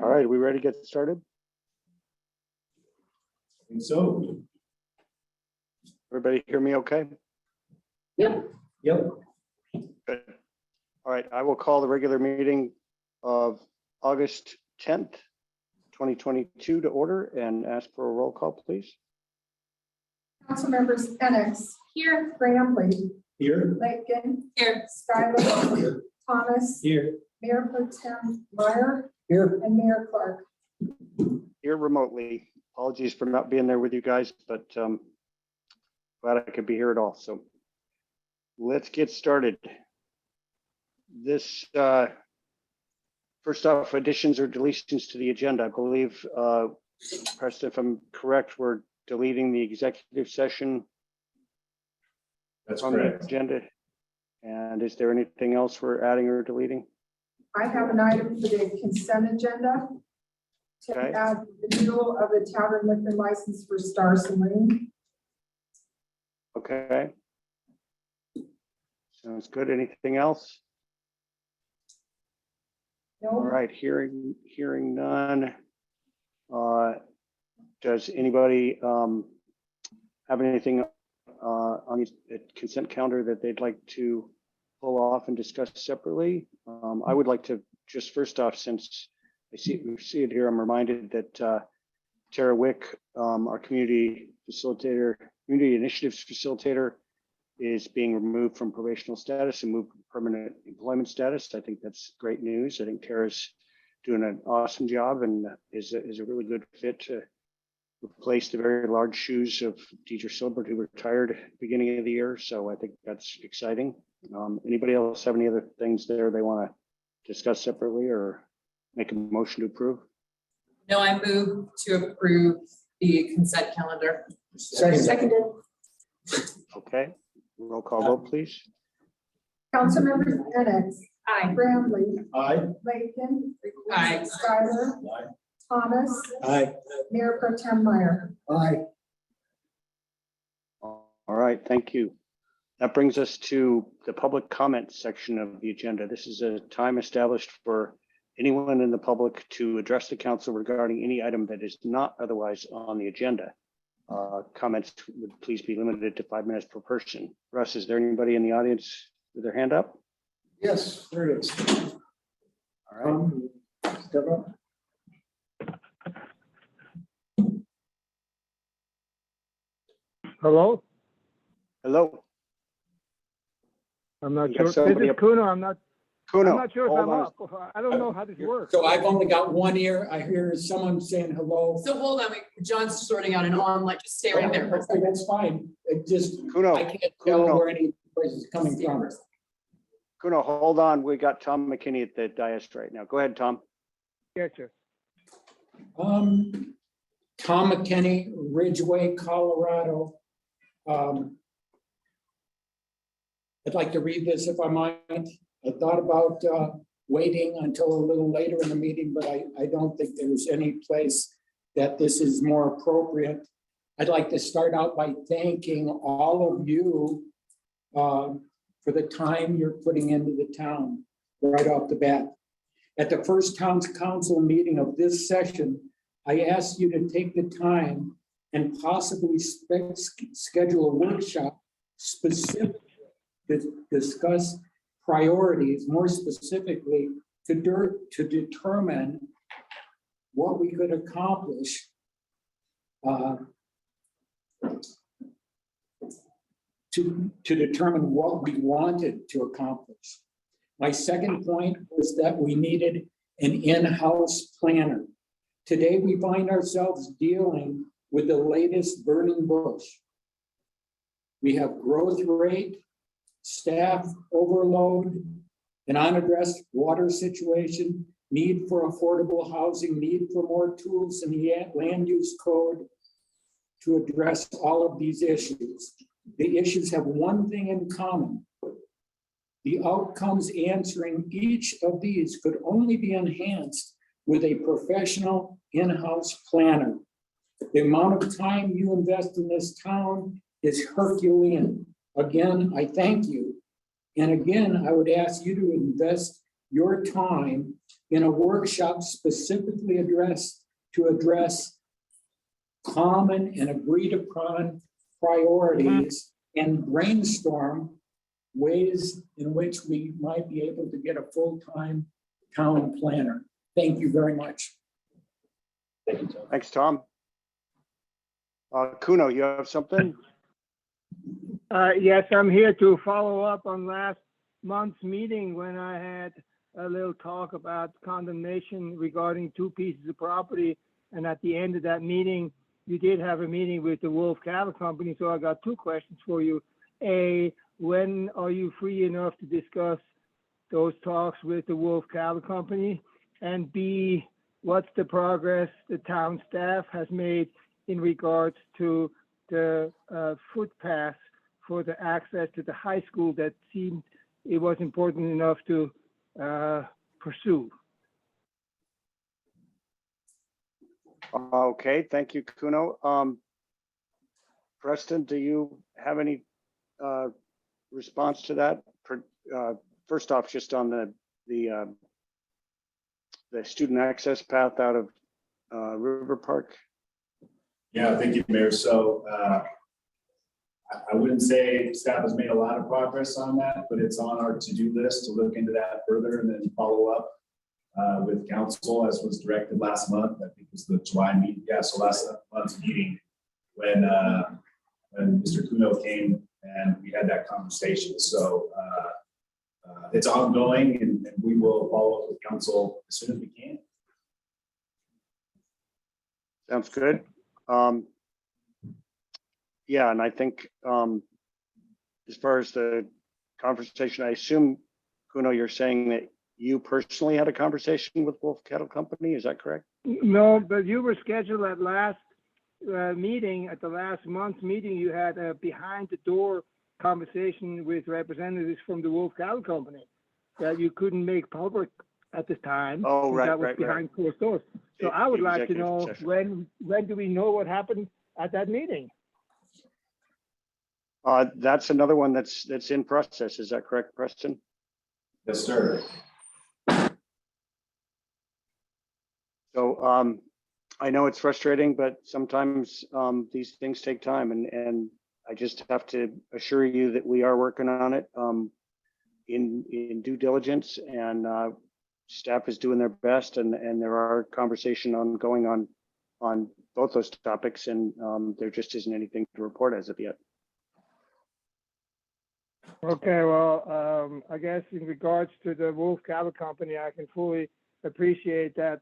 All right, are we ready to get started? I think so. Everybody hear me okay? Yep. Good. All right, I will call the regular meeting of August 10th, 2022 to order and ask for a roll call, please. Council members Ennis. Here. Bramley. Here. Lakin. Here. Schuyler. Here. Thomas. Here. Mayor Pro Tem Meyer. Here. And Mayor Clark. Here remotely. Apologies for not being there with you guys, but glad I could be here at all. So let's get started. This first off, additions or deletions to the agenda. I believe, Preston, if I'm correct, we're deleting the executive session. That's on correct. the agenda. And is there anything else we're adding or deleting? I have an item for the consent agenda to Okay. add the renewal of the tavern liquor license for Star Saloon. Okay. Sounds good. Anything else? All No, right, hearing none. Does anybody have anything on the consent calendar that they'd like to pull off and discuss separately? I would like to just first off, since we see it here, I'm reminded that Tara Wick, our community initiatives facilitator, is being removed from probational status and moved to permanent employment status. I think that's great news. I think Tara's doing an awesome job and is a really good fit to replace the very large shoes of Deidre Silbert, who retired at the beginning of the year. So I think that's exciting. Anybody else have any other things there they want to discuss separately or make a motion to approve? No, I move to approve the consent calendar. seconded. Okay, roll call vote, please. Council members Ennis. Aye. Bramley. Aye. Lakin. Aye. Schuyler. Aye. Thomas. Aye. Mayor Pro Tem Meyer. Aye. All right, thank you. That brings us to the public comment section of the agenda. This is a time established for anyone in the public to address the council regarding any item that is not otherwise on the agenda. Comments would please be limited to 5 minutes per person. Russ, is there anybody in the audience with their hand up? Yes, there it is. All right. Step up. Hello? Hello, I'm not You sure. got This somebody is up- Kuno. I'm not Kuno. sure if hold I'm on. up. I don't know how this works. So I've only got one ear. I hear someone saying hello. So hold on, John's sorting out an online, just stay right there. Okay, that's fine. It just, Kuno, I can't tell Kuno. where any place is coming from. Kuno, hold on. We got Tom McKinney at the dais right now. Go ahead, Tom. Yes, sir. Tom McKinney, Ridgway, Colorado. I'd like to read this if I might. I thought about waiting until a little later in the meeting, but I don't think there's any place that this is more appropriate. I'd like to start out by thanking all of you for the time you're putting into the town right off the bat. At the first town's council meeting of this session, I asked you to take the time and possibly schedule a workshop specific to discuss priorities, more specifically to determine what we could accomplish to determine what we wanted to accomplish. My second point was that we needed an in-house planner. Today, we find ourselves dealing with the latest burning bush. We have growth rate, staff overload, an unaddressed water situation, need for affordable housing, need for more tools in the land use code to address all of these issues. The issues have one thing in common. The outcomes answering each of these could only be enhanced with a professional in-house planner. The amount of time you invest in this town is Herculean. Again, I thank you. And again, I would ask you to invest your time in a workshop specifically to address common and agreed upon priorities and brainstorm ways in which we might be able to get a full-time town planner. Thank you very much. Thank you, Tom. Thanks, Tom. Kuno, you have something? Yes, I'm here to follow up on last month's meeting when I had a little talk about condemnation regarding two pieces of property. And at the end of that meeting, you did have a meeting with the Wolf Cattle Company. So I got two questions for you. A, when are you free enough to discuss those talks with the Wolf Cattle Company? And B, what's the progress the town staff has made in regards to the footpath for the access to the high school that seemed it was important enough to pursue? Okay, thank you, Kuno. Preston, do you have any response to that? First off, just on the student access path out of River Park. Yeah, thank you, Mayor. So I wouldn't say staff has made a lot of progress on that, but it's on our to-do list to look into that further and then follow up with council as was directed last month. I think it was the July meeting. Yeah, so last month's meeting when Mr. Kuno came and we had that conversation. So it's ongoing and we will follow up with council as soon as we can. Sounds good. Yeah, and I think as far as the conversation, I assume, Kuno, you're saying that you personally had a conversation with Wolf Cattle Company, is that correct? No, but you were scheduled at last meeting, at the last month's meeting, you had a behind the door conversation with representatives from the Wolf Cattle Company that you couldn't make public at the time. Oh, since right, that was right, behind closed doors. So I would like to Executive know session. when do we know what happened at that meeting? That's another one that's in process. Is that correct, Preston? Yes, sir. So I know it's frustrating, but sometimes these things take time, and I just have to assure you that we are working on it in due diligence, and staff is doing their best, and there are conversation ongoing on both those topics, and there just isn't anything to report as of yet. Okay, well, I guess in regards to the Wolf Cattle Company, I can fully appreciate that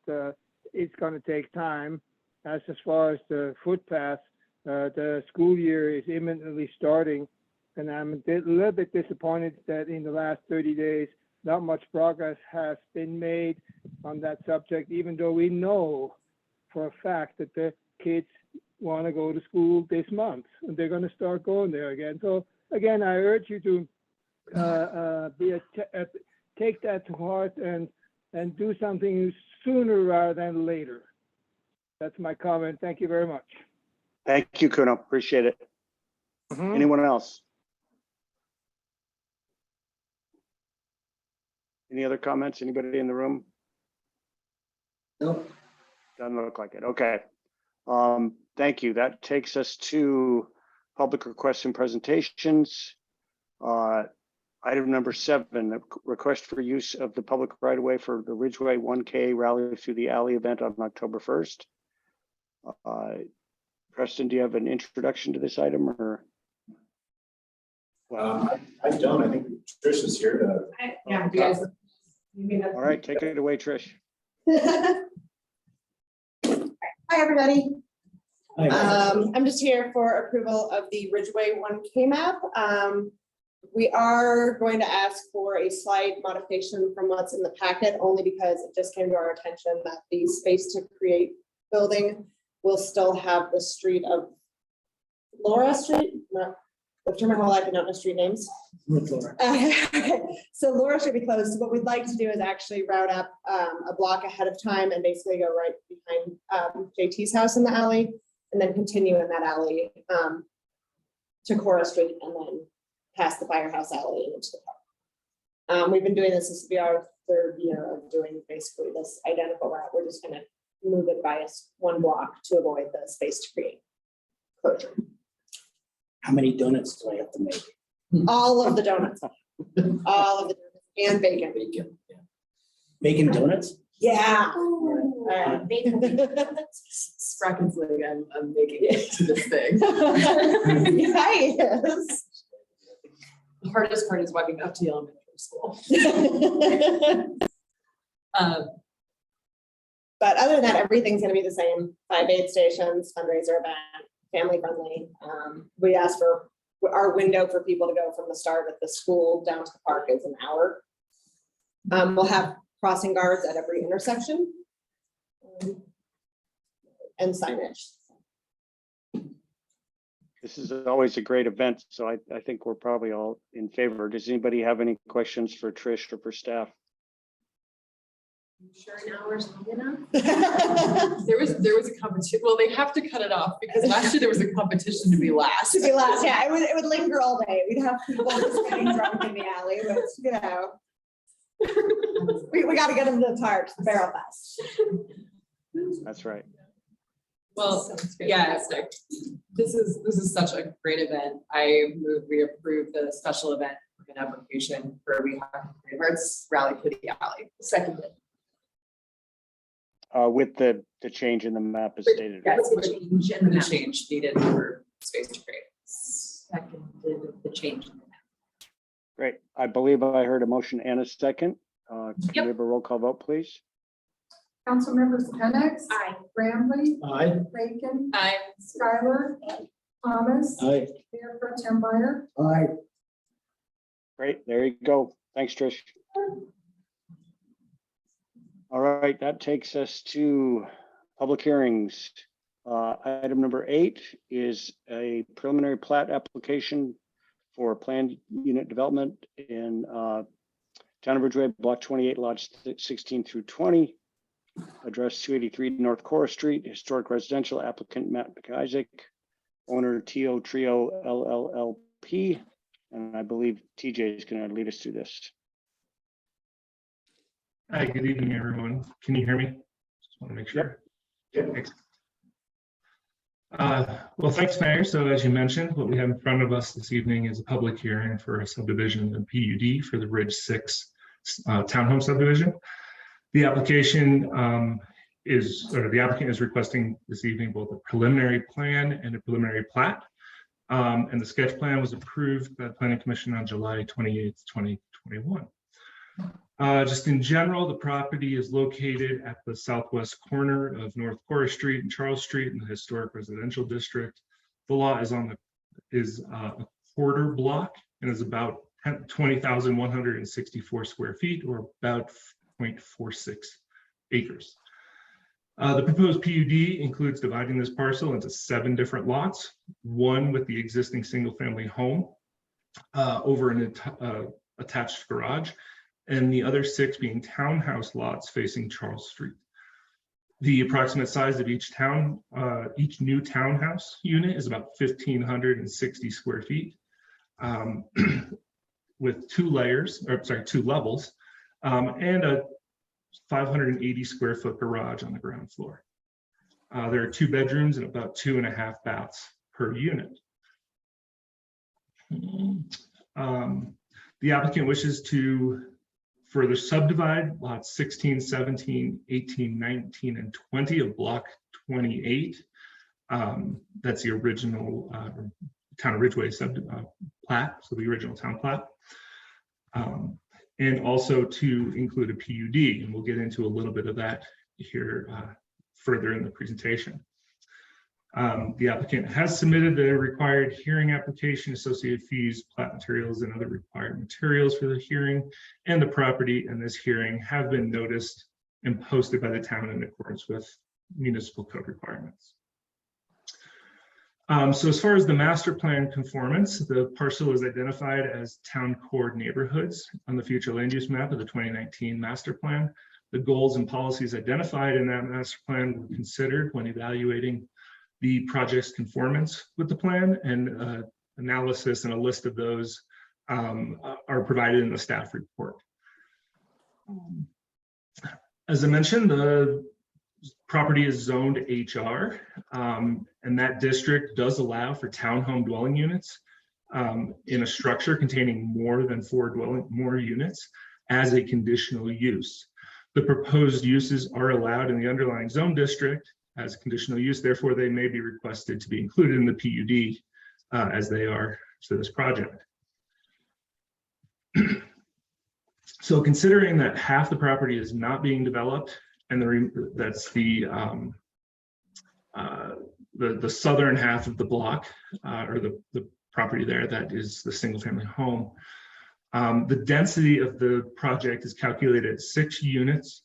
it's going to take time. As far as the footpath, the school year is imminently starting, and I'm a little bit disappointed that in the last 30 days, not much progress has been made on that subject, even though we know for a fact that the kids want to go to school this month, and they're going to start going there again. So again, I urge you to take that to heart and do something sooner rather than later. That's my comment. Thank you very much. Thank you, Kuno. Appreciate it. Anyone else? Any other comments? Anybody in the room? No. Doesn't look like it. Okay. Thank you. That takes us to public requests and presentations. Item number 7, a request for use of the public right of way for the Ridgway 1K rally through the alley event on October 1st. Preston, do you have an introduction to this item, or? I don't. I think Trish is here to. Yeah, you guys. All right, take it away, Trish. Hi, everybody. I'm just here for approval of the Ridgway 1K map. We are going to ask for a slight modification from what's in the packet, only because it just came to our attention that the space to create building will still have the street of Laura Street. No, I've turned my whole life, I don't know street names. So Laura should be closed. So what we'd like to do is actually route up a block ahead of time and basically go right behind JT's house in the alley, and then continue in that alley to Cora Street, and then past the firehouse alley and into the park. We've been doing this, this will be our third year of doing basically this identical route. We're just gonna move it by one block to avoid the space to create closure. How many donuts do I have to make? All of the donuts. All of the donuts and bacon. Bacon, yeah. Bacon donuts? Yeah. Spracken's like, I'm making it to this thing. Yes. The hardest part is walking up to the elementary school. But other than that, everything's gonna be the same. 5 aid stations, fundraiser event, family friendly. We asked for, our window for people to go from the start at the school down to the park is an hour. We'll have crossing guards at every intersection. And signage. This is always a great event, so I think we're probably all in favor. Does anybody have any questions for Trish or for staff? Sure, an hour's long enough. There was a competition. Well, they have to cut it off because last year there was a competition to be last. To be last, yeah, it would linger all day. We'd have people just getting drunk in the alley, but you know. We gotta get them to the park, the barrel fest. That's right. Well, yeah, this is such a great event. I move we approve the special event application for We Have Hearts Rally for the Alley. Seconded. With the change in the map as stated. Yes, the change needed for space to create. Seconded the change in the map. Great. I believe I heard a motion and a second. Can we have a roll call vote, please? Councilmembers Penix. Aye. Bramley. Aye. Bacon. Aye. Schuyler. Thomas. Aye. Mayor Pro Tem Meyer. Aye. Great. There you go. Thanks, Trish. All right, that takes us to public hearings. Item number 8 is a preliminary plat application for planned unit development in Town of Ridgway, Block 28, lots 16 through 20, address 283 North Cora Street, historic residential, applicant Matt McIsaac, owner TO Trio LLLP, and I believe TJ is going to lead us through this. Hi, good evening, everyone. Can you hear me? Just want to make sure. Yep. Thanks. Well, thanks, Mayor. So as you mentioned, what we have in front of us this evening is a public hearing for a subdivision of PUD for the Ridge 6 townhome subdivision. The application the applicant is requesting this evening both a preliminary plan and a preliminary plat. And the sketch plan was approved by the Planning Commission on July 28th, 2021. Just in general, the property is located at the southwest corner of North Cora Street and Charles Street in the historic residential district. The lot is a quarter block and is about 20,164 square feet, or about 0.46 acres. The proposed PUD includes dividing this parcel into 7 different lots, one with the existing single-family home over an attached garage, and the other 6 being townhouse lots facing Charles Street. The approximate size of each new townhouse unit is about 1,560 square feet, with 2 levels, and a 580 square foot garage on the ground floor. There are 2 bedrooms and about 2.5 baths per unit. The applicant wishes to further subdivide lots 16, 17, 18, 19, and 20 of block 28. That's the original Town of Ridgway plat, so the original town plat. And also to include a PUD, and we'll get into a little bit of that here further in the presentation. The applicant has submitted the required hearing application, associated fees, plat materials, and other required materials for the hearing, and the property and this hearing have been noticed and posted by the town in accordance with municipal code requirements. So as far as the master plan conformance, the parcel is identified as town core neighborhoods on the future land use map of the 2019 master plan. The goals and policies identified in that master plan were considered when evaluating the project's conformance with the plan, and analysis and a list of those are provided in the staff report. As I mentioned, the property is zoned HR, and that district does allow for townhome dwelling units in a structure containing more than more units as a conditional use. The proposed uses are allowed in the underlying zone district as conditional use, therefore they may be requested to be included in the PUD as they are for this project. So considering that half the property is not being developed, and that's the southern half of the block, or the property there that is the single family home, the density of the project is calculated at 6 units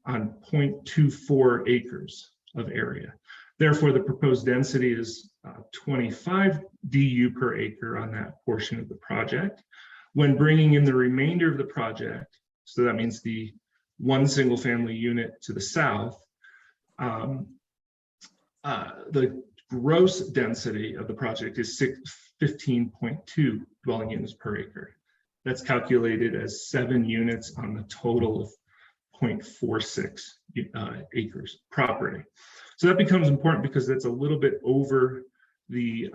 on 0.24 acres of area. Therefore, the proposed density is 25 DU per acre on that portion of the project. When bringing in the remainder of the project, so that means the one single family unit to the south, the gross density of the project is 15.2 dwelling units per acre. That's calculated as 7 units on the total of 0.46 acres property. So that becomes important because that's a little bit over the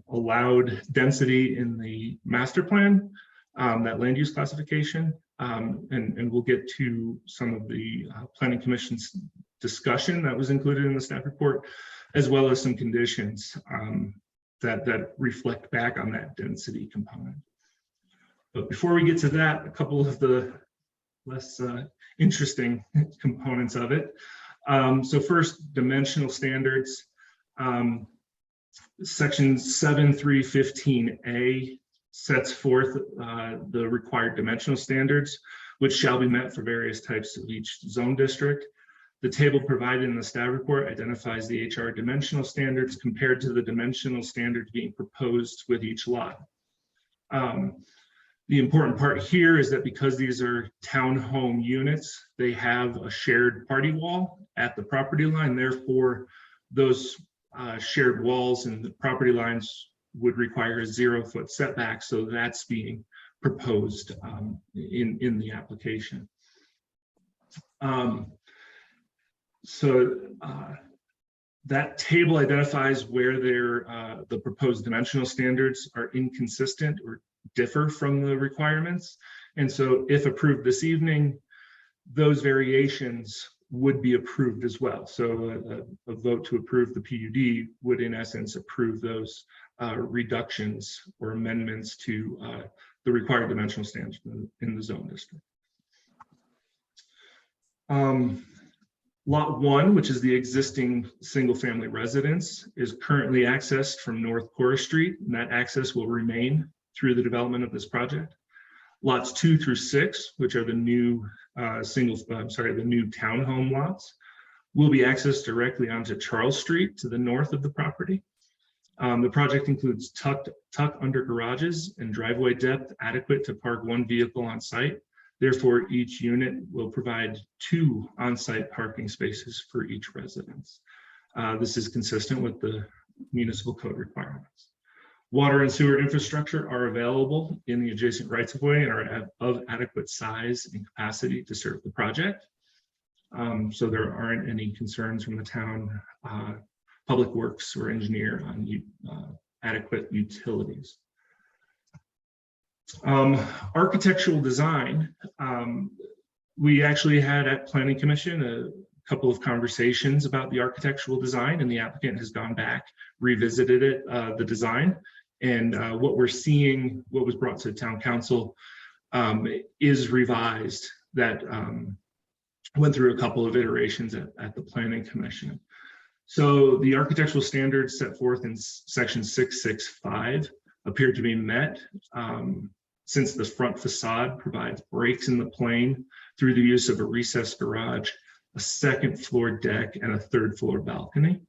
allowed density in the master plan, that land use classification. And we'll get to some of the planning commission's discussion that was included in the staff report, as well as some conditions that reflect back on that density component. But before we get to that, a couple of the less interesting components of it. So first, dimensional standards. Section 7315A sets forth the required dimensional standards, which shall be met for various types of each zone district. The table provided in the staff report identifies the HR dimensional standards compared to the dimensional standards being proposed with each lot. The important part here is that because these are townhome units, they have a shared party wall at the property line. Therefore, those shared walls and the property lines would require a 0-foot setback. So that's being proposed in the application. That table identifies where the proposed dimensional standards are inconsistent or differ from the requirements. And so if approved this evening, those variations would be approved as well. So a vote to approve the PUD would in essence approve those reductions or amendments to the required dimensional standards in the zone district. Lot 1, which is the existing single family residence, is currently accessed from North Cora Street, and that access will remain through the development of this project. Lots 2 through 6, which are the new the new townhome lots, will be accessed directly onto Charles Street to the north of the property. The project includes tuck under garages and driveway depth adequate to park 1 vehicle on site. Therefore, each unit will provide 2 on-site parking spaces for each residence. This is consistent with the municipal code requirements. Water and sewer infrastructure are available in the adjacent rights-of-way and are of adequate size and capacity to serve the project. So there aren't any concerns from the town public works or engineer on adequate utilities. Architectural design. We actually had at Planning Commission a couple of conversations about the architectural design, and the applicant has gone back, revisited it, the design. And what we're seeing, what was brought to town council is revised, that went through a couple of iterations at the Planning Commission. So the architectural standards set forth in section 665 appear to be met since the front facade provides breaks in the plane through the use of a recessed garage, a 2nd floor deck, and a 3rd floor balcony.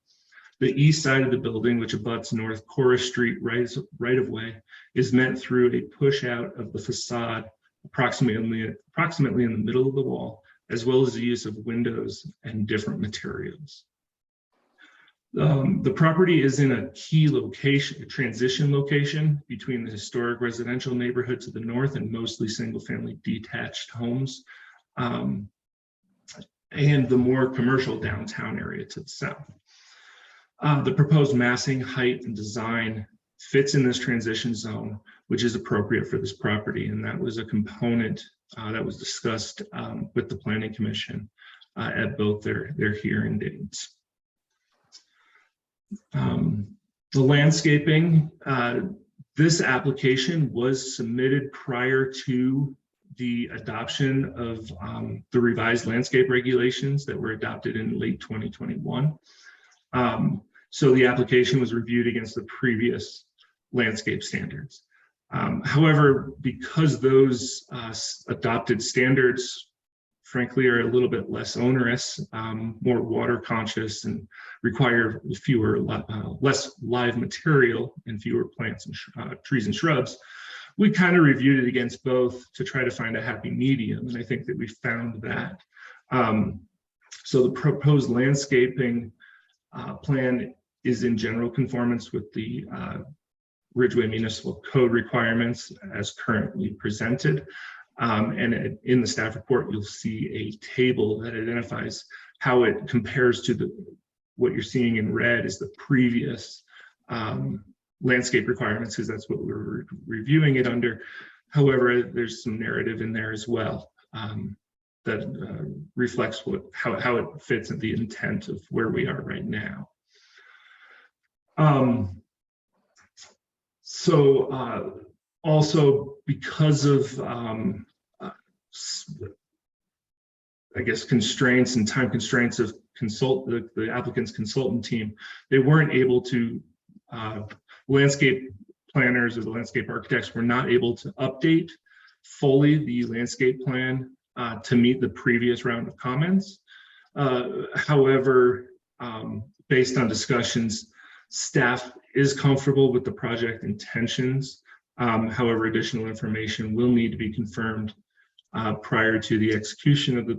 The east side of the building, which abuts North Cora Street right of way, is met through a push out of the facade approximately in the middle of the wall, as well as the use of windows and different materials. The property is in a key location, a transition location between the historic residential neighborhood to the north and mostly single-family detached homes, and the more commercial downtown area to the south. The proposed massing, height, and design fits in this transition zone, which is appropriate for this property, and that was a component that was discussed with the Planning Commission at both their hearing dates. The landscaping, this application was submitted prior to the adoption of the revised landscape regulations that were adopted in late 2021. So the application was reviewed against the previous landscape standards. However, because those adopted standards frankly are a little bit less onerous, more water conscious, and require less live material and fewer plants and trees and shrubs, we kind of reviewed it against both to try to find a happy medium, and I think that we found that. So the proposed landscaping plan is in general conformance with the Ridgway Municipal Code requirements as currently presented. And in the staff report, you'll see a table that identifies how it compares to what you're seeing in red is the previous landscape requirements, because that's what we're reviewing it under. However, there's some narrative in there as well that reflects how it fits in the intent of where we are right now. Also, because of, I guess, constraints and time constraints of the applicant's consultant team, they weren't able to, landscape planners or the landscape architects were not able to update fully the landscape plan to meet the previous round of comments. However, based on discussions, staff is comfortable with the project intentions. However, additional information will need to be confirmed prior to the execution of the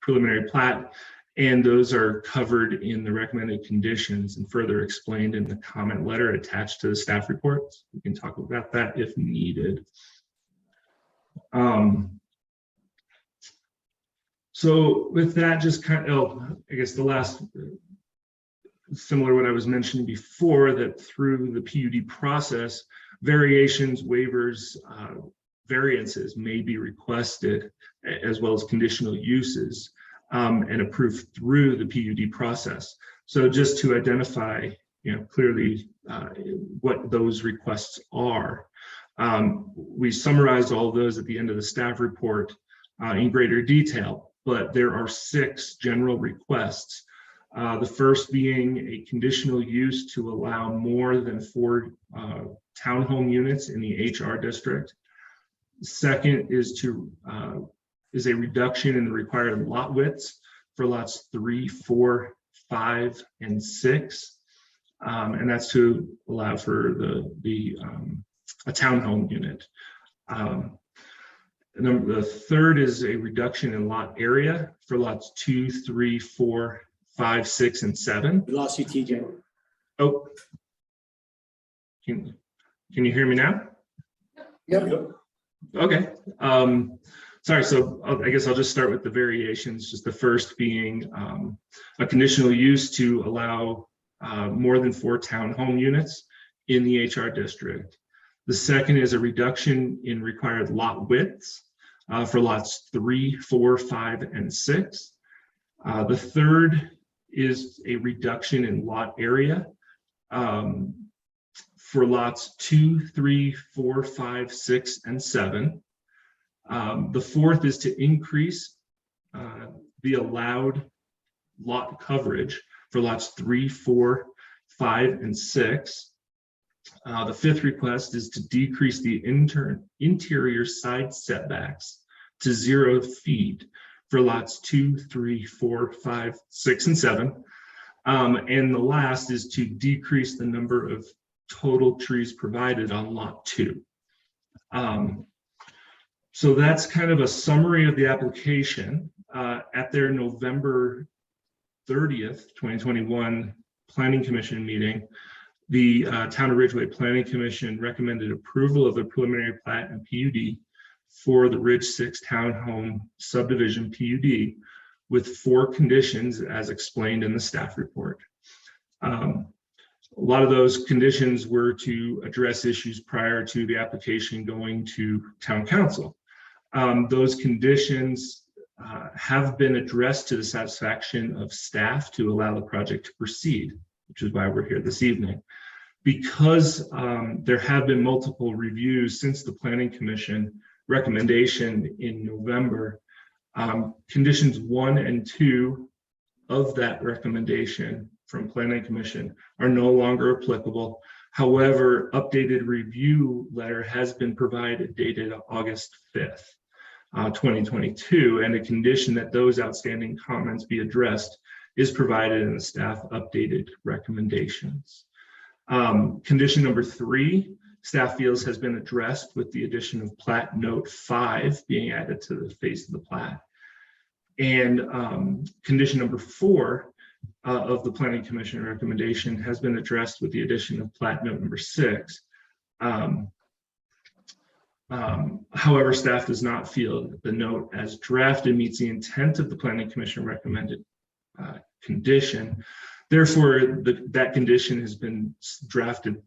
preliminary plat, and those are covered in the recommended conditions and further explained in the comment letter attached to the staff reports. We can talk about that if needed. So with that, just kind of, I guess the last, similar to what I was mentioning before, that through the PUD process, variations, waivers, variances may be requested, as well as conditional uses, and approved through the PUD process. So just to identify, clearly what those requests are, we summarized all of those at the end of the staff report in greater detail, but there are 6 general requests. The first being a conditional use to allow more than 4 townhome units in the HR district. Second is a reduction in the required lot widths for lots 3, 4, 5, and 6, and that's to allow for a townhome unit. And the third is a reduction in lot area for lots 2, 3, 4, 5, 6, and 7. We lost you, TJ. Oh, can you hear me now? Yep. Okay. Sorry. So I guess I'll just start with the variations. Just the first being a conditional use to allow more than 4 townhome units in the HR district. The second is a reduction in required lot widths for lots 3, 4, 5, and 6. The third is a reduction in lot area for lots 2, 3, 4, 5, 6, and 7. The fourth is to increase the allowed lot coverage for lots 3, 4, 5, and 6. The fifth request is to decrease the interior side setbacks to 0 feet for lots 2, 3, 4, 5, 6, and 7. And the last is to decrease the number of total trees provided on lot 2. So that's kind of a summary of the application. At their November 30th, 2021 Planning Commission meeting, the Town of Ridgway Planning Commission recommended approval of the preliminary plat and PUD for the Ridge 6 Townhome Subdivision PUD with 4 conditions as explained in the staff report. A lot of those conditions were to address issues prior to the application going to Town Council. Those conditions have been addressed to the satisfaction of staff to allow the project to proceed, which is why we're here this evening. Because there have been multiple reviews since the Planning Commission recommendation in November, conditions 1 and 2 of that recommendation from Planning Commission are no longer applicable. However, updated review letter has been provided dated August 5th, 2022, and a condition that those outstanding comments be addressed is provided in the staff updated recommendations. Condition number 3, staff feels has been addressed with the addition of plat note 5 being added to the face of the plat. And condition number 4 of the Planning Commission recommendation has been addressed with the addition of plat note number 6. However, staff does not feel that the note as drafted meets the intent of the Planning Commission recommended condition. Therefore, that condition has been drafted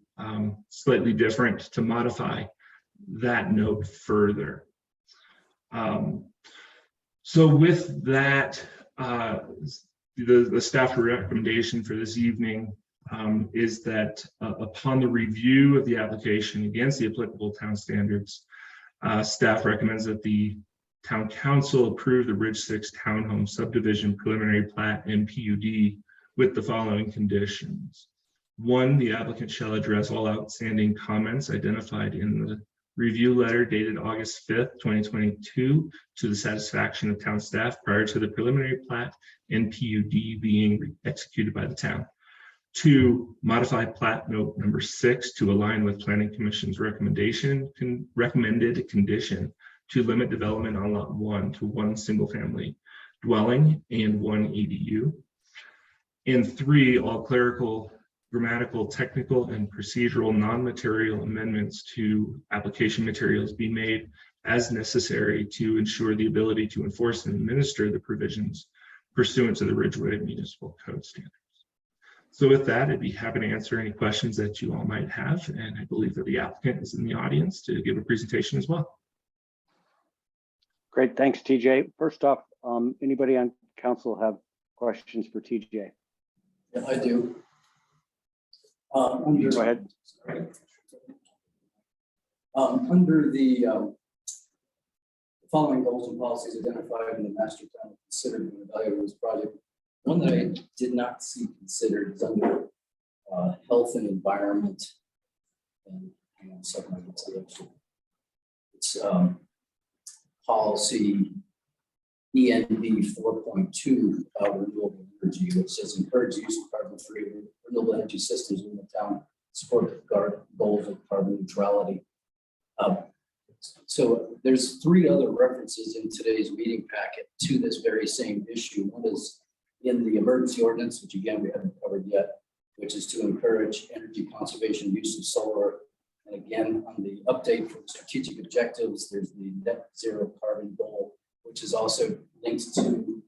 slightly different to modify that note further. So with that, the staff recommendation for this evening is that upon the review of the application against the applicable town standards, staff recommends that the Town Council approve the Ridge 6 Townhome Subdivision preliminary plat and PUD with the following conditions. 1, the applicant shall address all outstanding comments identified in the review letter dated August 5th, 2022 to the satisfaction of town staff prior to the preliminary plat and PUD being executed by the town. 2, modify plat note number 6 to align with Planning Commission's recommended condition to limit development on lot 1 to 1 single family dwelling and 1 ADU. And 3, all clerical, grammatical, technical, and procedural non-material amendments to application materials be made as necessary to ensure the ability to enforce and administer the provisions pursuant to the Ridgway Municipal Code standards. So with that, I'd be happy to answer any questions that you all might have. And I believe that the applicant is in the audience to give a presentation as well. Great, thanks, TJ. First off, anybody on council have questions for TJ? Yeah, I do. Go ahead. Under the following goals and policies identified in the master plan considered and evaluated this project, one that I did not see considered is under health and environment. And hang on a second, I can tell you. It's policy ENB 4.2 about renewable energy, which says encourage use of carbon-free renewable energy systems in the town, support the goals of carbon neutrality. So there's 3 other references in today's meeting packet to this very same issue. One is in the emergency ordinance, which again we haven't covered yet, which is to encourage energy conservation use of solar. And again, on the update for strategic objectives, there's the net zero carbon goal, which is also linked to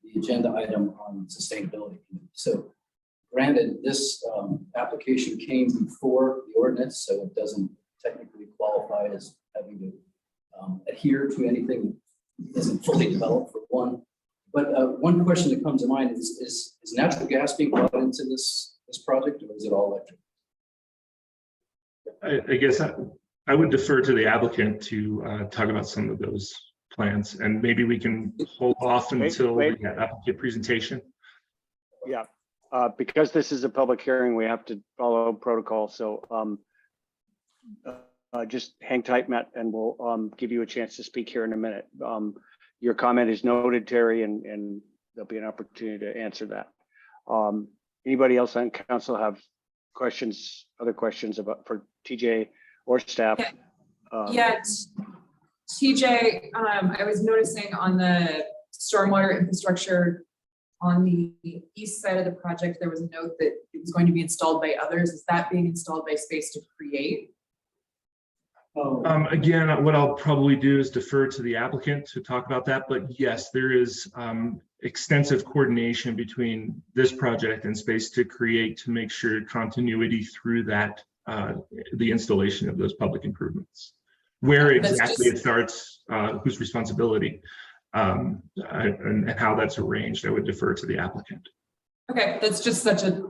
the agenda item on sustainability. So granted, this application came before the ordinance, so it doesn't technically qualify as having to adhere to anything that isn't fully developed for one. But one question that comes to mind is natural gas being brought into this project, or is it all electric? I guess I would defer to the applicant to talk about some of those plans, and maybe we can hold off until the applicant presentation. Yeah, because this is a public hearing, we have to follow protocol. So just hang tight, Matt, and we'll give you a chance to speak here in a minute. Your comment is noted, Terry, and there'll be an opportunity to answer that. Anybody else on council have questions, other questions for TJ or staff? TJ, I was noticing on the stormwater infrastructure on the east side of the project, there was a note that it was going to be installed by others. Is that being installed by Space to Create? Again, what I'll probably do is defer to the applicant to talk about that, but yes, there is extensive coordination between this project and Space to Create to make sure continuity through that, the installation of those public improvements. Where exactly it starts, whose responsibility, and how that's arranged, I would defer to the applicant. Okay, that's just such a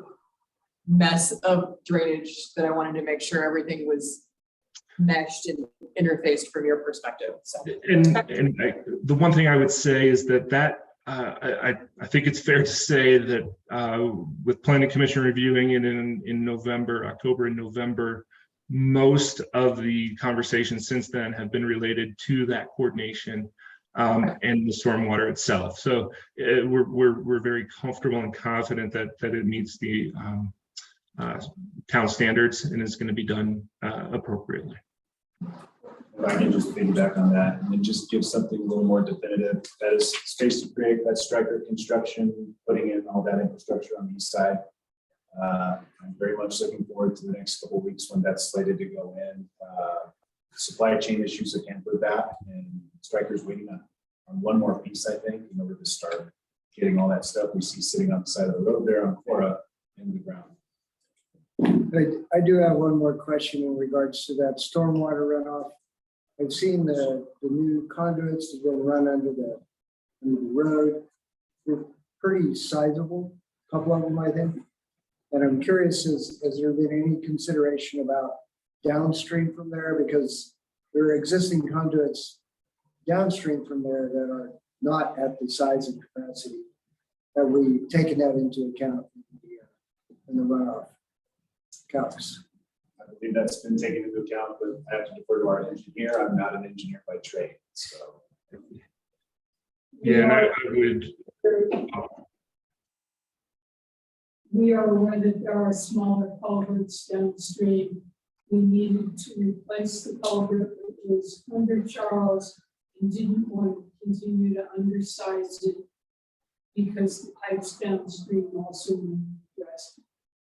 mess of drainage that I wanted to make sure everything was meshed and interfaced from your perspective. So, The one thing I would say is that I think it's fair to say that with Planning Commission reviewing it in October and November, most of the conversations since then have been related to that coordination and the stormwater itself. So we're very comfortable and confident that it meets the town standards and is going to be done appropriately. If I can just piggyback on that and then just give something a little more definitive. That is Space to Create, that's Stryker Construction, putting in all that infrastructure on the east side. I'm very much looking forward to the next couple of weeks when that's slated to go in. Supply chain issues that can put that, and Stryker's waiting on one more piece, I think, in order to start getting all that stuff we see sitting on the side of the road there on Cora in the ground. I do have one more question in regards to that stormwater runoff. I've seen the new conduits that have been run under the road. They're pretty sizable, a couple of them, I think. And I'm curious, has there been any consideration about downstream from there? Because there are existing conduits downstream from there that are not at the size and capacity. Have we taken that into account in the runoff calcs? I believe that's been taken into account, but I have to defer to our engineer. I'm not an engineer by trade, so. Yeah, and I would. We are aware that there are smaller culverts downstream. We needed to replace the culvert that was under Charles and didn't want to continue to undersize it because the pipes downstream also need rest.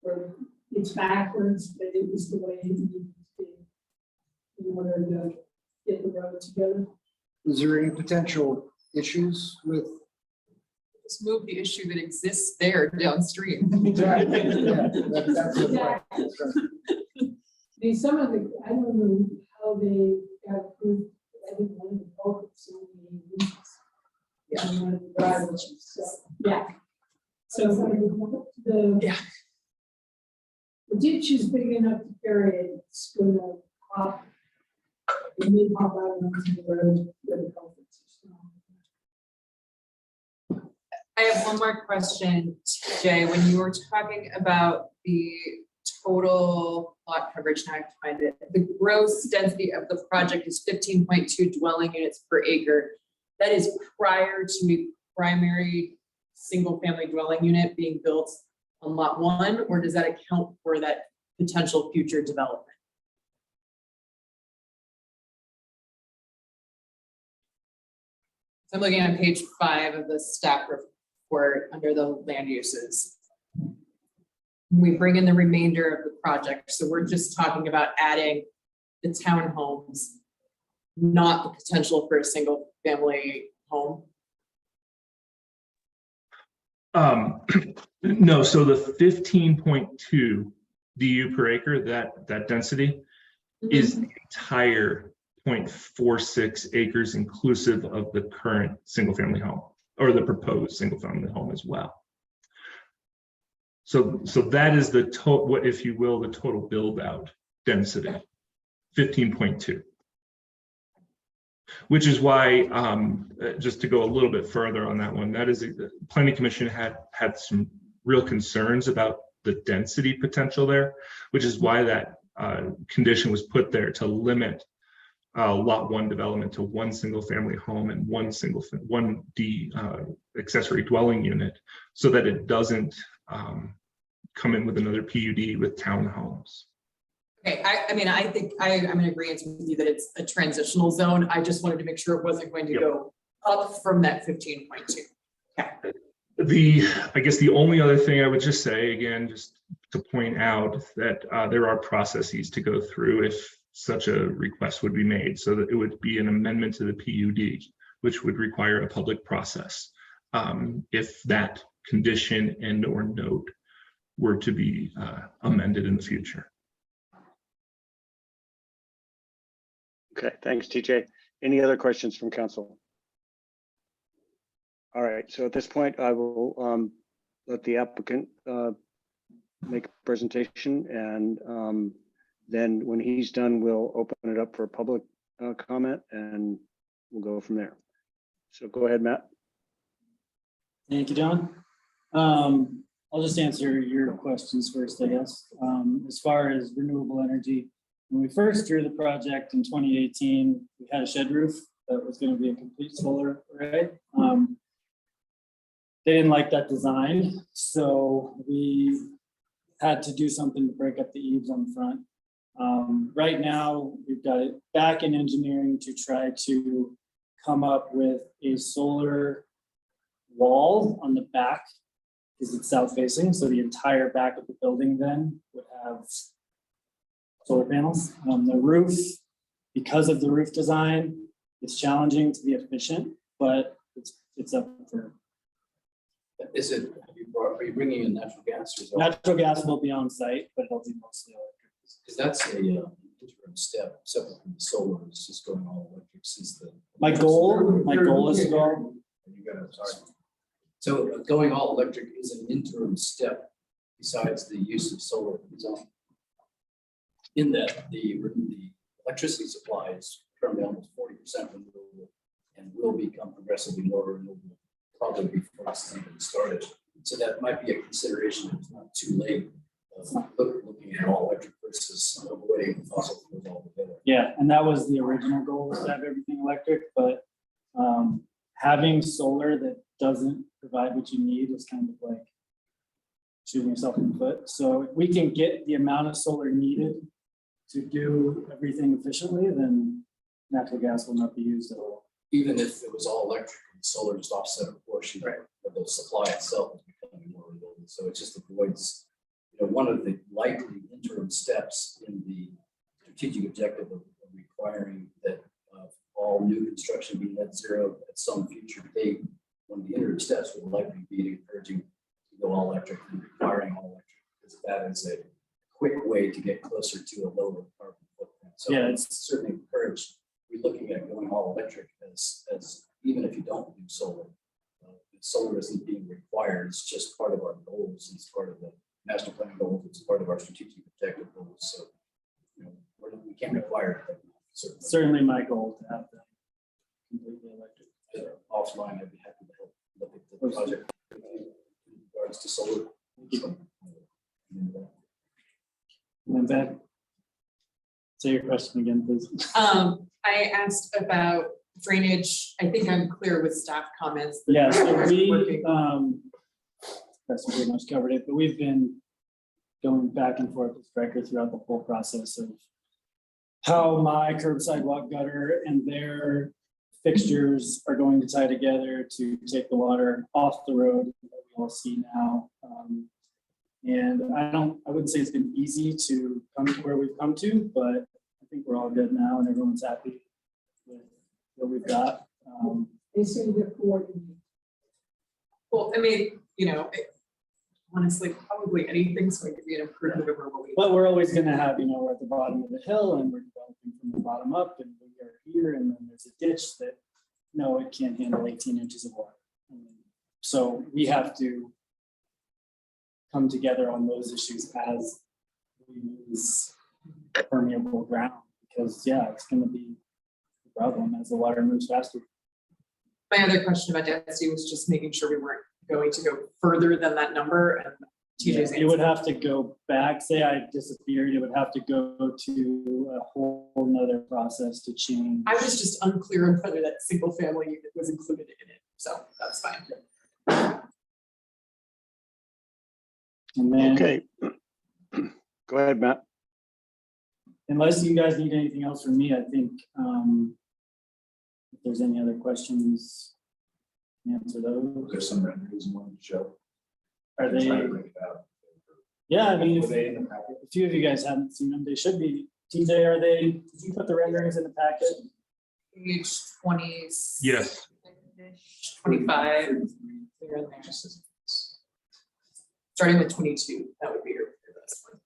Or it's backwards, but it was the way it needed to be in order to get the road together. Is there any potential issues with? just move the issue that exists there downstream. Exactly. Yeah, Exactly. I mean, some of the, I don't know how they got approved. I didn't want to focus so many reasons. Yeah. I wanted to drive it, so, yeah. So the ditch is big enough to carry it. It's gonna hop. And then hop out onto the road where the culverts are. I have one more question, Jay. When you were talking about the total lot coverage, now I have to find it. The gross density of the project is 15.2 dwelling units per acre. That is prior to a primary single-family dwelling unit being built on lot 1, or does that account for that potential future development? So I'm looking at page 5 of the staff report under the land uses. We bring in the remainder of the project. So we're just talking about adding the townhomes, not the potential for a single family home. No, so the 15.2 DU per acre, that density is the entire 0.46 acres inclusive of the current single family home or the proposed single family home as well. So that is the total, what, if you will, the total build out density, 15.2. Which is why, just to go a little bit further on that one, that is, the Planning Commission had some real concerns about the density potential there, which is why that condition was put there to limit lot 1 development to one single family home and one accessory dwelling unit, so that it doesn't come in with another PUD with townhomes. Okay, I mean, I think I'm in agreement with you that it's a transitional zone. I just wanted to make sure it wasn't going to go up from that 15.2. Okay. I guess the only other thing I would just say, again, just to point out that there are processes to go through if such a request would be made, so that it would be an amendment to the PUD, which would require a public process. If that condition and or note were to be amended in the future. Okay, thanks, TJ. Any other questions from council? All right, so at this point, I will let the applicant make a presentation, and then when he's done, we'll open it up for public comment, and we'll go from there. So go ahead, Matt. Thank you, John. I'll just answer your questions first, I guess. As far as renewable energy, when we first drew the project in 2018, we had a shed roof that was going to be a complete solar array. They didn't like that design, so we had to do something to break up the eaves on the front. Right now, we've got it back in engineering to try to come up with a solar wall on the back, because it's south facing, so the entire back of the building then would have solar panels. The roof, because of the roof design, it's challenging to be efficient, but it's up for. Is it, are you bringing in natural gas? Or is it- Natural gas will be on site, but it'll be mostly electric. Because that's a interim step, separate from the solar, it's just going all electric since the. My goal is to go. You got it, sorry. So going all electric is an interim step besides the use of solar design. In that the electricity supply is currently almost 40% renewable and will become progressively more renewable probably before it's even started. So that might be a consideration. It's not too late. Looking at all electric versus avoiding fossil fuels altogether. Yeah, and that was the original goal, was to have everything electric, but having solar that doesn't provide what you need is kind of like shooting yourself in the foot. So if we can get the amount of solar needed to do everything efficiently, then natural gas will not be used at all. Even if it was all electric and solar just offset a portion, Right. But the supply itself is becoming more renewable. So it just avoids, one of the likely interim steps in the strategic objective of requiring that all new construction be net zero at some future date. One of the interim steps would likely be encouraging to go all electric and requiring all electric, because that is a quick way to get closer to a lower carbon footprint. So Yeah, it's certainly encouraged. We're looking at going all electric as even if you don't do solar. Solar isn't being required. It's just part of our goals. It's part of the master plan goals. It's part of our strategic objective goals. So, we can't require it. Certainly my goal to have that completely electric. Offline, I'd be happy to help look at the project in regards to solar. And then back. Say your question again, please. I asked about drainage. I think I'm clear with staff comments. that Yeah, so we, working- that's pretty much covered it, but we've been going back and forth with Stryker throughout the whole process of how my curb sidewalk gutter and their fixtures are going to tie together to take the water off the road that we all see now. And I wouldn't say it's been easy to come to where we've come to, but I think we're all good now and everyone's happy with what we've got. They say they're coordinated. Well, I mean, honestly, probably anything's going to be an improvement over what we. But we're always gonna have, we're at the bottom of the hill and we're developing from the bottom up and we are here and then there's a ditch that, no, it can't handle 18 inches of water. So we have to come together on those issues as we use permeable ground, because it's gonna be a problem as the water moves faster. My other question about density was just making sure we weren't going to go further than that number, and TJ's It would have to go back, say I disappeared, it would have to go to a whole nother process to change. I was just unclear on whether that single family unit was included in it, so that's fine. And then, Okay. Go ahead, Matt. unless you guys need anything else from me, I think if there's any other questions, answer those. There's some renderings you wanted to show. Are they, Try to break it out. yeah, I mean, Were if they in the packet? a few of you guys haven't seen them, they should be. TJ, are they, did you put the renderings in the packet? Page 20. Yes. 25. They're in there. Starting with 22, that would be your best one.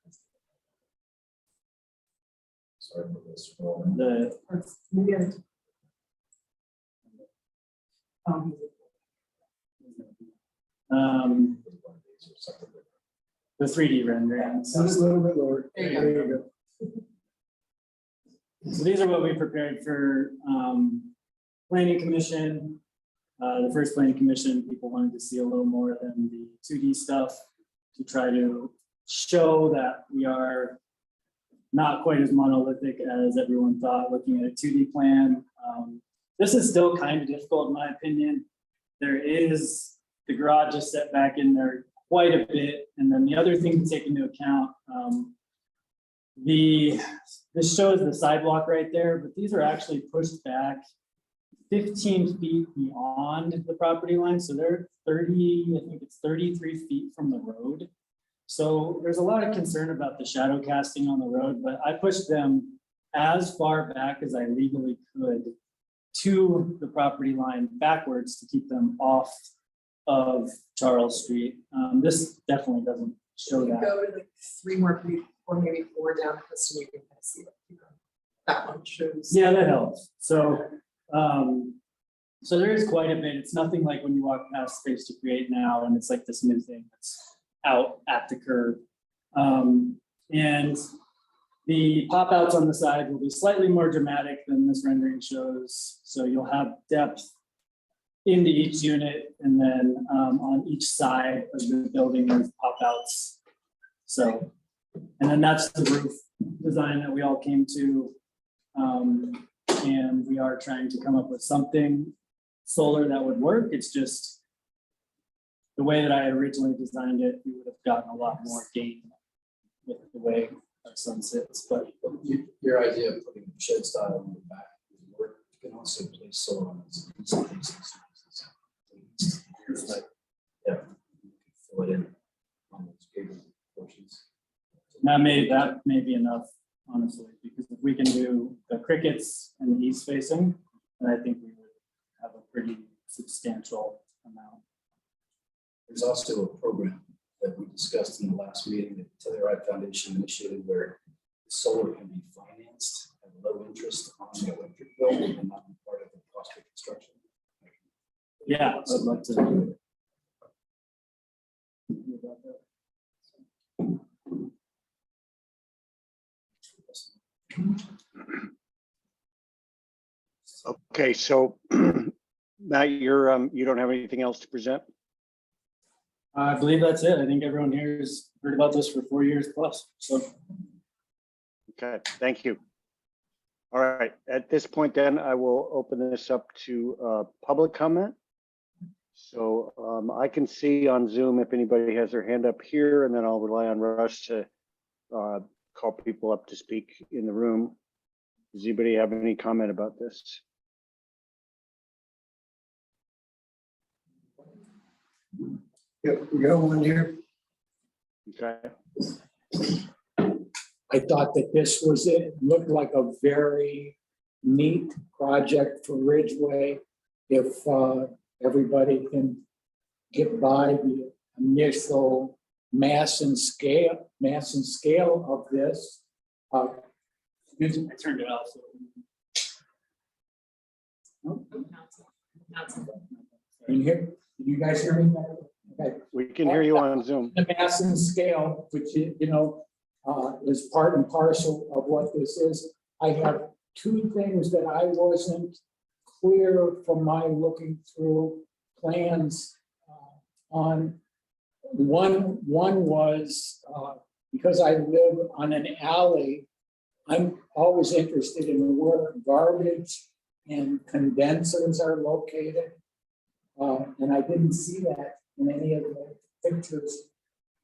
Sorry for this. Well, The, um, the 3D renderings. Just a little bit lower. There you There you go. So these are what we prepared for planning commission. The first planning commission, people wanted to see a little more than the 2D stuff to try to show that we are not quite as monolithic as everyone thought looking at a 2D plan. This is still kind of difficult in my opinion. There is, the garage is set back in there quite a bit. And then the other thing to take into account, this shows the sidewalk right there, but these are actually pushed back 15 feet beyond the property line. So they're 30, I think it's 33 feet from the road. So there's a lot of concern about the shadow casting on the road, but I pushed them as far back as I legally could to the property line backwards to keep them off of Charles Street. This definitely doesn't show You that. go to like 3 more feet, or maybe 4 down, so you can kind of see what you got. That one shows. Yeah, that helps. So, so there is quite a bit. It's nothing like when you walk past Space to Create now, and it's like this new thing that's out at the curb. And the pop outs on the side will be slightly more dramatic than this rendering shows. So you'll have depth into each unit, and then on each side of the building, there's pop outs. So, and then that's the roof design that we all came to. And we are trying to come up with something solar that would work. It's just the way that I had originally designed it, we would have gotten a lot more gain with the way our sun sits, but Your idea of putting shed style in the back would work. You can also place solar on some pieces. Like, yeah, you can fill it in on those bigger portions. that may be enough, honestly, because if we can do the crickets and the east facing, then I think we would have a pretty substantial amount. There's also a program that we discussed in the last meeting that Telluride Foundation initiated where solar can be financed at low interest on the electric bill and not be part of the cost of construction. Yeah, I'd love to. Okay, so Matt, you don't have anything else to present? I believe that's it. I think everyone here has heard about this for 4 years plus, so. Okay, thank you. All right, at this point then, I will open this up to public comment. So I can see on Zoom if anybody has their hand up here, and then I'll rely on Russ to call people up to speak in the room. Does anybody have any comment about this? Yep, we got one here. Okay, I thought that this was, it looked like a very neat project for Ridgway. If everybody can get by the initial mass and scale of this. Excuse me, I turned it off. Can you guys hear me? Okay. we can hear you on Zoom. The mass and scale, which is part and parcel of what this is. I have two things that I wasn't clear from my looking through plans on. One was because I live on an alley, I'm always interested in where garbage and condensers are located. And I didn't see that in any of the pictures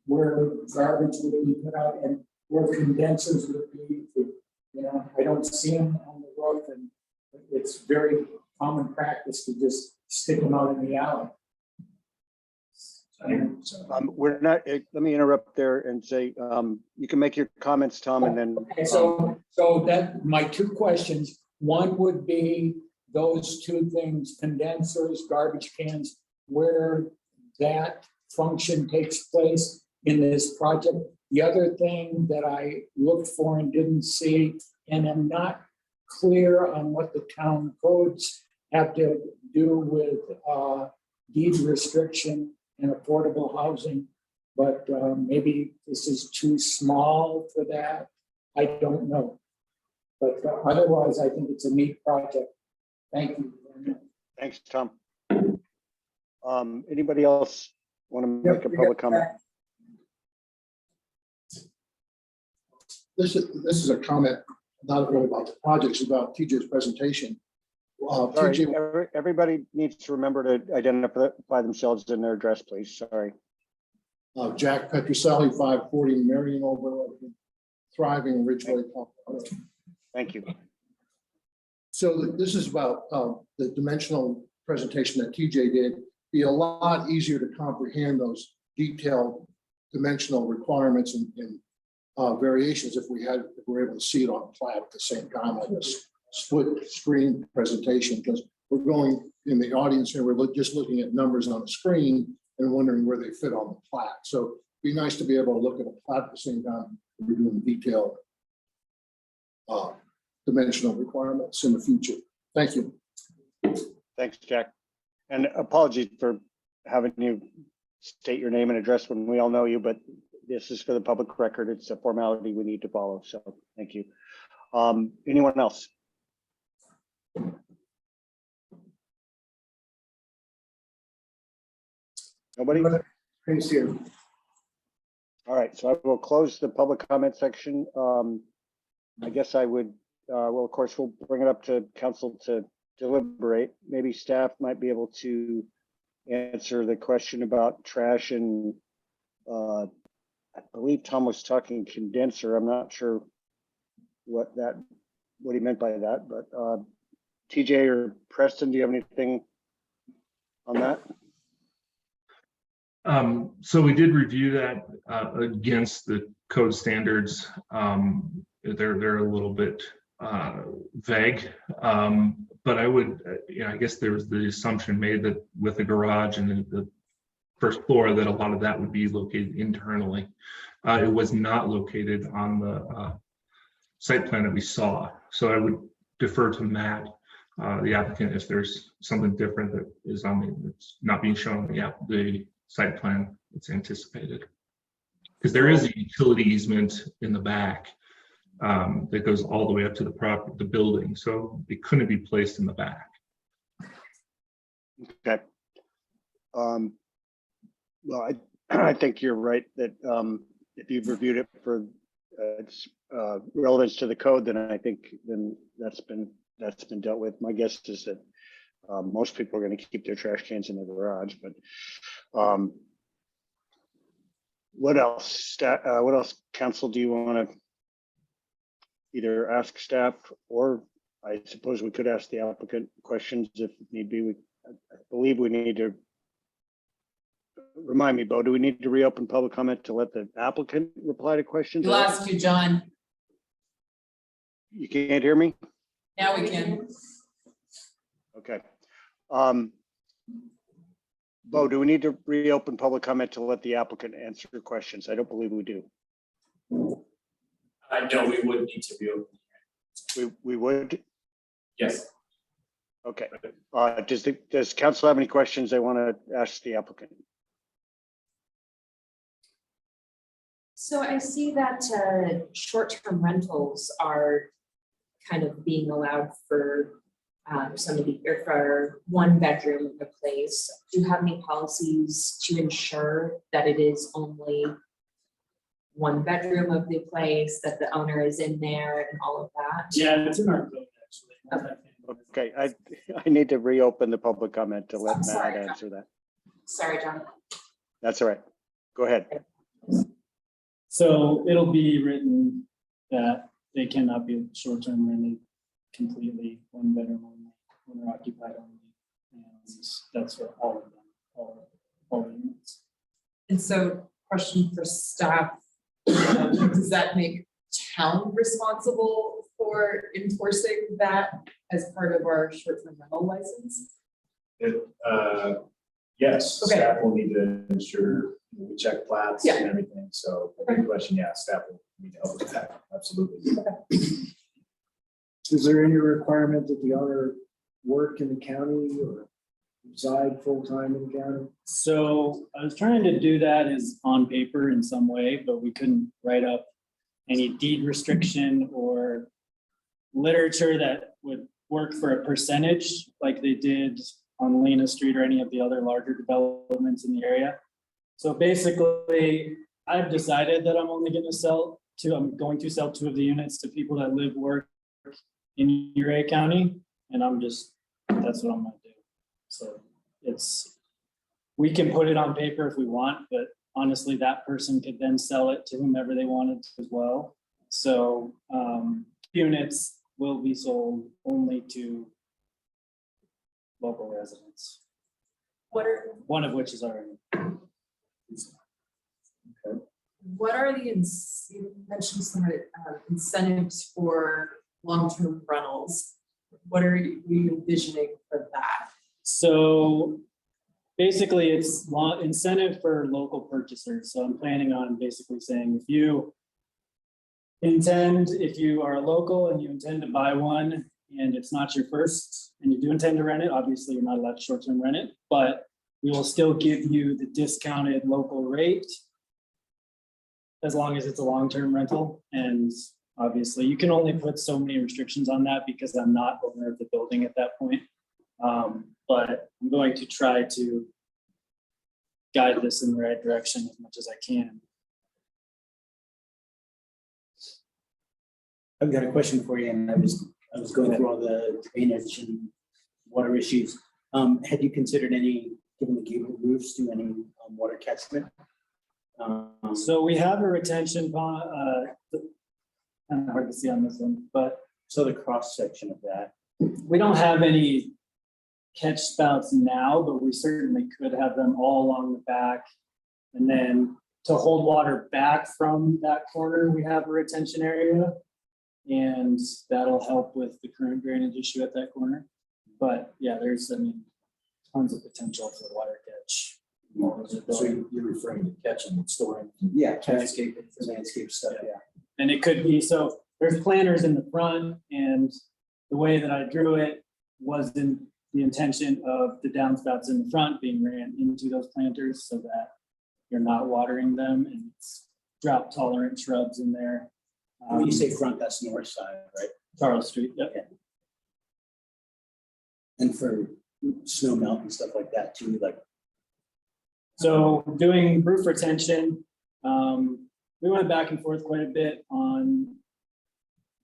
where garbage would be put out and where condensers would be. I don't see them on the roof, and it's very common practice to just stick them out in the alley. We're not, let me interrupt there and say, you can make your comments, Tom, and then. Okay, so that, my two questions, one would be those two things, condensers, garbage cans, where that function takes place in this project. The other thing that I looked for and didn't see, and I'm not clear on what the town codes have to do with deed restriction and affordable housing, but maybe this is too small for that. I don't know. But otherwise, I think it's a neat project. Thank you. Thanks, Tom. Anybody else want to make a public comment? This is a comment, not really about the project, it's about TJ's presentation. Sorry, TJ, everybody needs to remember to identify themselves in their address, please. Sorry. Jack Petroselli, 540 Marion Overlook, thriving Ridgway. Thank you. So this is about the dimensional presentation that TJ did. Be a lot easier to comprehend those detailed dimensional requirements and variations if we're able to see it on plat at the same time, like this split screen presentation, because we're going in the audience here, we're just looking at numbers on the screen and wondering where they fit on the plat. So it'd be nice to be able to look at a plat at the same time we're doing detailed dimensional requirements in the future. Thank you. Thanks, Jack. And apologies for having you state your name and address when we all know you, but this is for the public record. It's a formality we need to follow. So thank you. Anyone else? Nobody? Thanks, you. All right, so I will close the public comment section. I guess I would, well, of course, we'll bring it up to council to deliberate. Maybe staff might be able to answer the question about trash and I believe Tom was talking condenser. I'm not sure what he meant by that, but TJ or Preston, do you have anything on that? So we did review that against the code standards. They're a little bit vague, but I would, I guess there was the assumption made that with the garage and the first floor that a lot of that would be located internally. It was not located on the site plan that we saw. So I would defer to Matt, the applicant, if there's something different that is that's not being shown on the site plan that's anticipated. Because there is a utility easement in the back that goes all the way up to the building. So it couldn't be placed in the back. Okay. Well, I think you're right that if you've reviewed it for its relevance to the code, then I think that's been dealt with. My guess is that most people are going to keep their trash cans in the garage, but what else, council, do you want to either ask staff, or I suppose we could ask the applicant questions if need be? I believe we need to, remind me, Bo, do we need to reopen public comment to let the applicant reply to questions? We'll ask you, John. You can't hear me? Now we can. Okay. Bo, do we need to reopen public comment to let the applicant answer questions? I don't believe we do. No, we would need to reopen. We would? Yes. Okay. Does council have any questions they want to ask the applicant? So I see that short-term rentals are kind of being allowed for somebody, or for one bedroom in the place. Do you have any policies to ensure that it is only one bedroom of the place, that the owner is in there and all of that? Yeah, it's in our code, actually. Okay, I need to reopen the public comment to let Matt Sorry, answer that. Sorry, John. That's all right. Go ahead. So it'll be written that they cannot be short-term rented completely, one bedroom only, owner occupied only. And that's for all of them, all the units. And so, question for staff, does that make town responsible for enforcing that as part of our short-term rental license? Yes, Okay. staff will need to ensure we check plats Yeah. and everything, so good question, yeah, staff will need to help with that, absolutely. Is there any requirement that the owner work in the county or reside full-time in the county? So I was trying to do that as on paper in some way, but we couldn't write up any deed restriction or literature that would work for a percentage like they did on Lena Street or any of the other larger developments in the area. So basically, I've decided that I'm going to sell two of the units to people that live, work in Uray County. And that's what I'm gonna do. So we can put it on paper if we want, but honestly, that person could then sell it to whomever they wanted as well. So units will be sold only to local residents, one of which is already. What are the, you mentioned some incentives for long-term rentals? What are you envisioning for that? So basically, it's incentive for local purchasers. So I'm planning on basically saying, if you are a local and you intend to buy one and it's not your first and you do intend to rent it, obviously you're not allowed to short-term rent it, but we will still give you the discounted local rate as long as it's a long-term rental. And obviously you can only put so many restrictions on that because I'm not owner of the building at that point. But I'm going to try to guide this in the right direction as much as I can. I've got a question for you, and I was going through all the drainage and water issues. Had you considered given the gable roofs, do any water catchment? So we have a retention pond, kind of hard to see on this one, but So the cross section of that. we don't have any catch spouts now, but we certainly could have them all along the back. And then to hold water back from that corner, we have a retention area. And that'll help with the current drainage issue at that corner. But yeah, there's, tons of potential for water catch. So you're referring to catching and storing. Yeah, Landscape. landscape stuff, yeah. And it could be, so there's planters in the front, and the way that I drew it was in the intention of the downspouts in the front being ran into those planters so that you're not watering them, and it's drought tolerant shrubs in there. When you say front, that's north side, right? Charles Street, yep. Okay. And for snow melt and stuff like that too, like. So doing roof retention, we went back and forth quite a bit on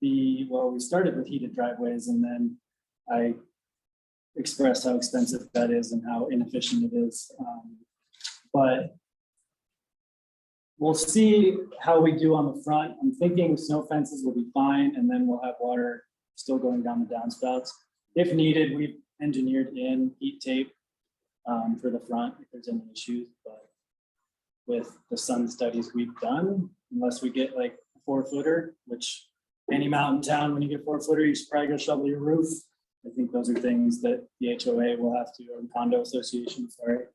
we started with heated driveways, and then I expressed how expensive that is and how inefficient it is. But we'll see how we do on the front. I'm thinking snow fences will be fine, and then we'll have water still going down the downspouts. If needed, we've engineered in heat tape for the front if there's any issues, but with the sun studies we've done, unless we get like a 4-footer, which any mountain town, when you get 4-footer, you should probably go shovel your roof. I think those are things that the HOA will have to, or condo association, sorry,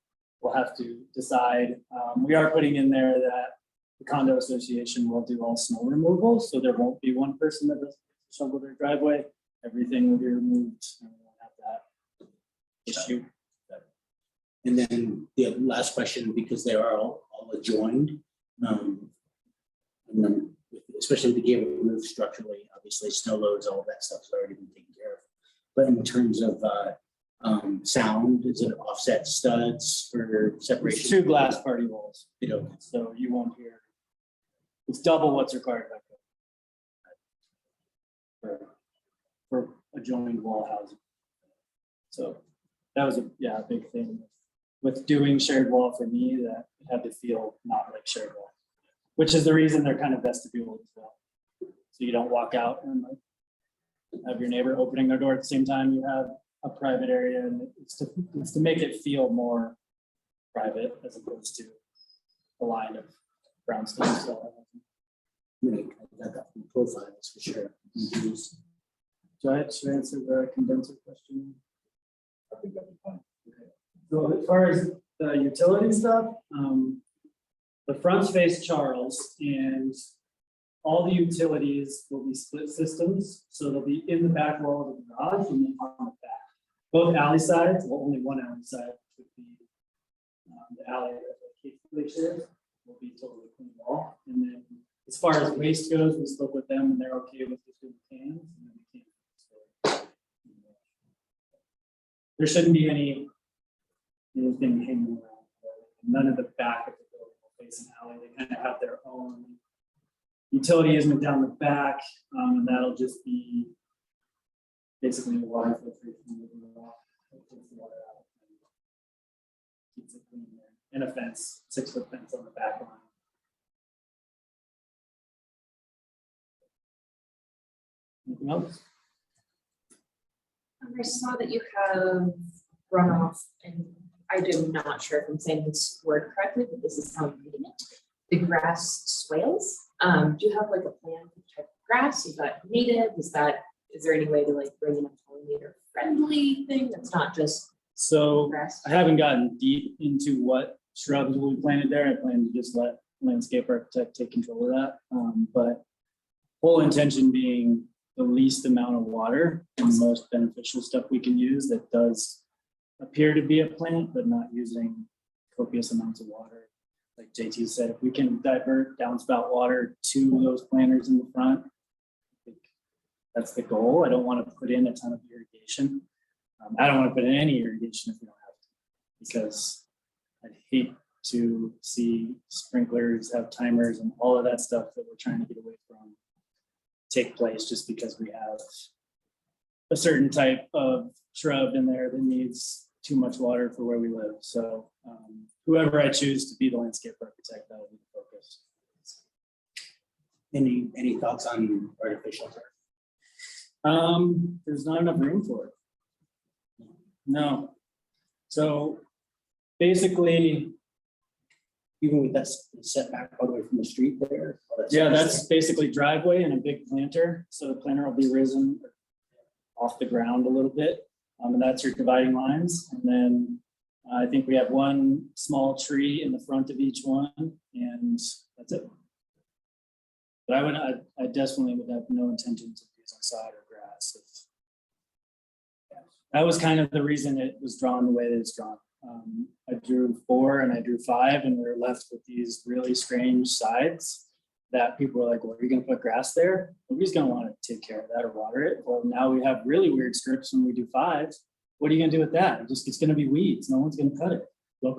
will have to decide. We are putting in there that the condo association will do all snow removal, so there won't be one person that does shovel their driveway. Everything will be removed, and we won't have that issue. And then the last question, because they are all adjoined, and then especially the gable roof structurally, obviously snow loads, all of that stuff's already been taken care of. But in terms of sound, is it offset studs for separation? It's 2 glass party walls, You know, so you won't hear. It's double what's required by code for adjoining wall housing. So that was a big thing with doing shared wall for me, that it had to feel not like shared wall, which is the reason they're kind of vestibule as well. So you don't walk out and like have your neighbor opening their door at the same time you have a private area, and it's to make it feel more private as opposed to a line of brownstone. So, That profiles for sure. should I answer the condenser question? So as far as the utility stuff, the fronts face Charles, and all the utilities will be split systems, so they'll be in the back wall of the garage and then on the back. Both alley sides, well, only one alley side, would be the alley that the Kate shares, will be totally clean wall. And then as far as waste goes, we spoke with them and they're okay with just doing cans. And then we can, there shouldn't be anything hanging around. None of the back of the building will face an alley. They kind of have their own utility easement down the back, and that'll just be basically a water filtration. Takes the water out and keeps it clean there. And a fence, 6-foot fence on the back line. Anything else? I saw that you have runoff, and I'm not sure if I'm saying this word correctly, but this is how I'm reading it. The grass swales. Do you have like a plan for the type of grass? Is that native? Is there any way to like bring in a pollinator friendly thing that's not just So grass? I haven't gotten deep into what shrubs will be planted there. I plan to just let landscape architect take control of that. But whole intention being the least amount of water and the most beneficial stuff we can use that does appear to be a plant, but not using copious amounts of water. Like JT said, if we can divert downspout water to those planters in the front, I think that's the goal. I don't want to put in a ton of irrigation. I don't want to put in any irrigation if we don't have to, because I'd hate to see sprinklers have timers and all of that stuff that we're trying to get away from take place just because we have a certain type of shrub in there that needs too much water for where we live. So whoever I choose to be the landscape architect, that will be the focus. Any thoughts on artificial turf? There's not enough room for it. No. So basically, Even with that setback all the way from the street there? yeah, that's basically driveway and a big planter. So the planter will be risen off the ground a little bit. And that's your dividing lines. And then I think we have one small tree in the front of each one, and that's it. But I definitely would have no intention to use on sod or grass. That was kind of the reason it was drawn the way that it's drawn. I drew 4 and I drew 5, and we were left with these really strange sides that people were like, well, are you going to put grass there? Nobody's going to want to take care of that or water it. Well, now we have really weird strips when we do 5s. What are you going to do with that? It's going to be weeds. No one's going to cut it.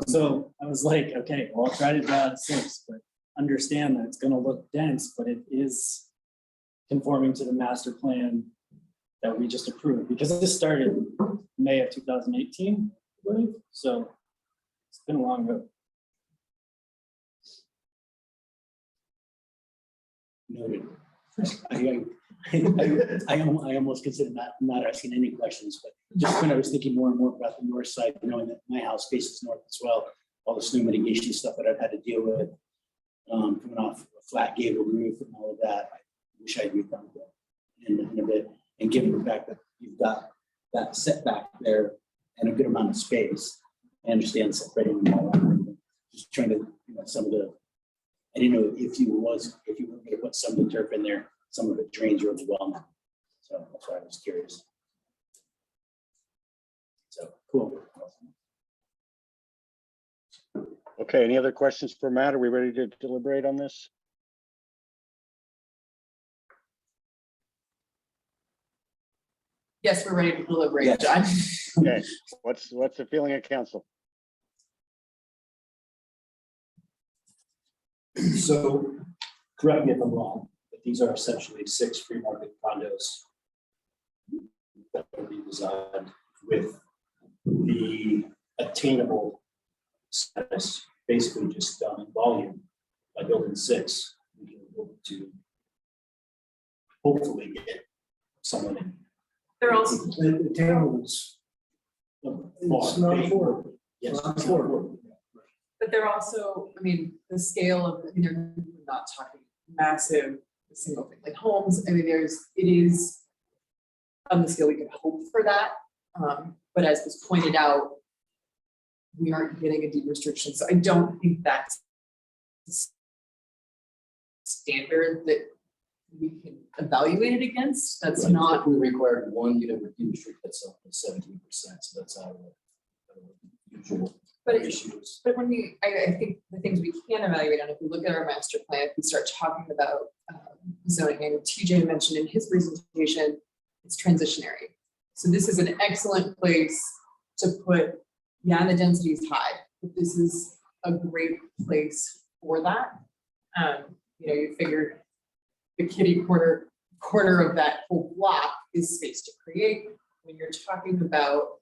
So I was like, okay, well, I'll try to draw 6, but understand that it's going to look dense, but it is conforming to the master plan that we just approved, because this started in May of 2018, I believe. So it's been a long road. Noted. I almost considered not asking any questions, but just when I was thinking more and more about the north side, knowing that my house faces north as well, all the snow mitigation stuff that I've had to deal with, coming off a flat gable roof and all of that, I wish I'd redone it in a bit. And given the fact that you've got that setback there and a good amount of space, I understand separating them all out. Just trying to, some of the, I didn't know if you were going to put some of the turf in there, some of it drains really well now. So that's why I was curious. So cool. Okay, any other questions for Matt? Are we ready to deliberate on this? Yes, we're ready to deliberate. Yes. John. Okay, what's the feeling of council? So, correct me if I'm wrong, but these are essentially 6 free market condos that will be designed with the attainable status, basically just done in volume. By building 6, we can hope to hopefully get someone in. They're also The town was It's not affordable. Yes. It's not affordable. But they're also, I mean, the scale of, I mean, they're not talking massive single family homes. I mean, it is on the scale we could hope for that. But as was pointed out, we aren't getting a deed restriction. So I don't think that's standard that we can evaluate it against. That's Right. not. If we required one unit with district, that's up to 17%, so that's out of the usual But issues. But when I think the things we can evaluate on, if we look at our master plan, if we start talking about zoning, and TJ mentioned in his presentation, it's transitionary. So this is an excellent place to put, yeah, the density is high, but this is a great place for that. You know, you figure the kitty corner of that whole block is space to create. When you're talking about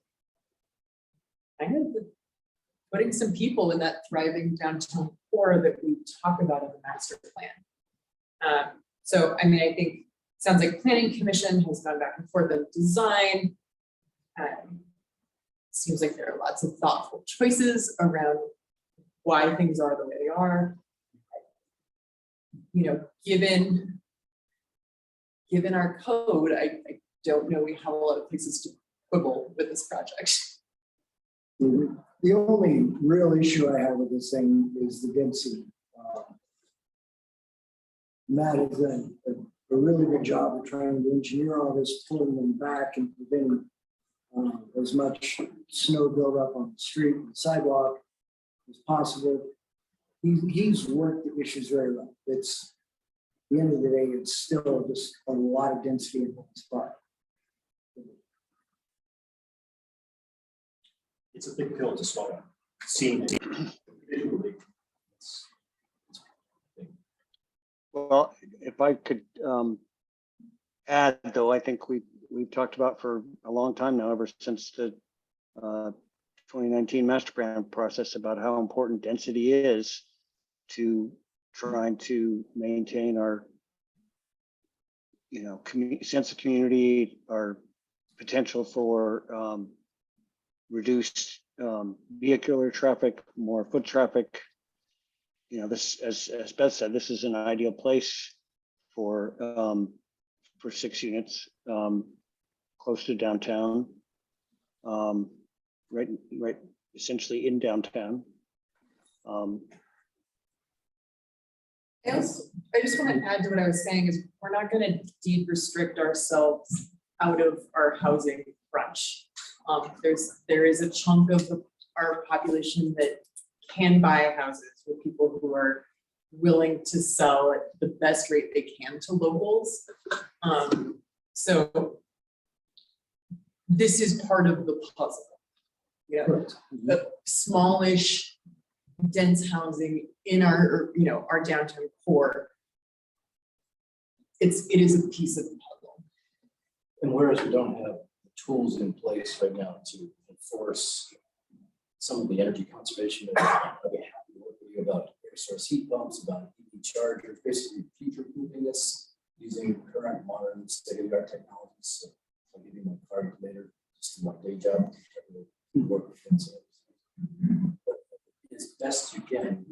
kind of putting some people in that thriving downtown core that we talk about in the master plan. So, I mean, I think, sounds like planning commission has gone back and forth on design. Seems like there are lots of thoughtful choices around why things are the way they are. You know, given our code, I don't know we have a lot of places to quibble with this project. The only real issue I have with this thing is the density. Matt has done a really good job of trying to engineer all this, pulling them back and preventing as much snow buildup on the street and sidewalk as possible. He's worked the issues very well. It's, at the end of the day, it's still just a lot of density in one spot. It's a big pill to swallow. Seeing it visually. Well, if I could add, though, I think we've talked about for a long time now, ever since the 2019 master plan process, about how important density is to trying to maintain our, you know, sense of community, our potential for reduced vehicular traffic, more foot traffic. You know, this, as Beth said, this is an ideal place for 6 units, close to downtown, right, essentially in downtown. I just want to add to what I was saying is we're not going to deed restrict ourselves out of our housing crunch. There is a chunk of our population that can buy houses with people who are willing to sell at the best rate they can to locals. So this is part of the puzzle. Yeah, the smallish, dense housing in our, you know, our downtown core. It is a piece of the puzzle. And whereas we don't have the tools in place right now to enforce some of the energy conservation, I'd be happy to work with you about air source heat pumps, about EV chargers, basically future proofing this using current modern state-of-the-art technologies. So I'll give you my card later, just my day job, work with things. But as best you can,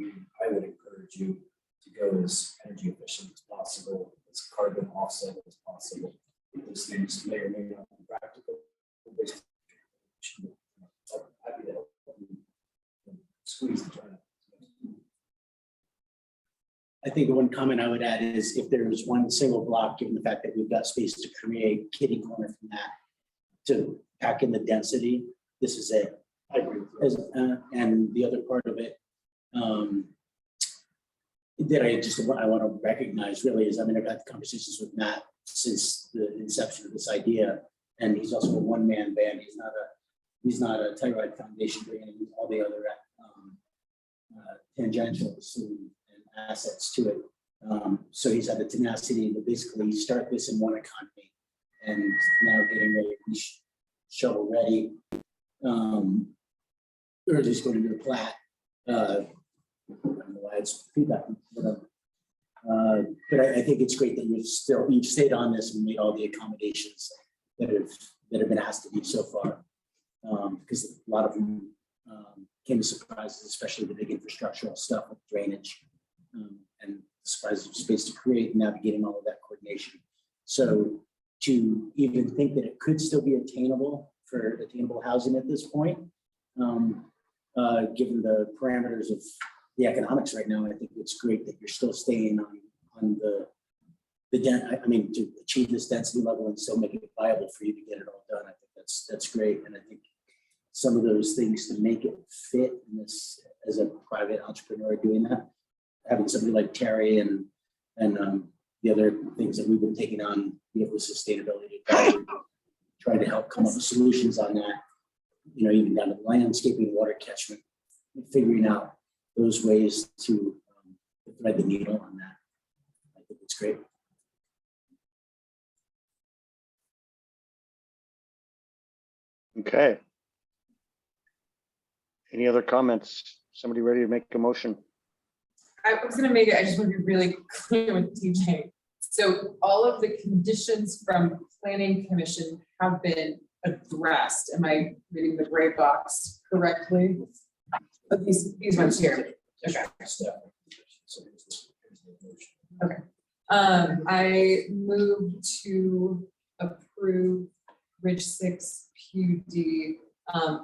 I would encourage you to go as energy efficient as possible, as carbon offset as possible. Those things may or may not be practical. Happy to help you squeeze the turnip. I think the one comment I would add is if there's one single block, given the fact that we've got space to create kitty corner from that to pack in the density, this is it. I agree with you. And the other part of it that I want to recognize really is, I mean, I've had conversations with Matt since the inception of this idea, and he's also a one-man band. He's not a Telluride Foundation bringing all the other tangentials and assets to it. So he's had the tenacity to basically start this in one economy and now getting ready to be shovel ready. Or just going to do the plat. I don't know why it's feedback, whatever. But I think it's great that you've stayed on this and made all the accommodations that have been asked of you so far. because a lot of them came as surprises, especially the big infrastructural stuff with drainage and surprises of space to create, navigating all of that coordination. So to even think that it could still be attainable for attainable housing at this point, given the parameters of the economics right now, I think it's great that you're still staying on the I mean, to achieve this density level and still make it viable for you to get it all done. I think that's great. And I think some of those things to make it fit in this as a private entrepreneur doing that, having somebody like Terry and the other things that we've been taking on, be able to sustainability, trying to help come up with solutions on that, you know, even down to landscaping, water catchment, figuring out those ways to thread the needle on that. I think it's great. Okay. Any other comments? Somebody ready to make a motion? I was gonna make it, I just want to be really clear with TJ. So all of the conditions from planning commission have been addressed. Am I reading the gray box correctly? But these ones here. Okay. Okay. I move to approve Ridge 6 PUD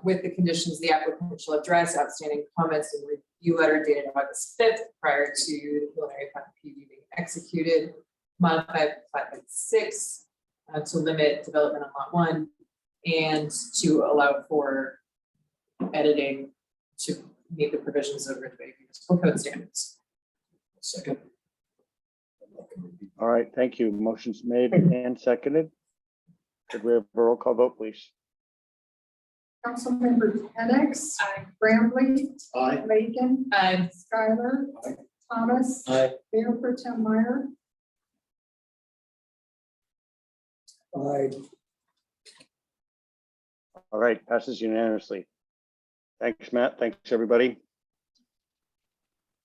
with the conditions the applicant shall address outstanding comments and review letter dated August 5th prior to the preliminary plat PUD being executed. Modify plat 6 to limit development on lot 1 and to allow for editing to meet the provisions of Ridgway Municipal Code standards. Second. All right, thank you. Motion's made and seconded. Could we have a roll call vote, please? Councilmember Penix. Brambley. Aye. Lakin. Aye. Skylar. Aye. Thomas. Aye. Mayor Pro Tem Meyer. Aye. All right, passes unanimously. Thanks, Matt. Thanks, everybody.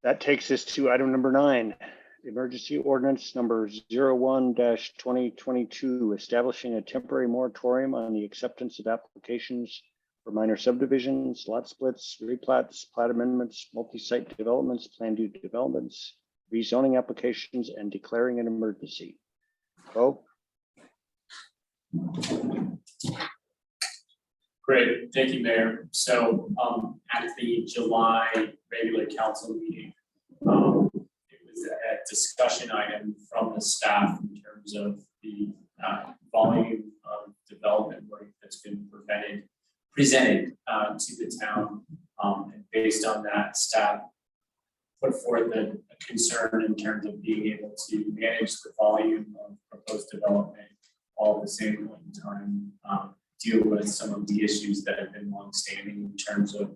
That takes us to item number 9, emergency ordinance number 01-2022, establishing a temporary moratorium on the acceptance of applications for minor subdivisions, lot splits, replats, plat amendments, multi-site developments, planned use developments, rezoning applications, and declaring an emergency. Bo? Great, thank you, Mayor. So at the July regular council meeting, it was a discussion item from the staff in terms of the volume of development work that's been presented to the town. And based on that, staff put forth a concern in terms of being able to manage the volume of proposed development all at the same point in time. Deal with some of the issues that have been longstanding in terms of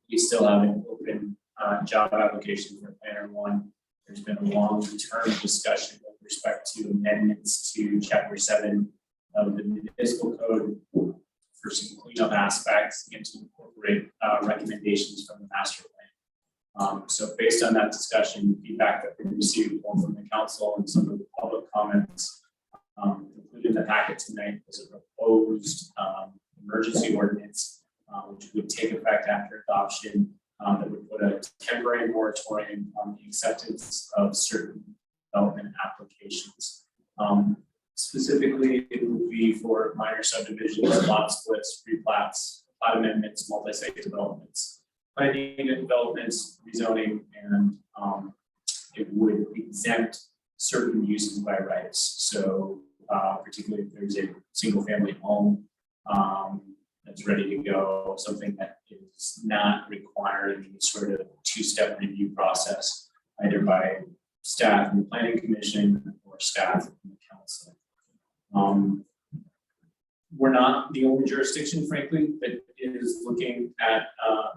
we still have an open job application for Planner 1. There's been a long-term discussion with respect to amendments to Chapter 7 of the Municipal Code for some cleanup aspects and to incorporate recommendations from the master plan. So based on that discussion, feedback that we received both from the council and some of the public comments, included in the packet tonight was a proposed emergency ordinance, which would take effect after adoption, that would put a temporary moratorium on the acceptance of certain development applications. Specifically, it would be for minor subdivisions, lot splits, replats, plat amendments, multi-site developments, planning unit developments, rezoning, and it would exempt certain uses by rights. So particularly if there's a single family home that's ready to go, something that is not requiring any sort of two-step review process, either by staff in the planning commission or staff in the council. We're not the only jurisdiction, frankly, that is looking at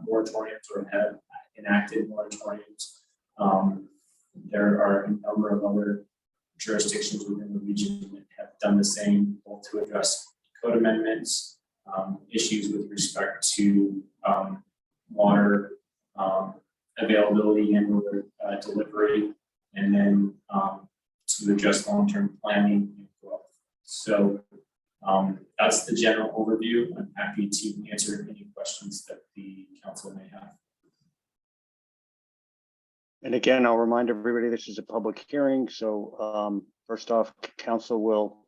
moratoriums or have enacted moratoriums. There are a number of other jurisdictions within the region that have done the same, both to address code amendments, issues with respect to water availability and or delivery, and then to address long-term planning and growth. So that's the general overview. I'm happy to answer any questions that the council may have. And again, I'll remind everybody, this is a public hearing, so first off, council will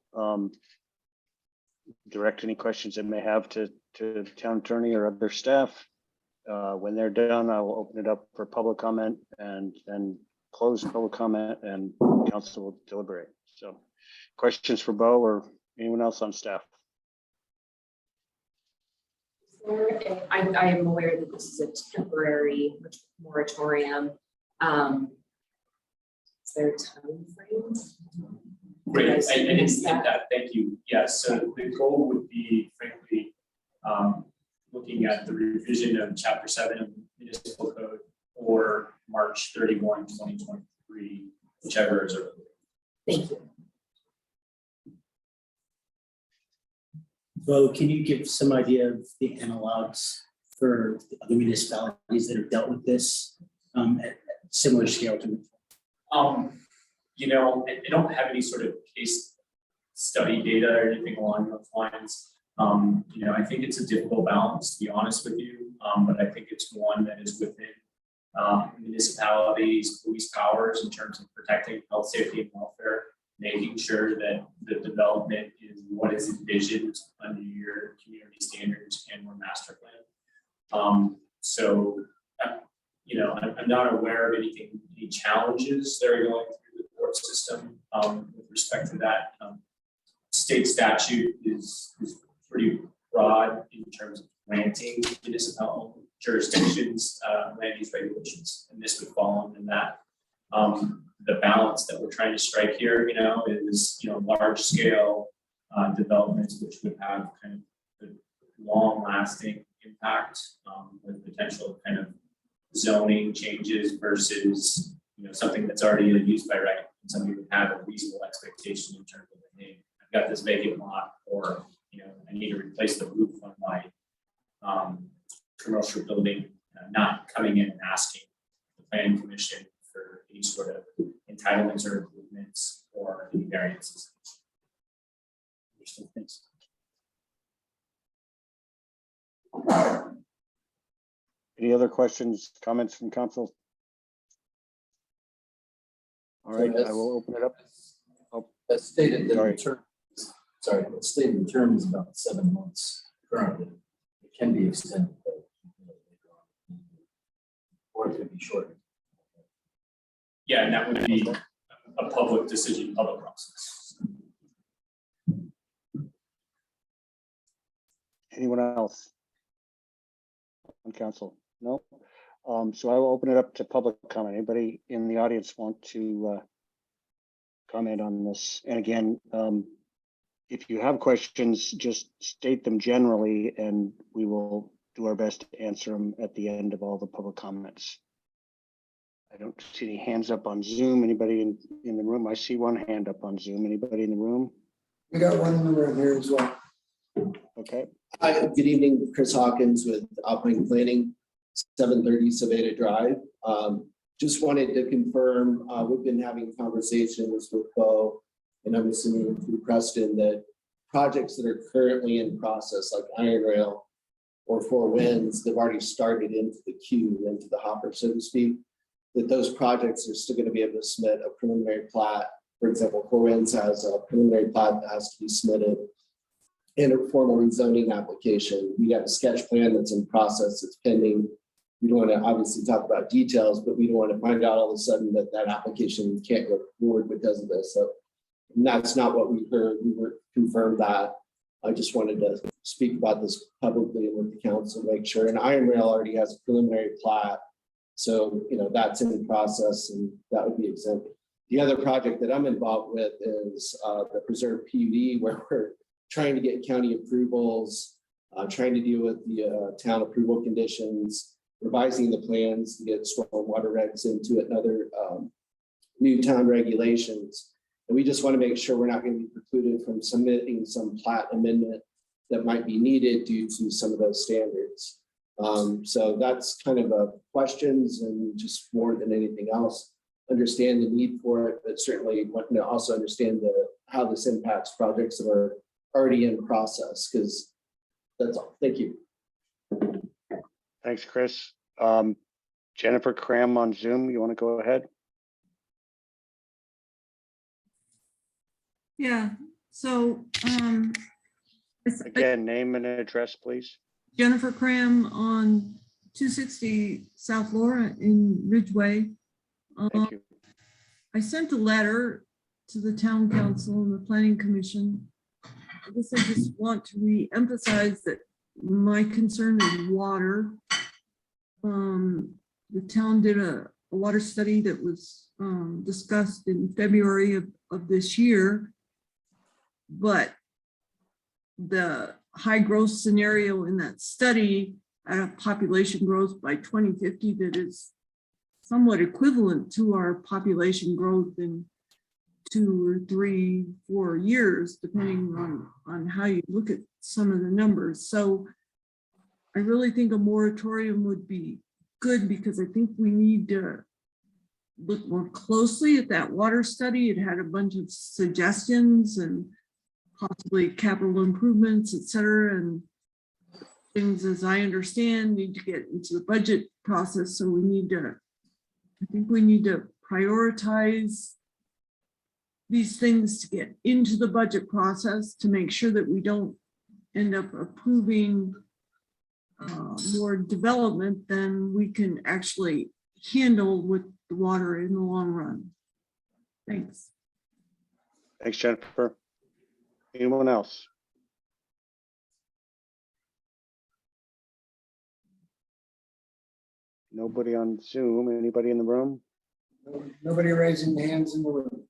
direct any questions it may have to the town attorney or other staff. When they're done, I will open it up for public comment and then close public comment and council will deliberate. So questions for Bo or anyone else on staff? I am aware that this is a temporary moratorium. Is there a time frame? Great, I didn't get that, thank you. Yeah, so the goal would be frankly, looking at the revision of chapter 7 of the municipal code or March 31, 2023, whichever is earlier. Thank you. Bo, can you give some idea of the analogs for the other municipalities that have dealt with this at similar scale to? You know, I don't have any sort of case study data or anything along those lines. You know, I think it's a difficult balance, to be honest with you, but I think it's one that is within municipalities' police powers in terms of protecting health, safety, and welfare, making sure that the development is what is envisioned under your community standards and your master plan. You know, I'm not aware of any challenges that are going through the court system with respect to that. State statute is pretty broad in terms of granting municipal jurisdictions land use regulations, and this would fall under that. The balance that we're trying to strike here, you know, is large scale developments which would have kind of the long lasting impact with potential kind of zoning changes versus something that's already used by right, and somebody would have a reasonable expectation in terms of, hey, I've got this vacant lot, or I need to replace the roof on my commercial building, not coming in and asking the planning commission for any sort of entitlements or improvements or any variances. Thanks. Any other questions, comments from council? All right, I will open it up. As stated, Sorry. the stated term is about 7 months currently. It can be extended, or it could be shortened. Yeah, and that would be a public decision, public process. Anyone else on council? No. So I will open it up to public comment. Anybody in the audience want to comment on this? And again, if you have questions, just state them generally, and we will do our best to answer them at the end of all the public comments. I don't see any hands up on Zoom. Anybody in the room? I see one hand up on Zoom. Anybody in the room? We got one in the room here as well. Okay. Hi, good evening, Chris Hawkins with Alpine Planning, 730 Savannah Drive. Just wanted to confirm, we've been having conversations with Bo, and I'm assuming through Preston, that projects that are currently in process, like Iron Rail or Four Winds, they've already started into the queue, into the hopper, so to speak, that those projects are still going to be able to submit a preliminary plat. For example, Four Winds has a preliminary plat that has to be submitted in a formal rezoning application. We have a sketch plan that's in process, it's pending. We don't want to obviously talk about details, but we don't want to find out all of a sudden that that application can't go forward because of this. So that's not what we heard. We were confirmed that. I just wanted to speak about this publicly and with the council, make sure. And Iron Rail already has a preliminary plat. So, that's in process and that would be exempt. The other project that I'm involved with is the Preserve PUD, where we're trying to get county approvals, trying to deal with the town approval conditions, revising the plans to get stormwater regs into it and other new town regulations. And we just want to make sure we're not going to be precluded from submitting some plat amendment that might be needed due to some of those standards. So that's kind of a questions, and just more than anything else, understand the need for it, but certainly want to also understand how this impacts projects that are already in process, because that's all. Thank you. Thanks, Chris. Jennifer Cram on Zoom, you want to go ahead? Yeah, so, Again, name and address, please. Jennifer Cram on 260 South Laura in Ridgway. Thank you. I sent a letter to the town council and the planning commission. I guess I just want to re-emphasize that my concern is water. The town did a water study that was discussed in February of this year. But the high growth scenario in that study at a population growth by 2050 that is somewhat equivalent to our population growth in 2 or 3, 4 years, depending on how you look at some of the numbers. So I really think a moratorium would be good, because I think we need to look more closely at that water study. It had a bunch of suggestions and possibly capital improvements, et cetera, and things, as I understand, need to get into the budget process. So I think we need to prioritize these things to get into the budget process to make sure that we don't end up approving more development than we can actually handle with the water in the long run. Thanks. Thanks, Jennifer. Anyone else? Nobody on Zoom. Anybody in the room? Nobody raising hands in the room.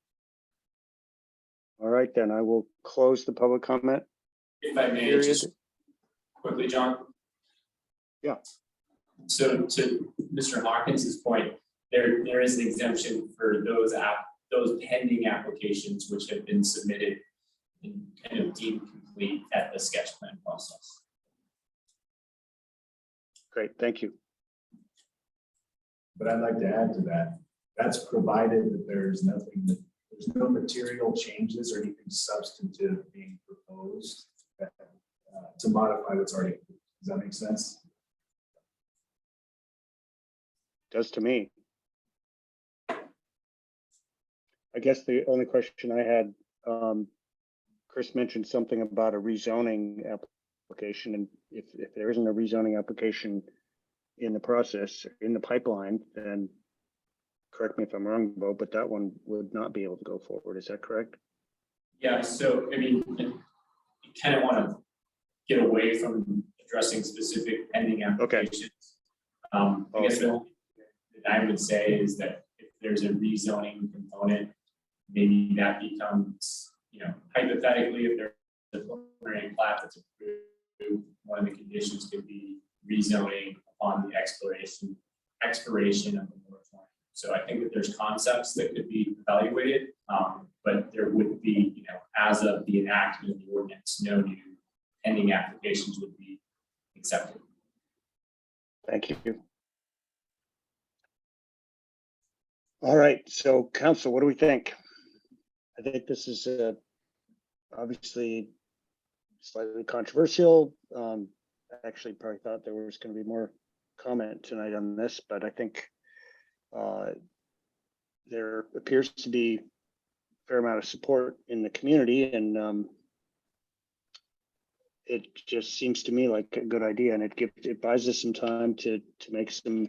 All right, then I will close the public comment. If I may, period. just quickly, John. Yeah. So to Mr. Hawkins's point, there is an exemption for those pending applications which have been submitted and kind of deemed complete at the sketch plan process. Great, thank you. But I'd like to add to that, that's provided that there's no material changes or anything substantive being proposed to modify what's already. Does that make sense? Does to me. I guess the only question I had, Chris mentioned something about a rezoning application, and if there isn't a rezoning application in the process, in the pipeline, then correct me if I'm wrong, Bo, but that one would not be able to go forward. Is that correct? Yeah, so I mean, you kind of want to get away from addressing specific pending applications. I guess the only thing that I would say is that if there's a rezoning component, maybe that becomes, hypothetically, if there's a preliminary plat that's approved, one of the conditions could be rezoning upon the expiration of the moratorium. So I think that there's concepts that could be evaluated, but there would be, as of the enactment of the ordinance, no new pending applications would be accepted. Thank you. All right, so council, what do we think? I think this is obviously slightly controversial. Actually, probably thought there was going to be more comment tonight on this, but I think there appears to be a fair amount of support in the community, and it just seems to me like a good idea, and it buys us some time to make some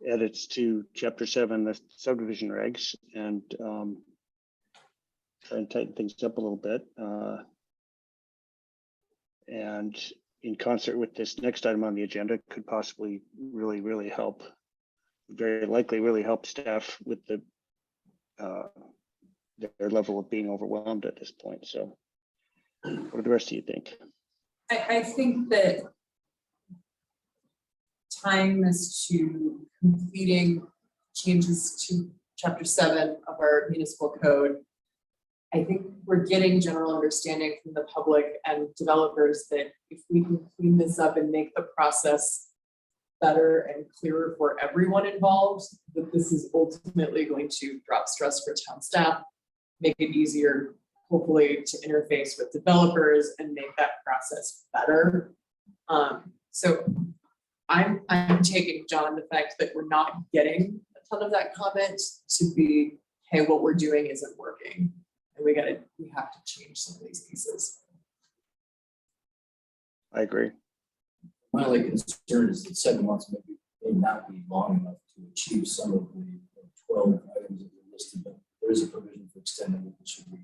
edits to Chapter 7, the subdivision regs, and try and tighten things up a little bit. And in concert with this next item on the agenda, could possibly really help, very likely really help staff with their level of being overwhelmed at this point. So what do the rest of you think? I think that tying this to completing changes to Chapter 7 of our municipal code, I think we're getting general understanding from the public and developers that if we can clean this up and make the process better and clearer for everyone involved, that this is ultimately going to drop stress for town staff, make it easier hopefully to interface with developers and make that process better. So I'm taking, John, the fact that we're not getting a ton of that comment to be, hey, what we're doing isn't working. And we have to change some of these pieces. I agree. My only concern is that 7 months may not be long enough to achieve some of the 12 items that were listed, but there is a provision for extending it, should we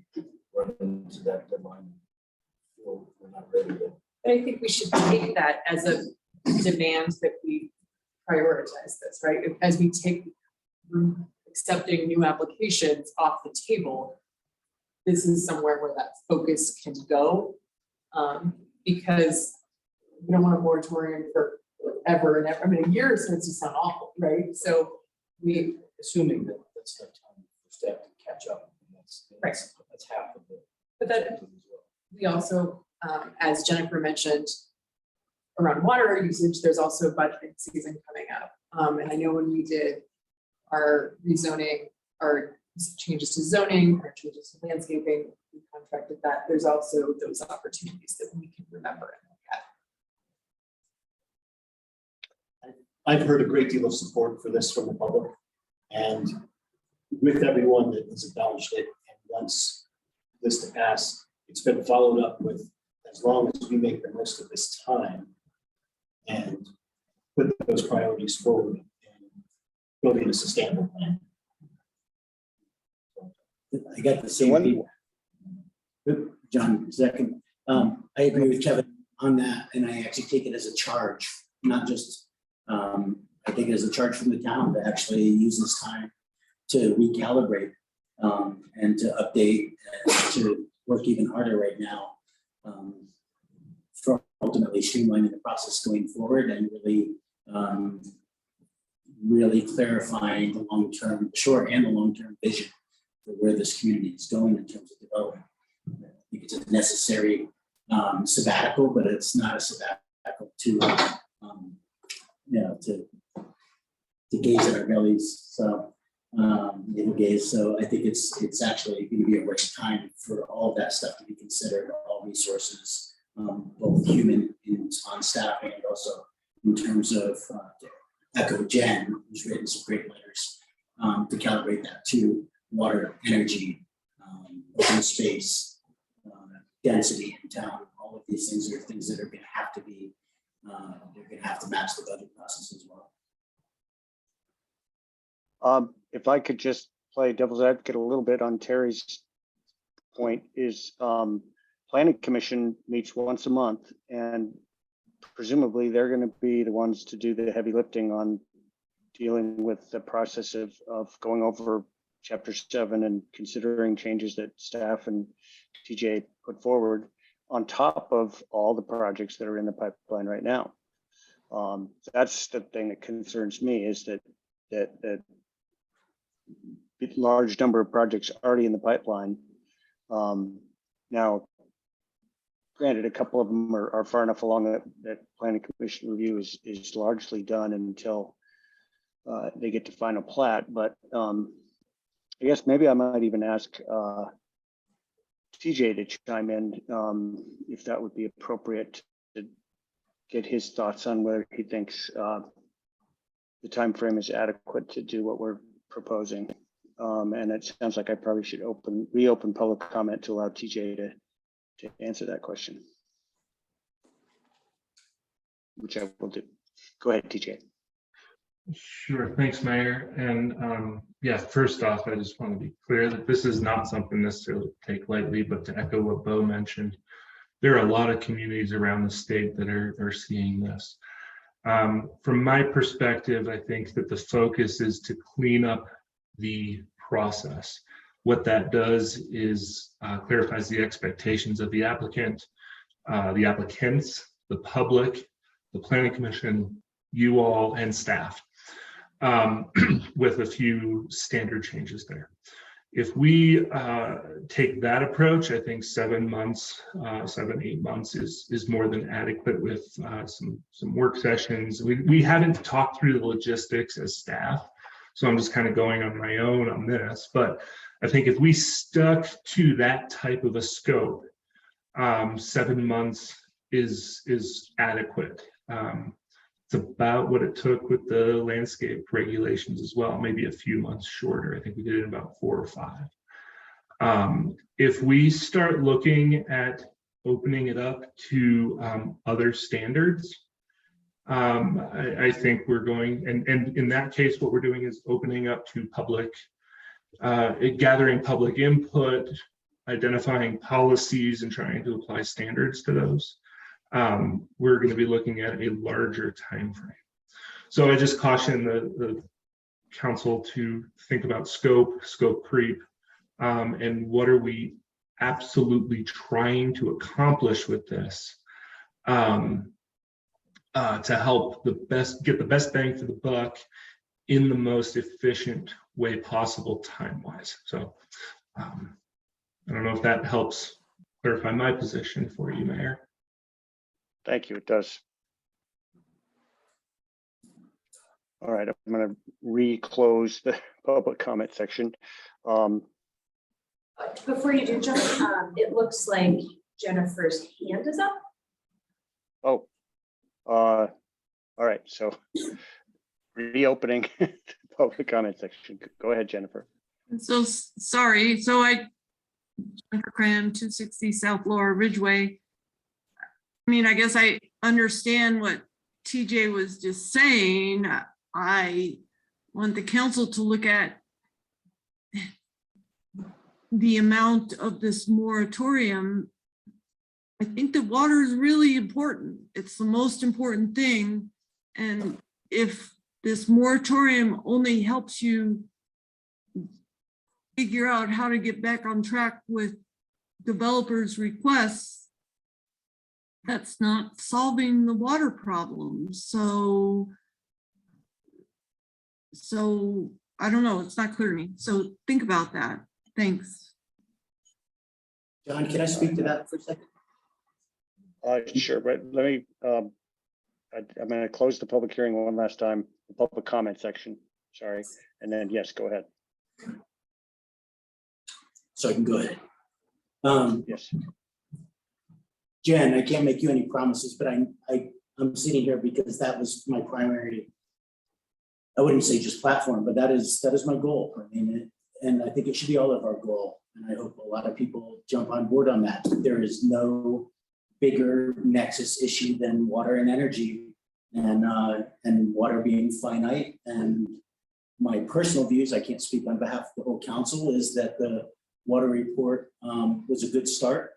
run into that deadline. We're not ready yet. But I think we should take that as a demand that we prioritize this, right? As we take accepting new applications off the table, this is somewhere where that focus can go. Because we don't want a moratorium for ever and ever. I mean, a year starts to sound awful, right? So we, Assuming that that's enough time for staff to catch up. And that's half of it. but that we also, as Jennifer mentioned, around water usage, there's also budgeting season coming up. And I know when we did our rezoning, our changes to zoning, our changes to landscaping, we contracted that. There's also those opportunities that we can remember and look at. I've heard a great deal of support for this from the public, and with everyone that has acknowledged it and wants this to pass, it's been followed up with, as long as we make the most of this time and put those priorities forward and building a sustainable plan. I got the same feedback. John, second. I agree with Kevin on that, and I actually take it as a charge, not just, I think it as a charge from the town to actually use this time to recalibrate and to update and to work even harder right now for ultimately streamlining the process going forward and really clarifying the long-term, short and the long-term vision for where this community is going in terms of development. I think it's a necessary sabbatical, but it's not a sabbatical to to gaze at our bellies. So gaze. So I think it's actually going to be a right time for all of that stuff to be considered, all resources, both human and on staff, and also in terms of Echo Jen, who's written some great letters to calibrate that to water, energy, open space, density in town. All of these things are things that are going to have to be, they're going to have to match the budget process as well. If I could just play devil's advocate a little bit on Terry's point, is Planning Commission meets once a month, and presumably they're going to be the ones to do the heavy lifting on dealing with the process of going over Chapter 7 and considering changes that staff and TJ put forward on top of all the projects that are in the pipeline right now. That's the thing that concerns me, is that large number of projects already in the pipeline. Now, granted, a couple of them are far enough along that Planning Commission review is largely done until they get to final plat. But I guess maybe I might even ask TJ to chime in if that would be appropriate, to get his thoughts on whether he thinks the time frame is adequate to do what we're proposing. And it sounds like I probably should reopen public comment to allow TJ to answer that question, which I will do. Go ahead, TJ. Sure, thanks, Mayor. And yeah, first off, I just want to be clear that this is not something necessarily to take lightly, but to echo what Bo mentioned, there are a lot of communities around the state that are seeing this. From my perspective, I think that the focus is to clean up the process. What that does is clarifies the expectations of the applicant, the applicants, the public, the Planning Commission, you all, and staff, with a few standard changes there. If we take that approach, I think 7 months, 7-8 months is more than adequate with some work sessions. We haven't talked through the logistics as staff, so I'm just kind of going on my own on this. But I think if we stuck to that type of a scope, 7 months is adequate. It's about what it took with the landscape regulations as well, maybe a few months shorter. I think we did it in about 4 or 5. If we start looking at opening it up to other standards, I think we're going, and in that case, what we're doing is opening up to public, gathering public input, identifying policies and trying to apply standards to those. We're going to be looking at a larger time frame. So I just caution the council to think about scope creep, and what are we absolutely trying to accomplish with this, to help get the best bang for the buck in the most efficient way possible time-wise. So I don't know if that helps clarify my position for you, Mayor. Thank you, it does. All right, I'm going to reclose the public comment section. Before you do, John, it looks like Jennifer's hand is up. Oh, all right, so reopening the public comment section. Go ahead, Jennifer. So sorry. So Jennifer Cram, 260 South Lower Ridgway. I mean, I guess I understand what TJ was just saying. I want the council to look at the amount of this moratorium. I think the water is really important. It's the most important thing. And if this moratorium only helps you figure out how to get back on track with developers' requests, that's not solving the water problem. So I don't know, it's not clear to me. So think about that. Thanks. John, can I speak to that for a second? Sure, but let me, I'm going to close the public hearing one last time, the public comment section, sorry. And then, yes, go ahead. So I can go ahead. Yes. Jen, I can't make you any promises, but I'm sitting here because that was my primary, I wouldn't say just platform, but that is my goal. I mean, and I think it should be all of our goal. And I hope a lot of people jump on board on that. There is no bigger nexus issue than water and energy, and water being finite. And my personal views, I can't speak on behalf of the whole council, is that the water report was a good start.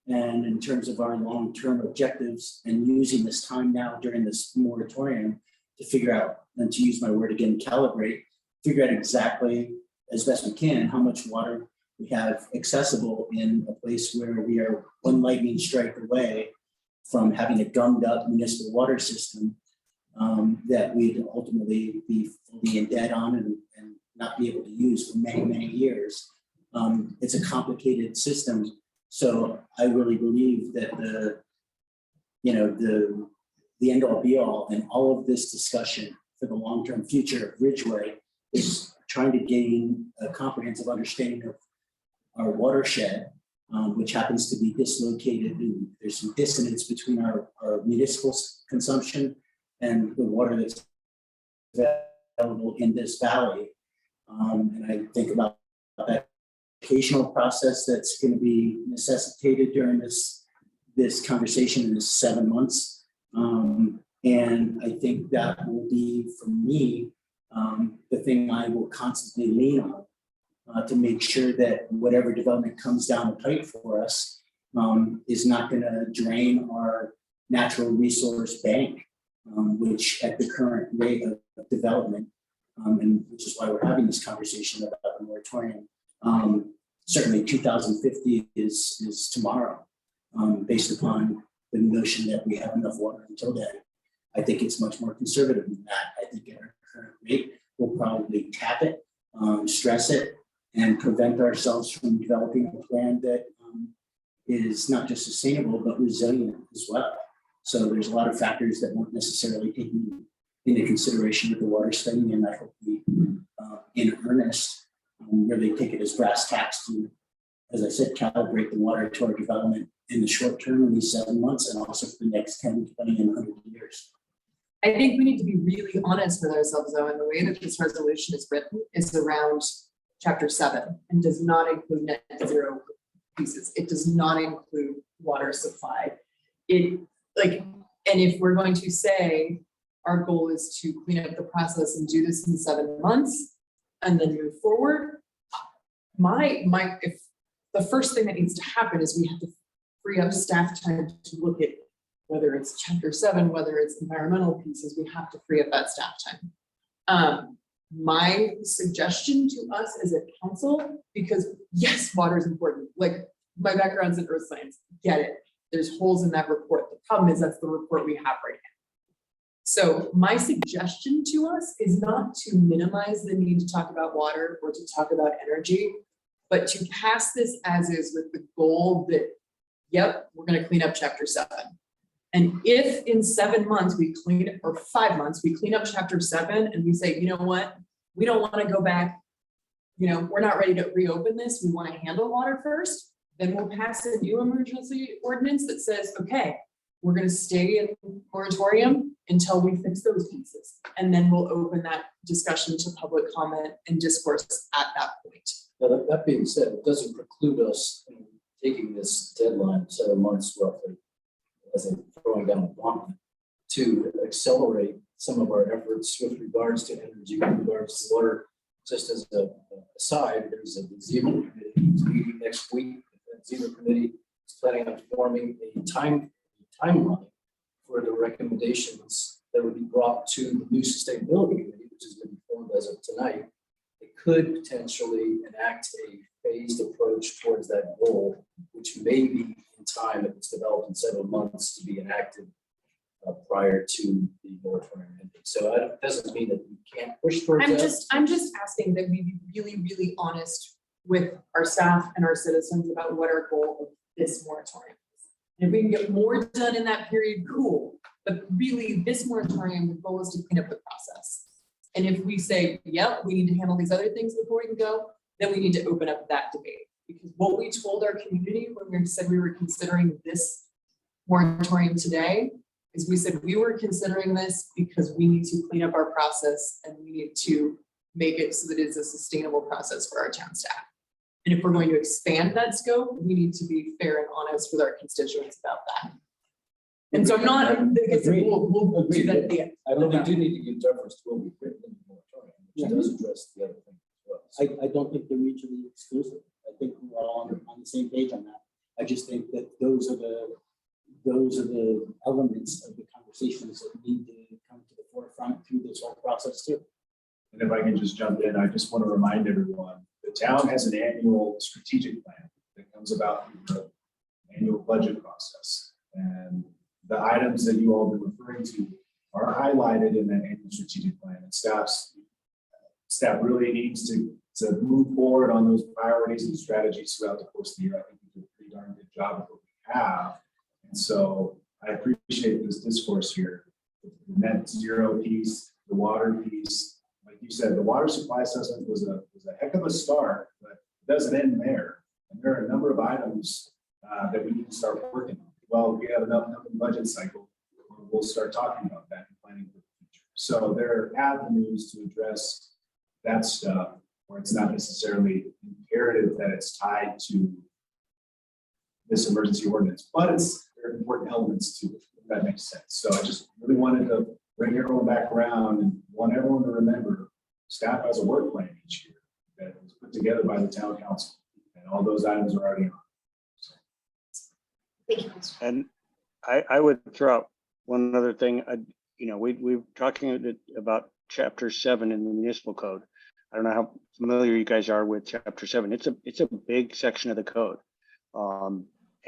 And in terms of our long-term objectives and using this time now during this moratorium to figure out, and to use my word again, calibrate, figure out exactly as best we can how much water we have accessible in a place where we are one lightning strike away from having a gummed up municipal water system that we'd ultimately be fully in debt on and not be able to use for many, many years. It's a complicated system. So I really believe that the end all be all and all of this discussion for the long-term future of Ridgway is trying to gain a comprehensive understanding of our watershed, which happens to be dislocated, and there's some dissonance between our municipal consumption and the water that's available in this valley. And I think about that educational process that's going to be necessitated during this conversation in this 7 months. And I think that will be, for me, the thing I will constantly lean on to make sure that whatever development comes down the pipe for us is not going to drain our natural resource bank, which at the current rate of development, and which is why we're having this conversation about the moratorium. Certainly 2050 is tomorrow, based upon the notion that we have enough water until then. I think it's much more conservative than that. I think at our current rate, we'll probably tap it, stress it, and prevent ourselves from developing a plan that is not just sustainable, but resilient as well. So there's a lot of factors that weren't necessarily taken into consideration with the water study, and I hope we, in earnest, where they take it as brass tacks to, as I said, calibrate the water to our development in the short term, in these 7 months, and also for the next 10, 20, and 100 years. I think we need to be really honest with ourselves though, and the way that this resolution is written is around chapter 7 and does not include net zero pieces. It does not include water supply. And if we're going to say our goal is to clean up the process and do this in 7 months and then move forward, if the first thing that needs to happen is we have to free up staff time to look at whether it's chapter 7, whether it's environmental pieces, we have to free up that staff time. My suggestion to us as a council, because yes, water is important. Like my background's in earth science, get it. There's holes in that report. The problem is that's the report we have right now. So my suggestion to us is not to minimize the need to talk about water or to talk about energy, but to pass this as is with the goal that, yep, we're going to clean up chapter 7. And if in 7 months we clean, or 5 months, we clean up chapter 7 and we say, you know what, we don't want to go back, we're not ready to reopen this, we want to handle water first, then we'll pass a new emergency ordinance that says, okay, we're going to stay in moratorium until we fix those pieces. And then we'll open that discussion to public comment and discourse at that point. Now, that being said, it doesn't preclude us in taking this deadline, 7 months roughly, as in throwing down the gauntlet, to accelerate some of our efforts with regards to energy, with regards to water. Just as a aside, there's a zero committee meeting next week. That zero committee is planning on forming a timeline for the recommendations that would be brought to the new sustainability committee, which has been formed as of tonight. It could potentially enact a phased approach towards that goal, which may be in time if it's developed in 7 months to be enacted prior to the moratorium ending. So it doesn't mean that we can't push towards that. I'm just asking that we be really, really honest with our staff and our citizens about what our goal of this moratorium is. And if we can get more done in that period, cool. But really, this moratorium, the goal is to clean up the process. And if we say, yep, we need to handle these other things before we can go, then we need to open up that debate. Because what we told our community when we said we were considering this moratorium today is we said we were considering this because we need to clean up our process and we need to make it so that it's a sustainable process for our town staff. And if we're going to expand that scope, we need to be fair and honest with our constituents about that. And so we'll do that at the end. I don't think you need to give deference to what we've written in the moratorium, which does address the other thing as well. I don't think they're mutually exclusive. I think we're all on the same page on that. I just think that those are the elements of the conversations that need to come to the forefront through this whole process too. And if I can just jump in, I just want to remind everyone, the town has an annual strategic plan that comes about through the annual budget process. And the items that you all have been referring to are highlighted in that annual strategic plan. And staff really needs to move forward on those priorities and strategies throughout the course of the year. I think we do a pretty darn good job of what we have. And so I appreciate this discourse here. The net zero piece, the water piece, like you said, the water supply assessment was a heck of a start, but it doesn't end there. And there are a number of items that we need to start working on. Well, we have another budget cycle. We'll start talking about that and planning for the future. So there are avenues to address that stuff where it's not necessarily imperative that it's tied to this emergency ordinance, but there are important elements to it, if that makes sense. So I just really wanted to bring everyone back around and want everyone to remember staff has a work plan each year that was put together by the town council, and all those items are already on. Thank you. And I would throw out one other thing. We're talking about chapter 7 in the municipal code. I don't know how familiar you guys are with chapter 7. It's a big section of the code.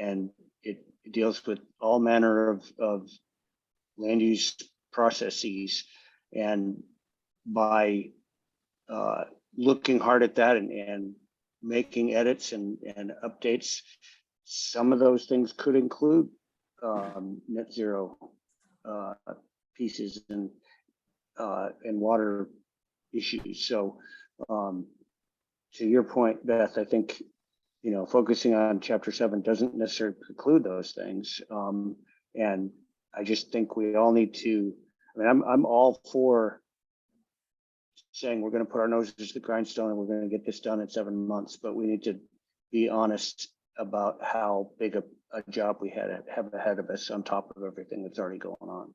And it deals with all manner of land use processes. And by looking hard at that and making edits and updates, some of those things could include net zero pieces and water issues. So to your point, Beth, I think, focusing on chapter 7 doesn't necessarily preclude those things. And I just think we all need to, I'm all for saying we're going to put our noses to the grindstone and we're going to get this done in 7 months, but we need to be honest about how big a job we have ahead of us on top of everything that's already going on.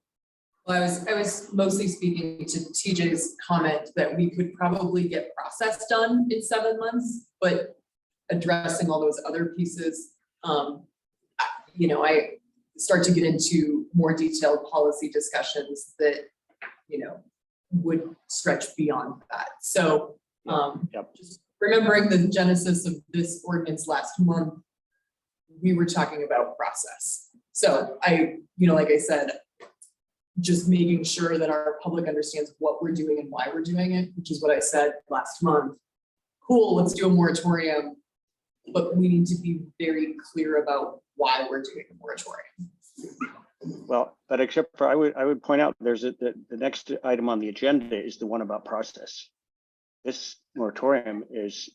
Well, I was mostly speaking to TJ's comment that we could probably get process done in 7 months, but addressing all those other pieces, I start to get into more detailed policy discussions that, would stretch beyond that. So just remembering the genesis of this ordinance last month, we were talking about process. So like I said, just making sure that our public understands what we're doing and why we're doing it, which is what I said last month. Cool, let's do a moratorium, but we need to be very clear about why we're doing a moratorium. Well, but except for, I would point out the next item on the agenda is the one about process. This moratorium is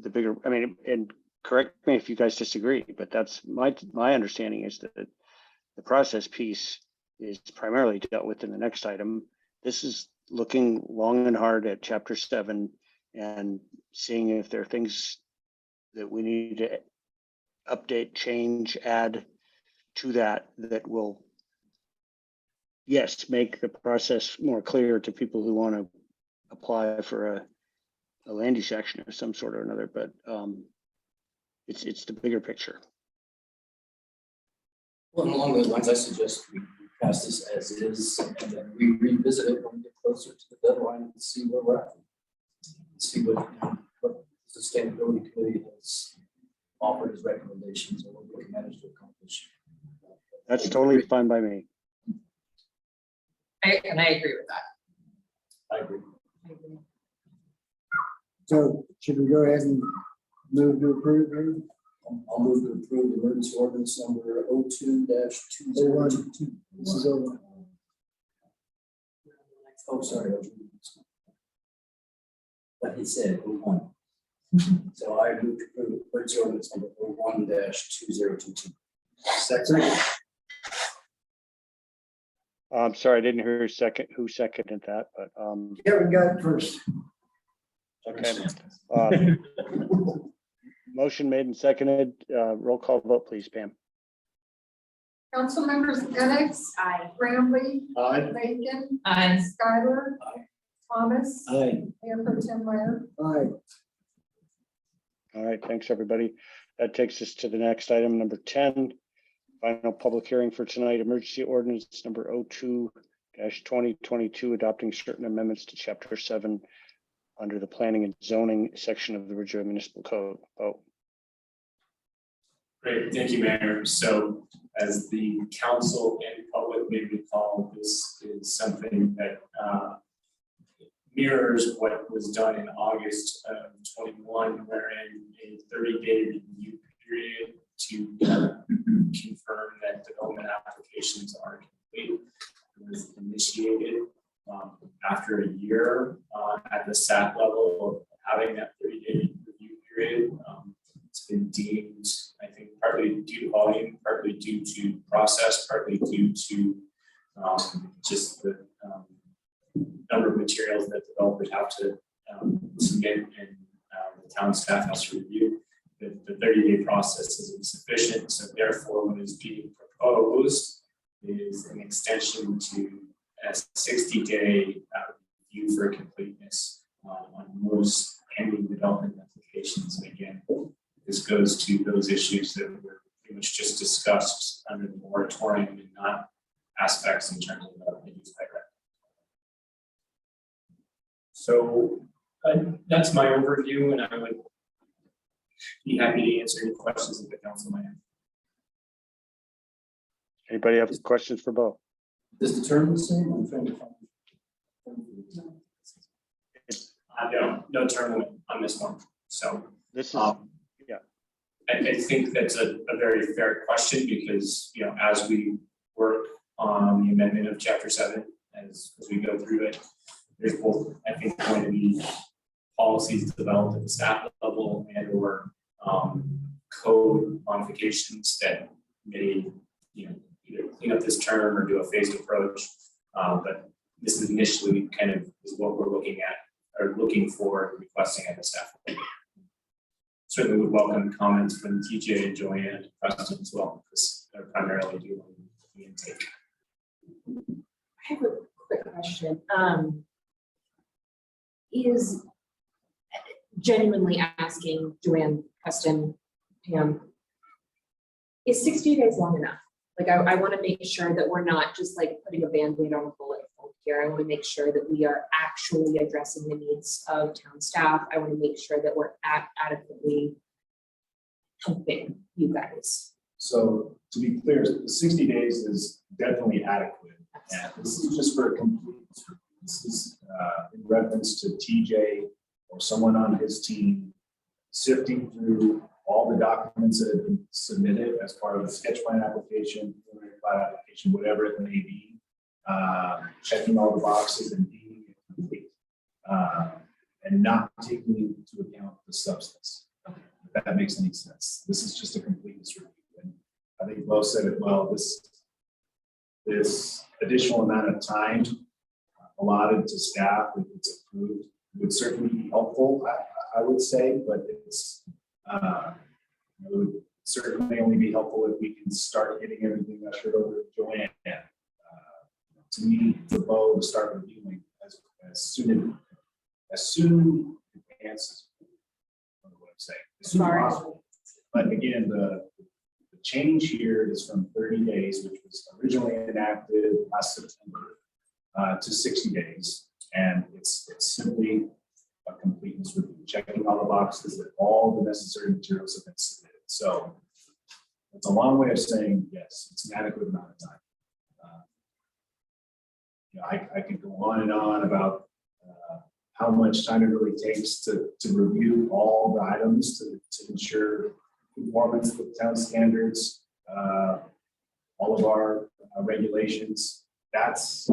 the bigger, and correct me if you guys disagree, but that's my understanding is that the process piece is primarily dealt with in the next item. This is looking long and hard at chapter 7 and seeing if there are things that we need to update, change, add to that will, yes, make the process more clear to people who want to apply for a land use action of some sort or another, but it's the bigger picture. Well, along those lines, I suggest we pass this as is, and then we revisit it when we get closer to the deadline and see where we're at. See what the sustainability committee has offered as recommendations and what we can manage to accomplish. That's totally fine by me. I agree with that. I agree. So should we go ahead and move to approve here? I'll move to approve the emergency ordinance number 02-2022. This is over. Oh, sorry. But he said 01. So I move to approve emergency ordinance number 01-2022. Second. I'm sorry, I didn't hear who seconded that, but Kevin got it first. okay. Motion made and seconded. Roll call vote, please, Pam. Council members Ennis. Aye. Bramley. Aye. Bacon. Aye. Schuyler. Aye. Thomas. Aye. Mayor Pro Tem Meyer. Aye. All right, thanks, everybody. That takes us to the next item, number 10. Final public hearing for tonight, emergency ordinance number 02-2022, adopting certain amendments to chapter 7 under the planning and zoning section of the Ridgway Municipal Code. Great, thank you, Mayor. So as the council and public may recall, this is something that mirrors what was done in August of 21, wherein a 30-day review period to confirm that development applications are complete was initiated after a year at the SAT level of having that 30-day review period. It's been deemed, I think, partly due to volume, partly due to process, partly due to just the number of materials that developers have to submit and the town staff has to review. The 30-day process is insufficient, so therefore what is being proposed is an extension to a 60-day review for completeness on most pending development applications. And again, this goes to those issues that were pretty much just discussed under the moratorium and not aspects in terms of the use by right. So that's my overview, and I would be happy to answer any questions that the council might have. Anybody have questions for Bo? Is the term the same? I'm trying to find. No term limit on this one. So this is I think that's a very fair question because, as we work on the amendment of chapter 7, as we go through it, there's both, I think, going to be policies developed at the staff level and or code modifications that may, either clean up this term or do a phased approach. But this is initially kind of is what we're looking at or looking for, requesting at the staff level. Certainly would welcome comments from TJ and Joanne and Preston as well, because they're primarily doing the intake. I have a quick question. Is genuinely asking Joanne, Preston, Pam, is 60 days long enough? Like, I want to make sure that we're not just like putting a Band-Aid on a bullet hole here. I want to make sure that we are actually addressing the needs of town staff. I want to make sure that we're adequately helping you guys. So to be clear, the 60 days is definitely adequate. And this is just for completeness. This is in reference to TJ or someone on his team sifting through all the documents that have been submitted as part of the sketch plan application, preliminary plat application, whatever it may be, checking all the boxes and being complete, and not taking into account the substance. If that makes any sense. This is just a completeness review. And I think Bo said it well. This additional amount of time allotted to staff, if it's approved, would certainly be helpful, I would say, but it's it would certainly only be helpful if we can start getting everything ushered over to Joanne. To me, to Bo, to start reviewing as soon as advances. I don't know what I'm saying. As soon as possible. But again, the change here is from 30 days, which was originally enacted last September, to 60 days. And it's simply a completeness review, checking all the boxes that all the necessary materials have been submitted. So it's a long way of saying, yes, it's an adequate amount of time. I could go on and on about how much time it really takes to review all the items to ensure conformance with town standards, all of our regulations. That's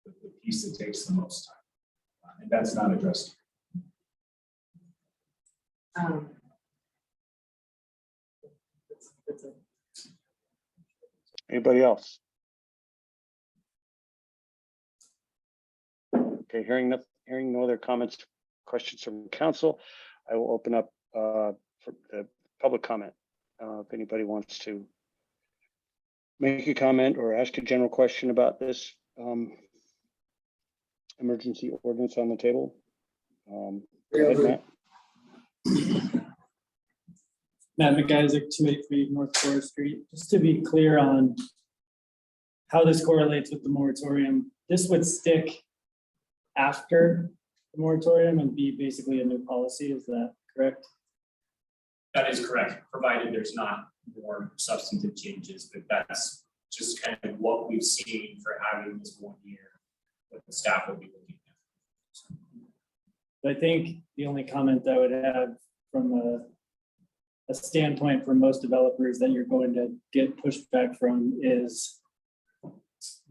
the piece that takes the most time, and that's not addressed. Anybody else? Okay, hearing no other comments, questions from council, I will open up for the public comment. If anybody wants to make a comment or ask a general question about this emergency ordinance on the table. Go ahead, Matt. Matt McIsaac, 283 North Forest Street. Just to be clear on how this correlates with the moratorium, this would stick after the moratorium and be basically a new policy. Is that correct? That is correct, provided there's not more substantive changes, but that's just kind of what we've seen for having this 1 year, what the staff will be looking at. I think the only comment I would have from a standpoint for most developers that you're going to get pushback from is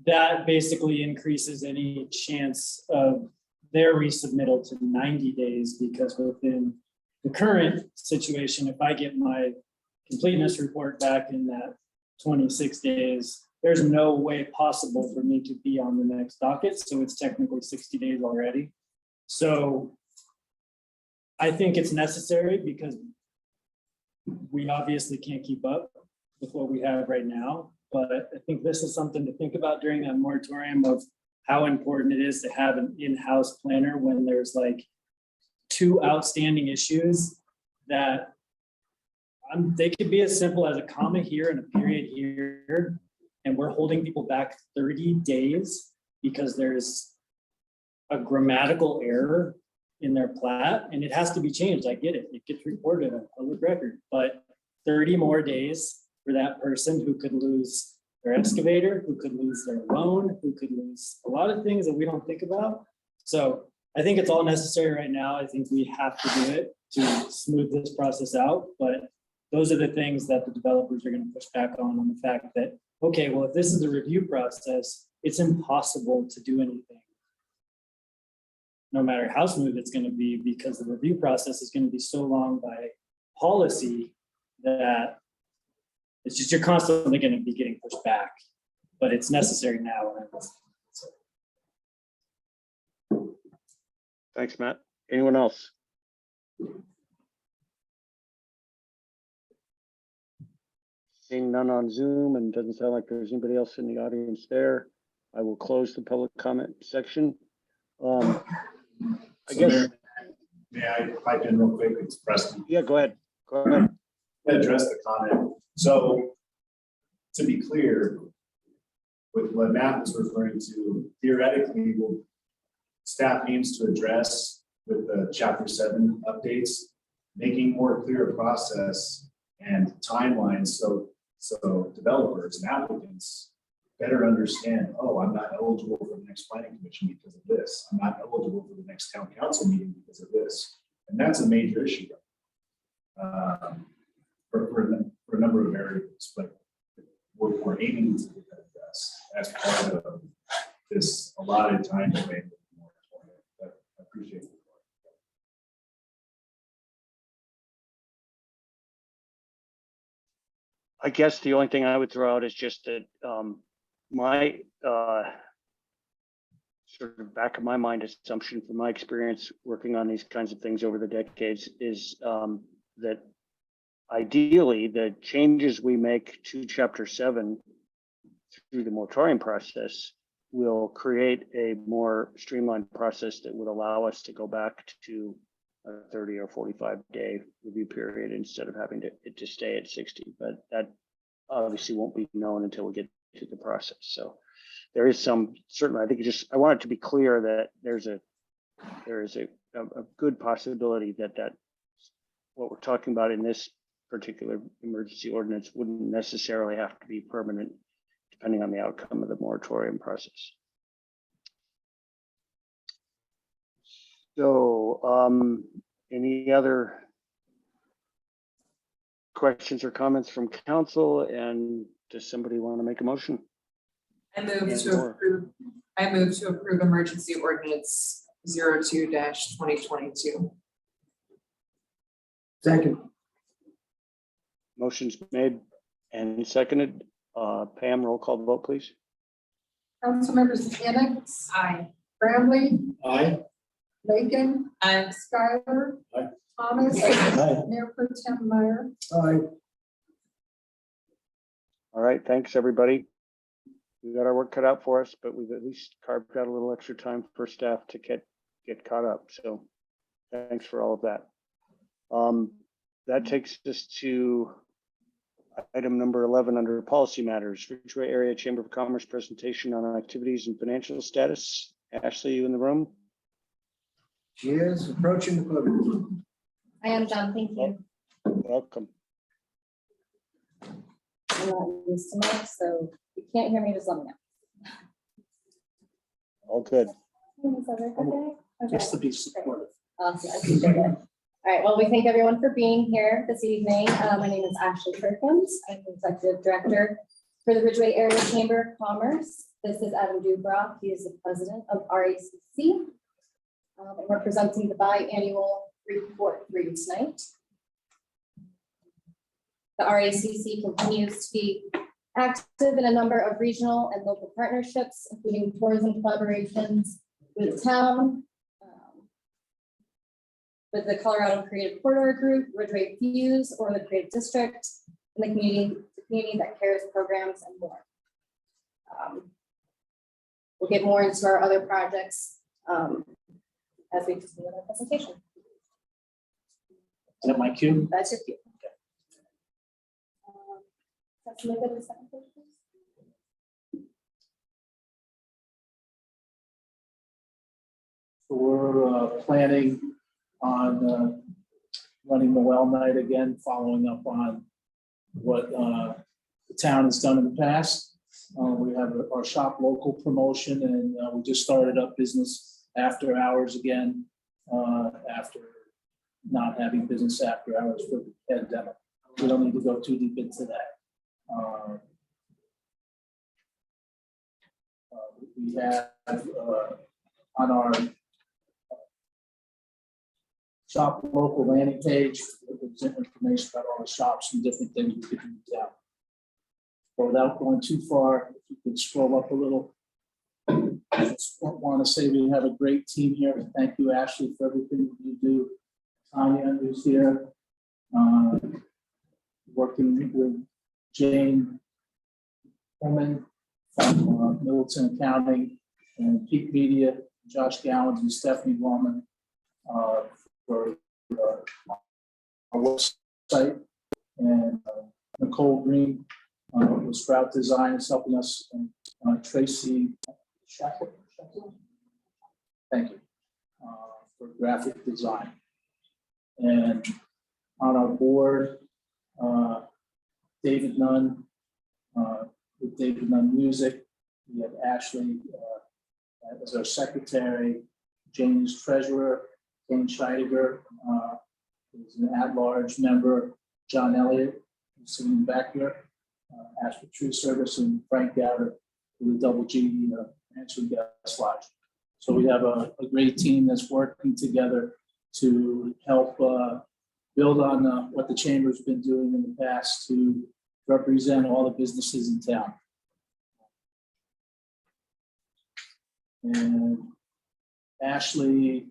that basically increases any chance of their resubmittal to 90 days, because within the current situation, if I get my completeness report back in that 26 days, there's no way possible for me to be on the next docket. So it's technically 60 days already. So I think it's necessary because we obviously can't keep up with what we have right now. But I think this is something to think about during that moratorium of how important it is to have an in-house planner when there's like 2 outstanding issues that they could be as simple as a comma here and a period here, and we're holding people back 30 days because there's a grammatical error in their plat, and it has to be changed. I get it. It gets reported on public record, but 30 more days for that person who could lose their excavator, who could lose their loan, who could lose a lot of things that we don't think about. So I think it's all necessary right now. I think we have to do it to smooth this process out, but those are the things that the developers are going to push back on the fact that, okay, well, if this is the review process, it's impossible to do anything no matter how smooth it's gonna be, because the review process is gonna be so long by policy that it's just, you're constantly gonna be getting pushed back, but it's necessary now. Thanks, Matt. Anyone else? Seeing none on Zoom, and doesn't sound like there's anybody else in the audience there, I will close the public comment section. I So guess, may I pipe in real quick? It's Preston. yeah, go ahead. Go ahead. Address the comment. So to be clear, with what Matt was referring to, theoretically, staff aims to address with the Chapter 7 updates, making more clear process and timelines so developers and applicants better understand, oh, I'm not eligible for the next planning commission because of this. I'm not eligible for the next town council meeting because of this. And that's a major issue for a number of variables, but we're aiming to get that addressed as part of this allotted time frame. I appreciate it. I guess the only thing I would throw out is just that my sort of back of my mind assumption from my experience working on these kinds of things over the decades is that ideally the changes we make to Chapter 7 through the moratorium process will create a more streamlined process that would allow us to go back to a 30 or 45-day review period instead of having it to stay at 60. But that obviously won't be known until we get to the process. So there is some, certainly, I think I want it to be clear that there is a good possibility that what we're talking about in this particular emergency ordinance wouldn't necessarily have to be permanent, depending on the outcome of the moratorium process. So any other questions or comments from council? And does somebody want to make a motion? I move to approve emergency ordinance 02-2022. Second. Motion's made and seconded. Pam, roll call vote, please. Council members Annex, Aye. Bramley, Aye. Lakin, Aye. Skylar, Aye. Thomas, Aye. Mayor Pro Tem Meyer. Aye. All right, thanks, everybody. We got our work cut out for us, but we've at least carved out a little extra time for staff to get caught up. So thanks for all of that. That takes us to item number 11 under policy matters, Ridgway Area Chamber of Commerce presentation on activities and financial status. Ashley, you in the room? She is approaching the podium. I am John, thank you. Welcome. I'm not used to mic, so if you can't hear me, just let me know. All good. Is that okay? Okay. Just to be supportive. Awesome, I appreciate it. All right, well, we thank everyone for being here this evening. My name is Ashley Perkins. I'm the Executive Director for the Ridgway Area Chamber of Commerce. This is Adam Dubrow. He is the President of RACC. And we're presenting the biannual report for you tonight. The RACC continues to be active in a number of regional and local partnerships, including tourism collaborations with the town, with the Colorado Creative Corridor Group, Ridgway Fuse, or the Creative District, and the community that cares programs and more. We'll get more into our other projects as we continue with our presentation. Is that my cue? That's your cue. Let's move it to the second page, please. So we're planning on running the well night again, following up on what the town has done in the past. We have our shop local promotion, and we just started up business after hours again, after not having business after hours for the pandemic. We don't need to go too deep into that. We have on our shop local landing page with information about all the shops and different things we could do in town. But without going too far, if you could scroll up a little. I just want to say we have a great team here. Thank you, Ashley, for everything that you do. Tanya, who's here, working with Jane Coleman from Middleton Accounting and Peak Media, Josh Gallons and Stephanie Woman for our website, and Nicole Green with Sprout Design is helping us, and Tracy Shackle. Thank you for graphic design. And on our board, David Nunn with David Nunn Music. We have Ashley as our secretary, Jane is treasurer, Jane Scheidegger is an at-large member, John Elliott, who's sitting back here, Ashley True Service, and Frank Gowder with a double G answering guest lodge. So we have a great team that's working together to help build on what the chamber's been doing in the past to represent all the businesses in town. And Ashley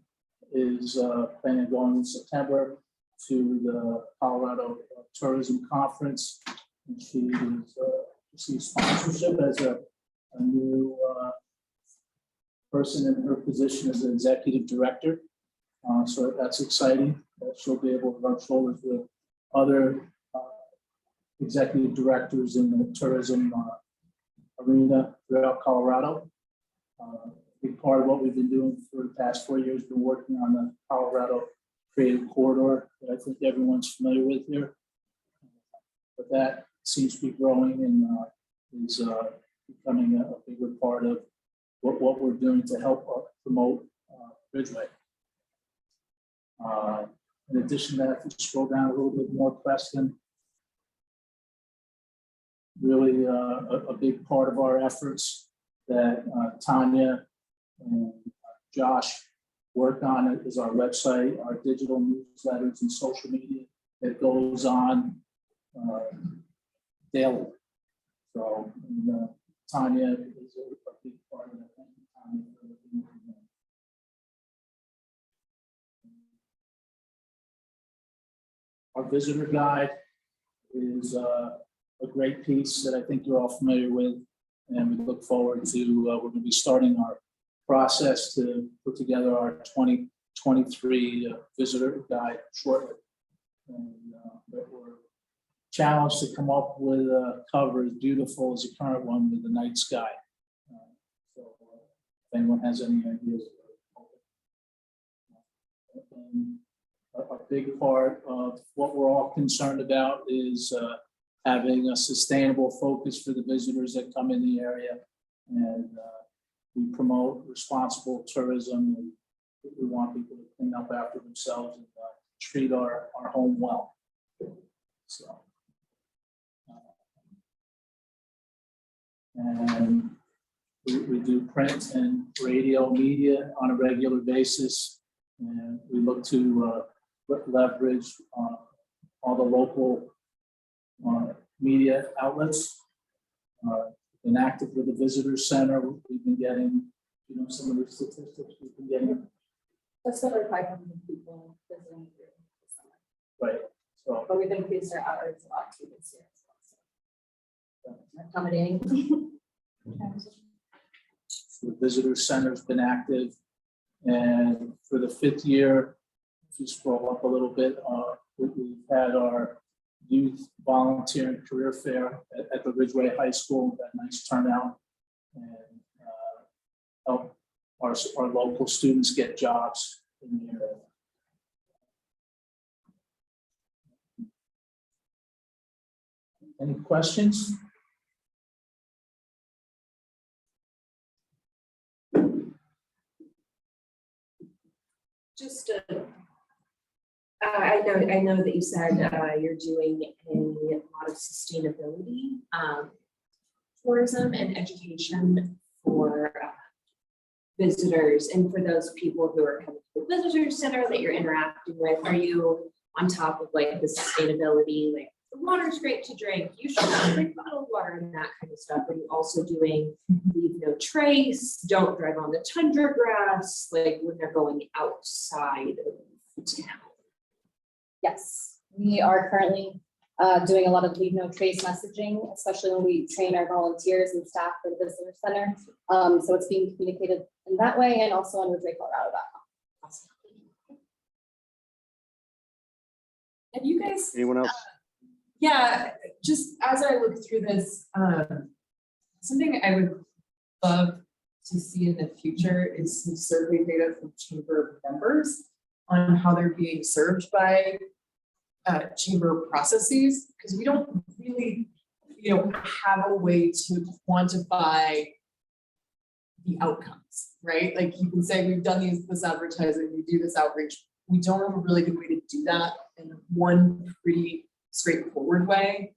is planning on going in September to the Colorado Tourism Conference. And she is received sponsorship as a new person in her position as an executive director. So that's exciting. She'll be able to rub shoulders with other executive directors in the tourism arena throughout Colorado. A big part of what we've been doing for the past 4 years, been working on the Colorado Creative Corridor that I think everyone's familiar with here. But that seems to be growing and is becoming a bigger part of what we're doing to help promote Ridgway. In addition to that, if you scroll down a little bit more, Preston, really a big part of our efforts that Tanya and Josh work on is our website, our digital newsletters and social media that goes on daily. So Tanya is a big part of that. Our visitor guide is a great piece that I think you're all familiar with, and we look forward to, we're going to be starting our process to put together our 2023 visitor guide shortly. And we're challenged to come up with a cover as beautiful as the current one with the night sky. So if anyone has any ideas. A big part of what we're all concerned about is having a sustainable focus for the visitors that come in the area. And we promote responsible tourism, and we want people to clean up after themselves and treat our home well. So, and we do print and radio media on a regular basis, and we look to leverage all the local media outlets. Been active with the visitor center. We've been getting, some of the statistics we've been getting. Just over 500 people visiting through the summer. Right. So, but we've increased our hours a lot too this year as well. So accommodating. So the visitor center's been active, and for the 5th year, if you scroll up a little bit, we've had our youth volunteering career fair at the Ridgway High School. Got a nice turnout, and help our local students get jobs in the area. Any questions? Just I know that you said you're doing a lot of sustainability tourism and education for visitors and for those people who are coming to the visitor center that you're interacting with? Are you on top of like the sustainability, like the water's great to drink, you should not drink bottled water and that kind of stuff? Are you also doing leave no trace, don't drive on the tundra grass, like when they're going outside of town? Yes, we are currently doing a lot of leave no trace messaging, especially when we train our volunteers and staff for the visitor center. So it's being communicated in that way and also on ridgwaycolorado.com. And you guys, Anyone else? yeah, just as I look through this, something I would love to see in the future is some survey data from chamber members on how they're being served by chamber processes, because we don't really, have a way to quantify the outcomes, right? Like you can say we've done this advertising, we do this outreach. We don't have a really good way to do that in one pretty straightforward way.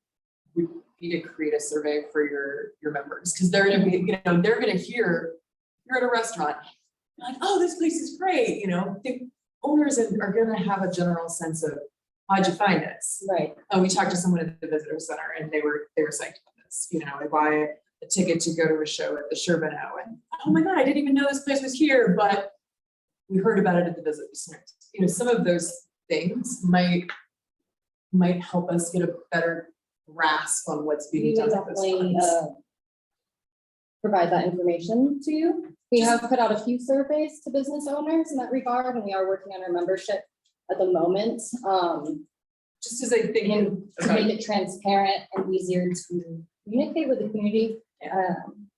We need to create a survey for your members, because they're gonna be, they're gonna hear you're at a restaurant, you're like, oh, this place is great. The owners are gonna have a general sense of, how'd you find this? Right. We talked to someone at the visitor center and they were psyched about this. I buy a ticket to go to a show at the Sherbino and oh my God, I didn't even know this place was here, but we heard about it at the visitor center. Some of those things might help us get a better grasp on what's being We done. will definitely provide that information to you. We have put out a few surveys to business owners in that regard, and we are working on our membership at the moment. Just as I think to make it transparent and easier to communicate with the community. I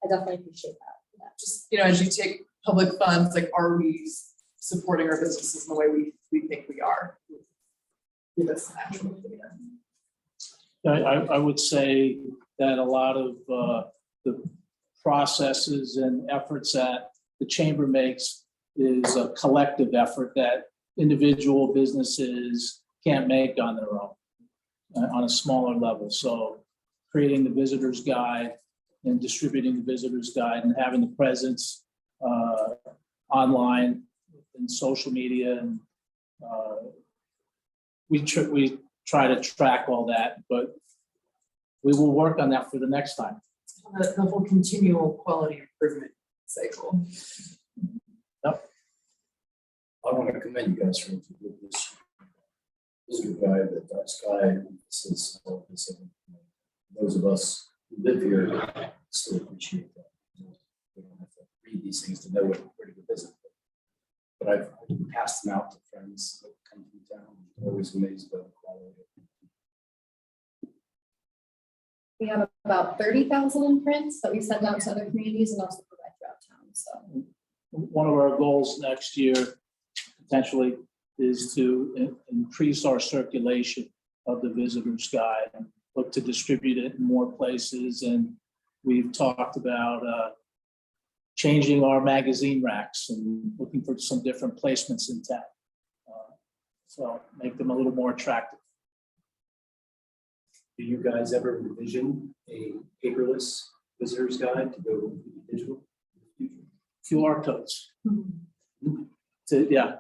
definitely appreciate that. Just, as you take public funds, like, are we supporting our businesses in the way we think we are? Give us actual data. I would say that a lot of the processes and efforts that the chamber makes is a collective effort that individual businesses can't make on their own on a smaller level. So creating the visitor's guide and distributing the visitor's guide and having the presence online and social media, and we try to track all that, but we will work on that for the next time. The whole continual quality improvement cycle. Yep. I want to commend you guys for this visitor guide, the dark sky, since those of us who live here still appreciate that. We don't have to read these things to know where to visit. But I've passed them out to friends that come from town. I'm always amazed by the quality. We have about 30,000 imprints that we send out to other communities and also provide throughout town. So One of our goals next year potentially is to increase our circulation of the visitor's guide and look to distribute it in more places. And we've talked about changing our magazine racks and looking for some different placements in town. So make them a little more attractive. Do you guys ever envision a paperless visitor's guide to go digital? QR codes. Yeah.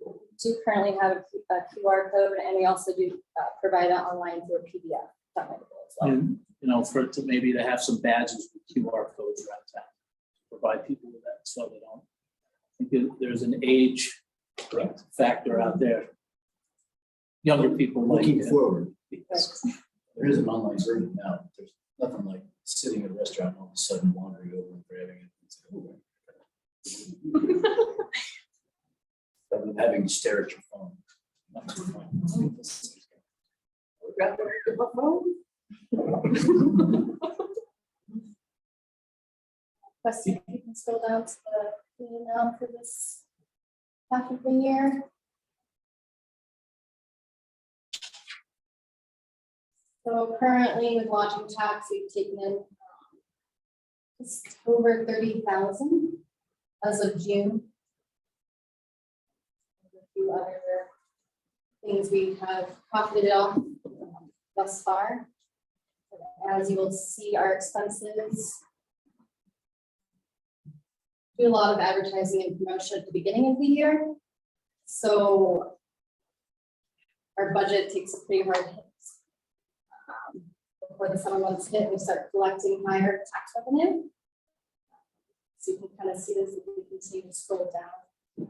we do currently have a QR code, and we also do provide it online through a PDF. That might be as well. And for it to maybe to have some badges with QR codes around town, provide people with that so they don't. I think there's an age factor out there. Younger people Looking like forward, because there is an online version now. There's nothing like sitting at a restaurant and all of a sudden wandering over and grabbing it. Rather than having to stare at your phone. Not too fun. Question, you can scroll down to the email for this half of the year. So currently with lodging tax, we've taken in just over 30,000 as of June. A few other things we have profited off thus far. As you will see, our expenses do a lot of advertising and promotion at the beginning of the year. So our budget takes a pretty hard hit. Before the summer months hit, we start collecting higher tax revenue. So you can kind of see this if you continue to scroll down.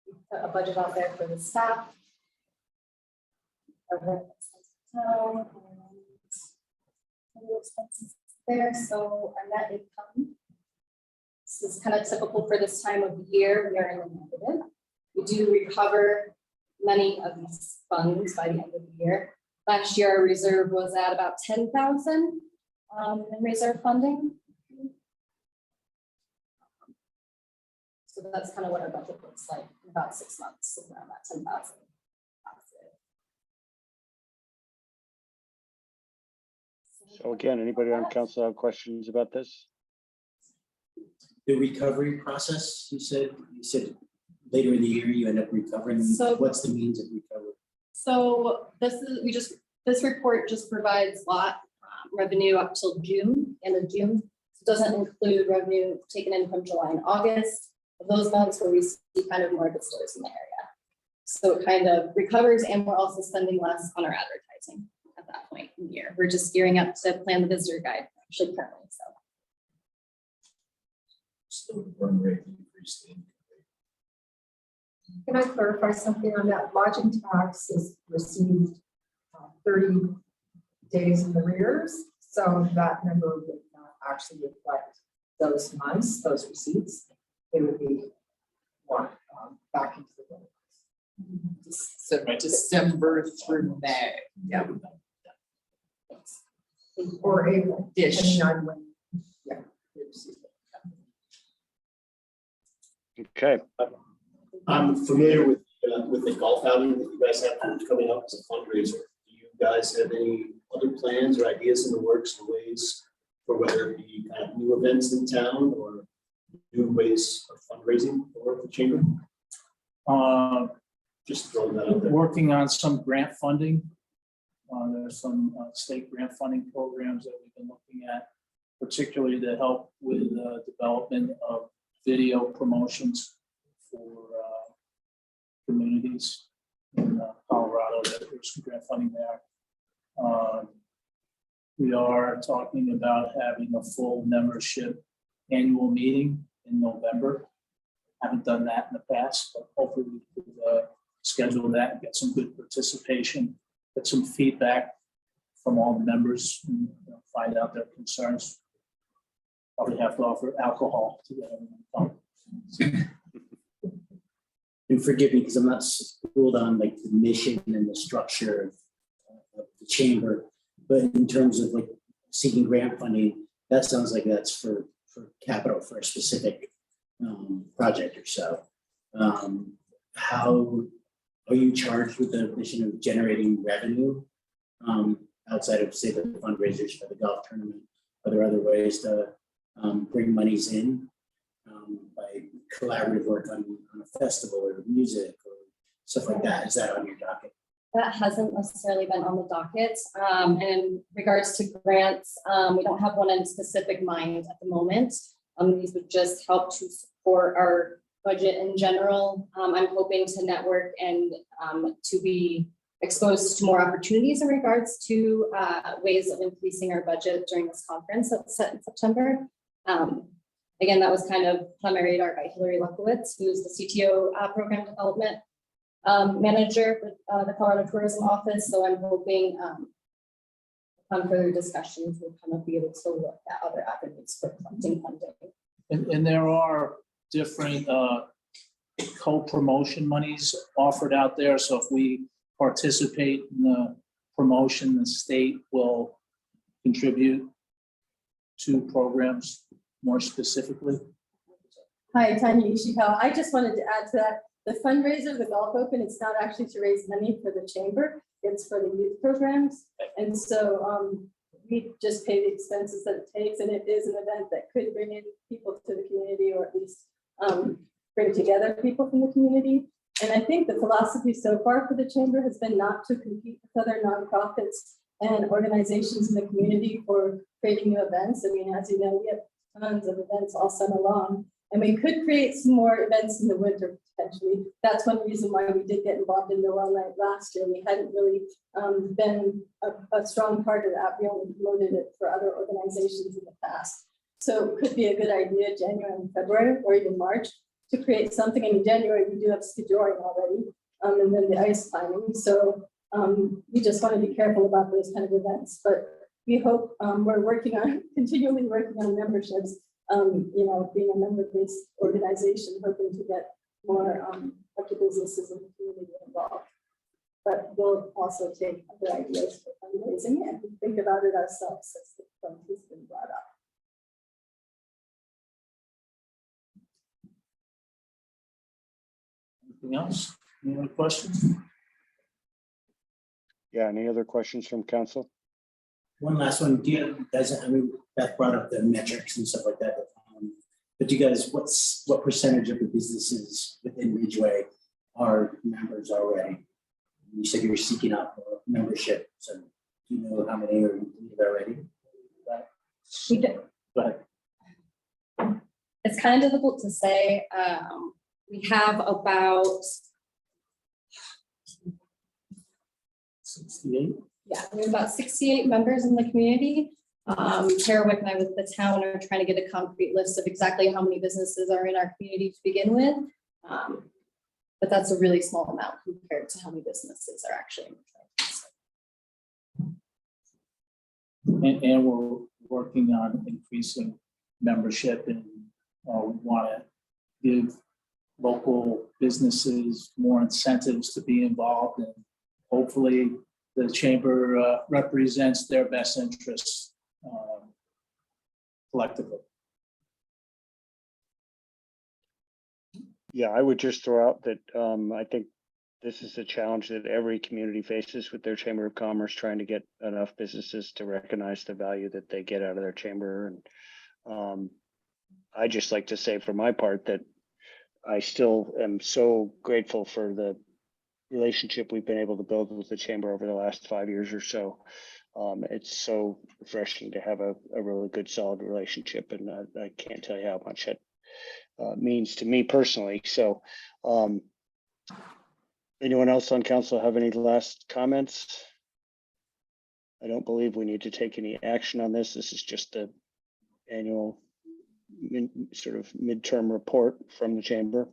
We put a budget out there for the staff. Expenses there, so our net income. This is kind of typical for this time of year. We are in the negative. We do recover many of these funds by the end of the year. Last year, our reserve was at about 10,000 in reserve funding. So that's kind of what our budget looks like in about 6 months, so around that 10,000. So again, anybody on council have questions about this? The recovery process, you said later in the year you end up recovering. So- What's the means of recovery? So this report just provides lot revenue up till June, end of June. It doesn't include revenue taken in from July and August, those months where we see kind of more of the stores in the area. So it kind of recovers, and we're also spending less on our advertising at that point in the year. We're just gearing up to plan the visitor guide, actually currently, so. Still the burn rate increased. Can I clarify something on that? Lodging tax is received 30 days in arrears, so that number would not actually reflect those months, those receipts. It would be back into the bill. So December through May. Yeah. Or April, Ish. depending on when. Yeah. you received it. Okay, I'm familiar with the golf outing that you guys have coming up as a fundraiser. Do you guys have any other plans or ideas in the works or ways for whether it be kind of new events in town or new ways of fundraising for the chamber? Just throwing that out there. Working on some grant funding. There's some state grant funding programs that we've been looking at, particularly to help with the development of video promotions for communities in Colorado. There's some grant funding there. We are talking about having a full membership annual meeting in November. Haven't done that in the past, but hopefully we could schedule that and get some good participation, get some feedback from all the members, and find out their concerns. Probably have to offer alcohol to them. And forgive me because I'm not schooled on like the mission and the structure of the chamber, but in terms of like seeking grant funding, that sounds like that's for capital for a specific project or so. How are you charged with the mission of generating revenue outside of, say, the fundraisers for the golf tournament? Are there other ways to bring monies in by collaborative work on a festival or music or stuff like that? Is that on your docket? That hasn't necessarily been on the docket. In regards to grants, we don't have one in specific mind at the moment. These would just help to support our budget in general. I'm hoping to network and to be exposed to more opportunities in regards to ways of increasing our budget during this conference that's set in September. Again, that was kind of on my radar by Hillary Lukowitz, who's the CTO program development manager with the Colorado Tourism Office. So I'm hoping on further discussions, we'll kind of be able to look at other avenues for collecting funding. And there are different co-promotion monies offered out there. So if we participate in the promotion, the state will contribute to programs more specifically. Hi, Tanya Ishikawa. I just wanted to add to that. The fundraiser, the Golf Open, it's not actually to raise money for the chamber. It's for the youth programs. And so we just pay the expenses that it takes. And it is an event that could bring in people to the community, or at least bring together people from the community. And I think the philosophy so far for the chamber has been not to compete with other nonprofits and organizations in the community for creating new events. I mean, as you know, we have tons of events all summer long, and we could create some more events in the winter potentially. That's one reason why we did get involved in Noel Night last year. We hadn't really been a strong part of that. We only promoted it for other organizations in the past. So it could be a good idea, January and February, or even March, to create something. In January, we do have skidoring already, and then the ice climbing. So we just want to be careful about those kind of events. But we hope we're continually working on memberships. You know, being a member-based organization, hoping to get more of the businesses in the community involved. But we'll also take other ideas for fundraising and think about it ourselves since the fund has been brought up. Anything else? Any other questions? Yeah, any other questions from council? One last one. Do you guys, I mean, Beth brought up the metrics and stuff like that. But do you guys, what percentage of the businesses within Ridgway are members already? You said you were seeking out membership. So do you know how many are already? We do. Go ahead. It's kind of difficult to say. We have about 68. Yeah, we have about 68 members in the community. Tara and I with the town are trying to get a concrete list of exactly how many businesses are in our community to begin with. But that's a really small amount compared to how many businesses are actually in the And we're working on increasing membership and want to give local businesses more incentives to be involved, and hopefully the chamber represents their best interests collectively. Yeah, I would just throw out that I think this is a challenge that every community faces with their Chamber of Commerce, trying to get enough businesses to recognize the value that they get out of their chamber. And I just like to say for my part that I still am so grateful for the relationship we've been able to build with the chamber over the last 5 years or so. It's so refreshing to have a really good, solid relationship, and I can't tell you how much it means to me personally. So anyone else on council have any last comments? I don't believe we need to take any action on this. This is just the annual sort of midterm report from the chamber.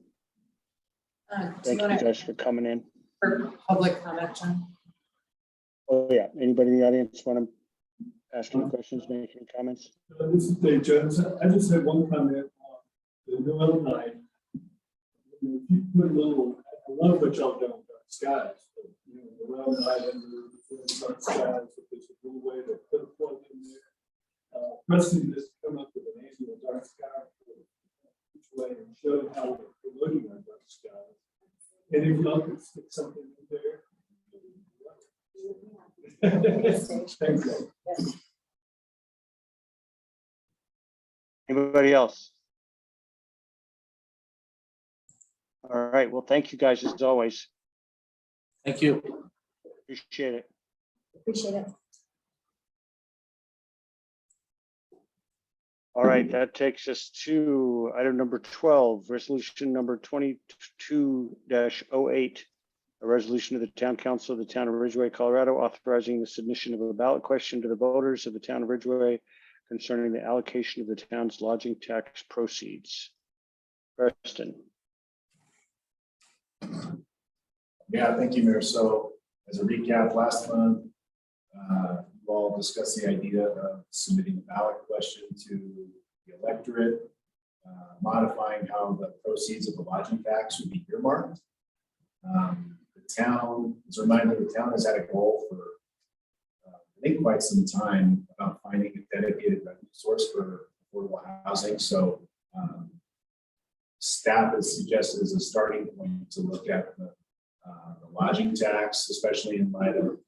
Thank you guys for coming in. For public comment, John. Oh yeah, anybody in the audience want to ask any questions, make any comments? This is Dave Jones. I just had one comment on the Noel night. If you put a little, I love what y'all done with dark skies. But, you know, Noel night under the dark skies, if there's a little way to put a plug in there. Preston just come up with an annual dark sky each way and show how we're looking at dark skies. And if y'all could stick something in there. Thank you. Anybody else? All right, well, thank you guys as always. Thank you. Appreciate it. Appreciate it. All right, that takes us to item number 12, resolution number 22-08, a resolution of the Town Council of the Town of Ridgway, Colorado, authorizing the submission of a ballot question to the voters of the Town of Ridgway concerning the allocation of the town's lodging tax proceeds. Preston. Yeah, thank you, Mayor. So as a recap, last month, you all discussed the idea of submitting a ballot question to the electorate, modifying how the proceeds of the lodging tax would be earmarked. The town, as a reminder, the town has had a goal for, I think, quite some time about finding a dedicated revenue source for affordable housing. So staff has suggested as a starting point to look at the lodging tax, especially in light of the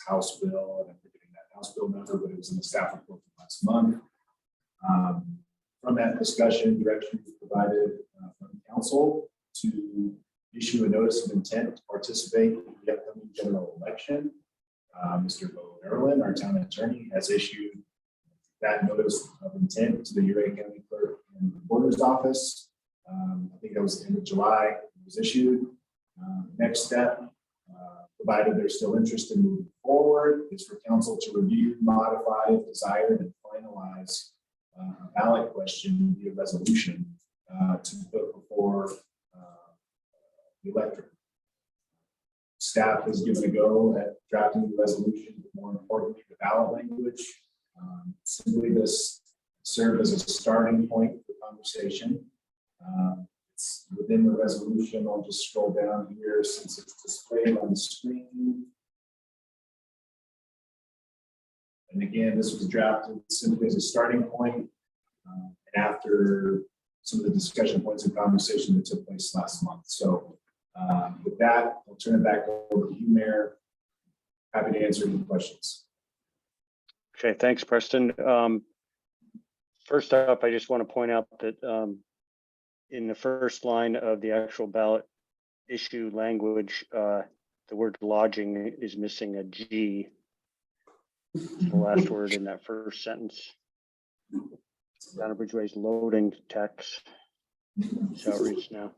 House bill, and I'm forgetting that House bill number, but it was in the staff report from last month. From that discussion, direction was provided from the council to issue a notice of intent to participate in the upcoming general election. Mr. Bo Nerlin, our town attorney, has issued that notice of intent to the Uray County Clerk and Recorder's Office. I think that was the end of July, it was issued. Next step, provided there's still interest in moving forward, is for council to review, modify, if desired, and finalize a ballot question via resolution to put before the electorate. Staff has given a go at drafting the resolution, but more importantly, the ballot language. Simply this serve as a starting point for conversation. It's within the resolution. I'll just scroll down here since it's displayed on the screen. And again, this was drafted simply as a starting point. And after some of the discussion points and conversation that took place last month. So with that, I'll turn it back over to you, Mayor. Happy to answer any questions. Okay, thanks, Preston. First up, I just want to point out that in the first line of the actual ballot issue language, the word lodging is missing a G. The last word in that first sentence. Down at Ridgway's loading text. That's how it reads now.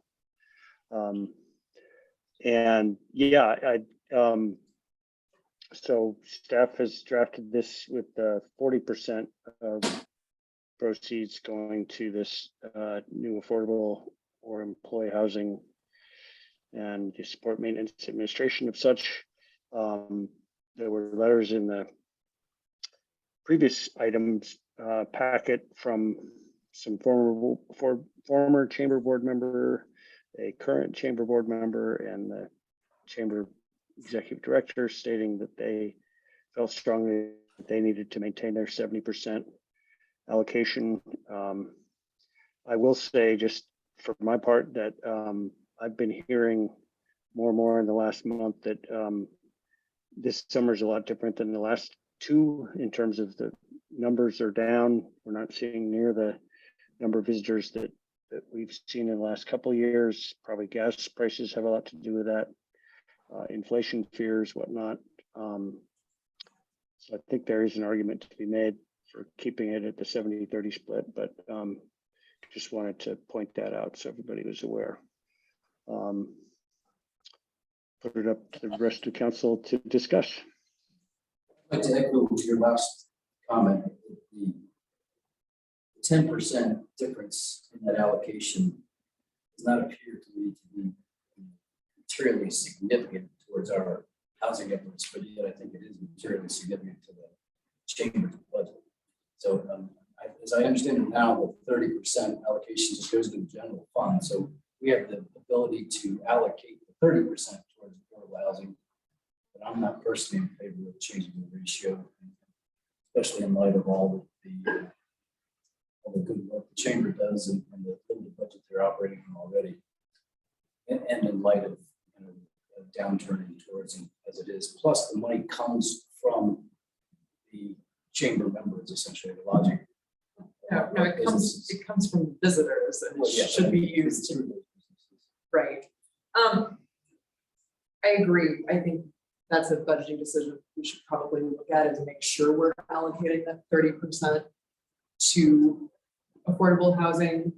And yeah, so staff has drafted this with 40% of proceeds going to this new affordable or employee housing and the support maintenance administration of such. There were letters in the previous items packet from some former chamber board member, a current chamber board member, and the chamber executive director stating that they felt strongly that they needed to maintain their 70% allocation. I will say, just for my part, that I've been hearing more and more in the last month that this summer is a lot different than the last two in terms of the numbers are down. We're not seeing near the number of visitors that we've seen in the last couple of years. Probably gas prices have a lot to do with that. Inflation fears, whatnot. So I think there is an argument to be made for keeping it at the 70-30 split, but just wanted to point that out so everybody was aware. Put it up to the rest of the council to discuss. I'd like to echo your last comment. The 10% difference in that allocation does not appear to me to be materially significant towards our housing efforts, but yet I think it is materially significant to the chamber's budget. So as I understand it now, the 30% allocation just goes to the general fund. So we have the ability to allocate the 30% towards affordable housing. But I'm not personally in favor of changing the ratio, especially in light of all the good work the chamber does and the limited budget they're operating from already. And in light of a downturn in tourism as it is. Plus the money comes from the chamber members, essentially the lodging. No, it comes from visitors and it should be used to, right. I agree. I think that's a budgeting decision we should probably look at and make sure we're allocating that 30% to affordable housing,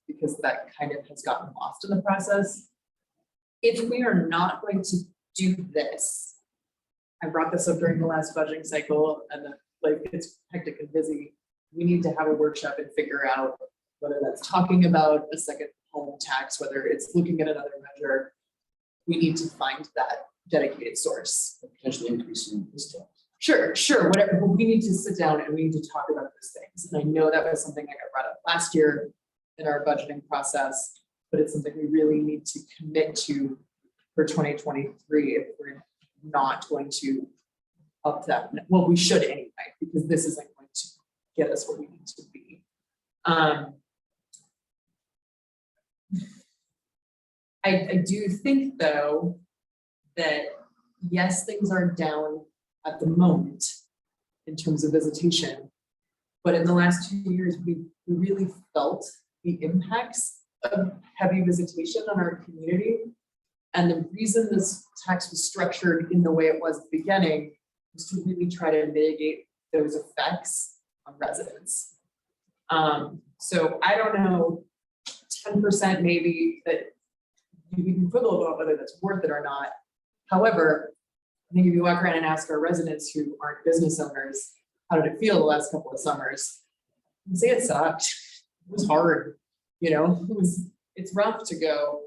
because that kind of has gotten lost in the process. If we are not going to do this, I brought this up during the last budgeting cycle and like it's hectic and busy. We need to have a workshop and figure out whether that's talking about a second home tax, whether it's looking at another measure. We need to find that dedicated source. Potentially increasing this tax. Sure, whatever. But we need to sit down and we need to talk about those things. And I know that was something that got brought up last year in our budgeting process, but it's something we really need to commit to for 2023 if we're not going to up that. Well, we should anyway, because this isn't going to get us where we need to be. I do think though that yes, things are down at the moment in terms of visitation, but in the last 2 years, we really felt the impacts of heavy visitation on our community. And the reason this tax was structured in the way it was at the beginning is to really try to mitigate those effects on residents. So I don't know, 10% maybe that you can quibble about whether that's worth it or not. However, I think if you walk around and ask our residents who aren't business owners, how did it feel the last couple of summers? They'd say it sucked. It was hard, you know, it's rough to go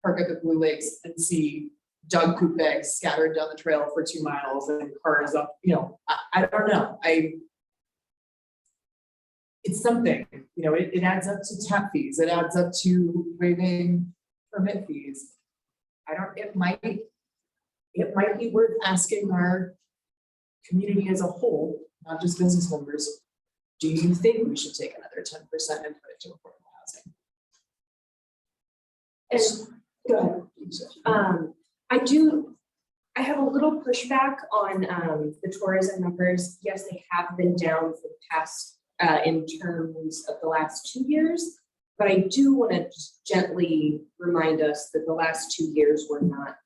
park at the Blue Lakes and see dog poop bags scattered down the trail for 2 miles and cars up, you know, I don't know. It's something, you know, it adds up to tap fees. It adds up to waiving permit fees. It might be worth asking our community as a whole, not just business members, do you think we should take another 10% and put it to affordable housing? And go ahead. I have a little pushback on the tourism numbers. Yes, they have been down for the past in terms of the last 2 years, but I do want to just gently remind us that the last 2 years were not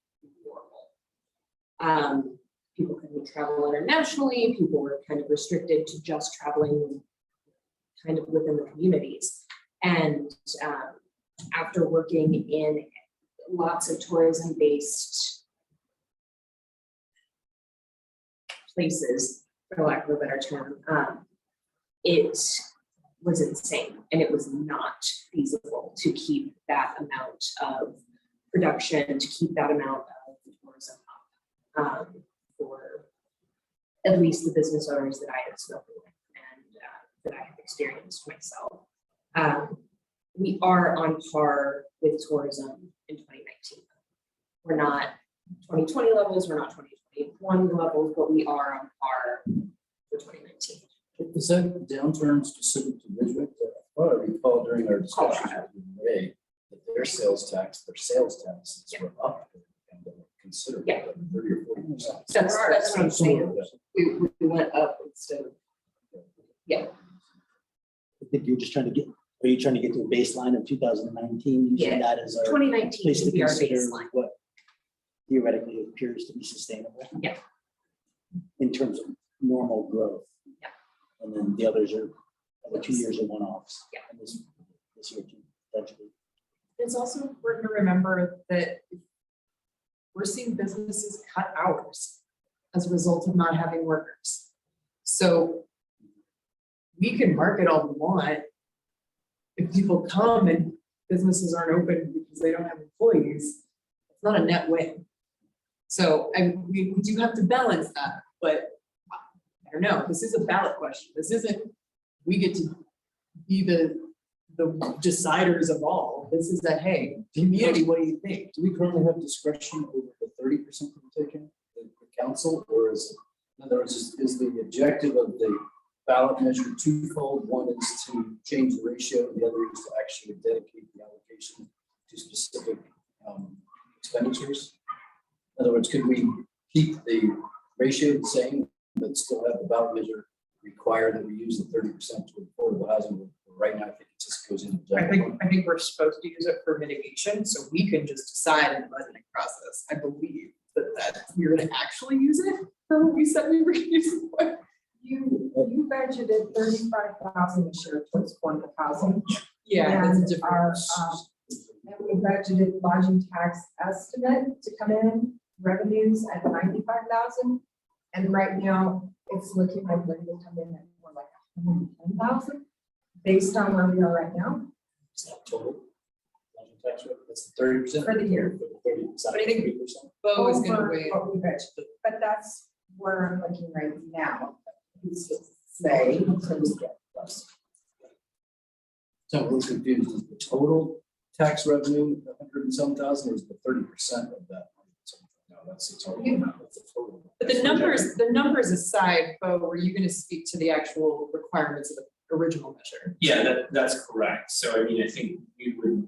normal. People couldn't travel internationally, people were kind of restricted to just traveling kind of within the communities. And after working in lots of tourism-based places, for lack of a better term, it was insane, and it was not feasible to keep that amount of production, to keep that amount of tourism up for at least the business owners that I have spoken with and that I have experienced myself. We are on par with tourism in 2019. We're not 2020 levels, we're not 2021 levels, but we are on par for 2019. Is that downturn specific to Ridgway? I recall during our discussion with Ray that their sales taxes were up considerably, Yeah. 30 or 40%. That's what I'm saying. We went up instead of, yeah. I think you're just trying to are you trying to get to a baseline of 2019? Using that as our 2019 place to would be our consider baseline. what theoretically appears to be sustainable. Yeah. In terms of normal growth. Yeah. And then the other 2 years are one-offs. Yeah. And this year too, potentially. It's also important to remember that we're seeing businesses cut hours as a result of not having workers. So we can market all we want. If people come and businesses aren't open because they don't have employees, it's not a net win. So we do have to balance that, but I don't know, this is a ballot question. This isn't, we get to be the deciders of all. This is a, hey, community, what do you think? Do we currently have discretion over the 30% that we're taking, the council, or is, in other words, is the objective of the ballot measure twofold? One is to change the ratio, the other is to actually dedicate the allocation to specific expenditures. In other words, could we keep the ratio the same, but still have the ballot measure require that we use the 30% to affordable housing? Right now, I think it just goes into. I think we're supposed to use it for mitigation, so we can just decide in the budgeting process. I believe that we're gonna actually use it for what we said we were gonna use it for. You budgeted 35,000 this year towards affordable housing. Yeah, that's a And different. our, and we budgeted lodging tax estimate to come in revenues at 95,000. And right now, it's looking like we're gonna come in at more like 110,000, based on where we are right now. Total. Tax rate, that's 30%. For the year. But I think Bo is gonna Over wait. what we budgeted. But that's where I'm looking right now. Who's to say until we get close. So I'm a little confused, is the total tax revenue 100 and some thousand, or is the 30% of that? No, that's the total amount, that's the total. But the numbers aside, Bo, were you gonna speak to the actual requirements of the original measure? Yeah, that's correct. So I mean, I think we would,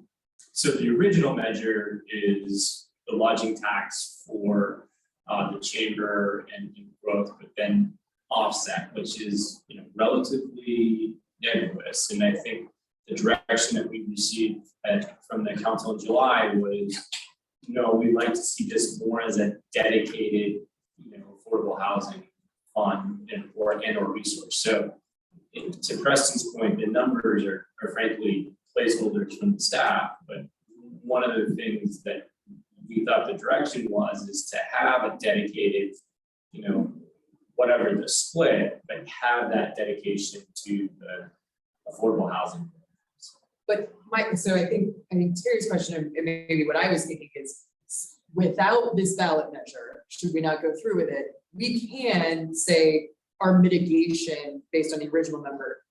so the original measure is the lodging tax for the chamber and growth, but then offset, which is, you know, relatively nebulous. And I think the direction that we received from the council in July was, no, we'd like to see this more as a dedicated, you know, affordable housing fund or resource. So to Preston's point, the numbers are frankly placeholders from the staff, but one of the things that we thought the direction was is to have a dedicated, whatever the split, but have that dedication to the affordable housing. But so I think Terry's question, and maybe what I was thinking is, without this ballot measure, should we not go through with it? We can say our mitigation based on the original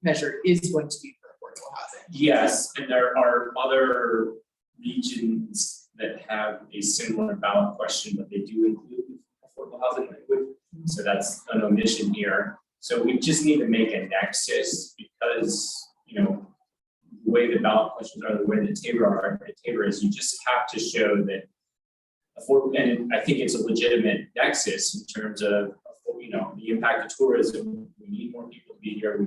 measure is going to be for affordable housing. Yes, and there are other regions that have a similar ballot question, but they do include affordable housing language. So that's an omission here. So we just need to make a nexus because, the way the ballot questions are, the way the Tabor is, you just have to show that and I think it's a legitimate nexus in terms of, the impact of tourism. We need more people to be here,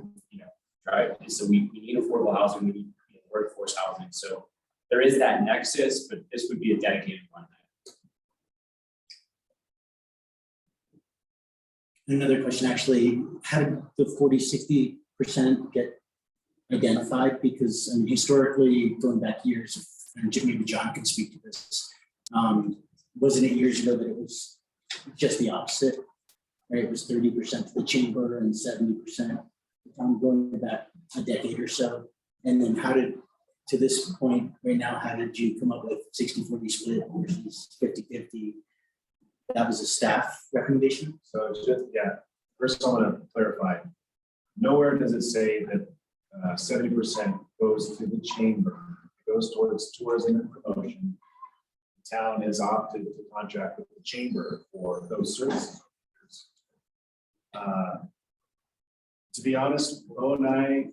right? So we need affordable housing, we need workforce housing. So there is that nexus, but this would be a dedicated one. Another question, actually, how did the 40-60% get identified? Because historically, going back years, and maybe John can speak to this, wasn't it years ago that it was just the opposite, right? It was 30% to the chamber and 70%. Going back a decade or so. And then to this point right now, how did you come up with 60-40 split versus 50-50? That was a staff recommendation? So it's just, first I want to clarify. Nowhere does it say that 70% goes to the chamber. It goes towards tourism and promotion. The town has opted to contract with the chamber for those services. To be honest, Bo and I,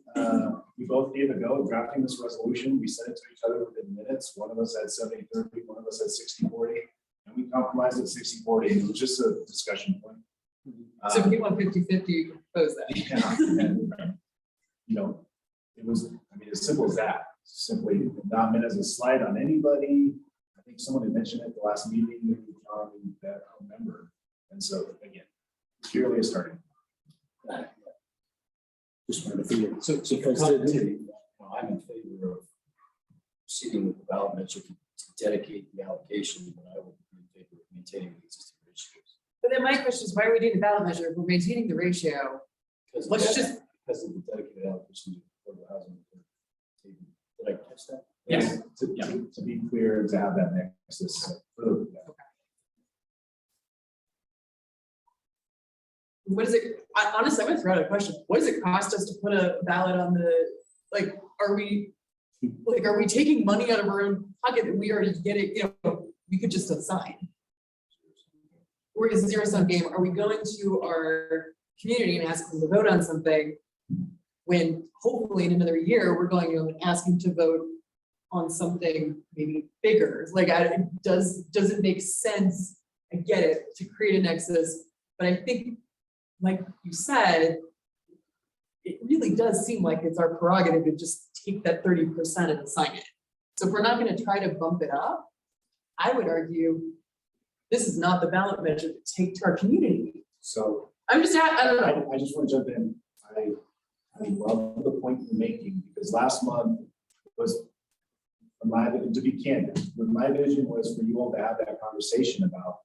we both gave a go at drafting this resolution. We sent it to each other within minutes. One of us had 70-30, one of us had 60-40, and we compromised at 60-40. It was just a discussion point. So if you want 50-50, you can propose that. It was, as simple as that. Simply not meant as a slight on anybody. I think someone had mentioned it at the last meeting, maybe John, that I remember. And so again, purely a starting. Just wanted to figure. So because I'm in favor of proceeding with the ballot measure to dedicate the allocation, but I would be in favor of maintaining the existing ratios. But then my question is, why are we doing the ballot measure if we're maintaining the ratio? Because of the dedicated allocation for the housing. Did I catch that? Yes. To be clear, to have that nexus. What is it? Honestly, I'm gonna throw out a question. What does it cost us to put a ballot on are we taking money out of our own pocket that we already get it, we could just assign? Or is it a zero-sum game? Are we going to our community and asking them to vote on something when hopefully in another year, we're going to ask them to vote on something maybe bigger? Does it make sense? I get it, to create a nexus, but I think, like you said, it really does seem like it's our prerogative to just take that 30% and assign it. So if we're not going to try to bump it up, I would argue this is not the ballot measure to take to our community. So I don't know. I just want to jump in. I love the point you're making because last month was to be candid, my vision was for you all to have that conversation about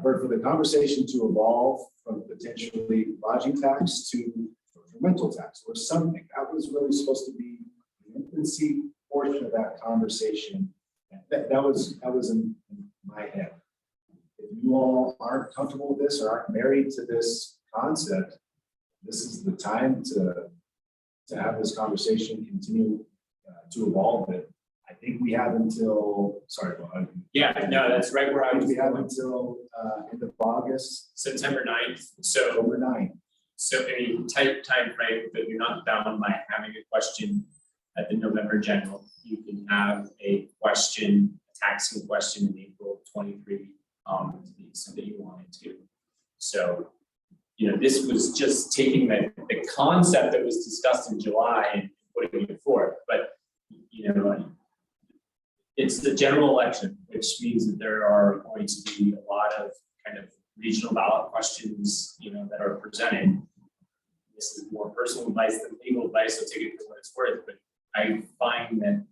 or for the conversation to evolve from potentially lodging tax to rental tax or something. That was really supposed to be the infancy portion of that conversation. That was in my head. If you all aren't comfortable with this or aren't married to this concept, this is the time to have this conversation continue to evolve it. I think we have until, sorry, Bob. Yeah, no, that's right where I was. We have until end of August. September 9th. So October 9th. So a tight time frame, but you're not bound by having a question at the November general. You can have a question, a taxing question in April 23, to the extent that you wanted to. So, this was just taking the concept that was discussed in July and putting it forth. But, it's the general election, which means that there are going to be a lot of kind of regional ballot questions, that are presented. This is more personal advice than legal advice, so take it for what it's worth, but I find that,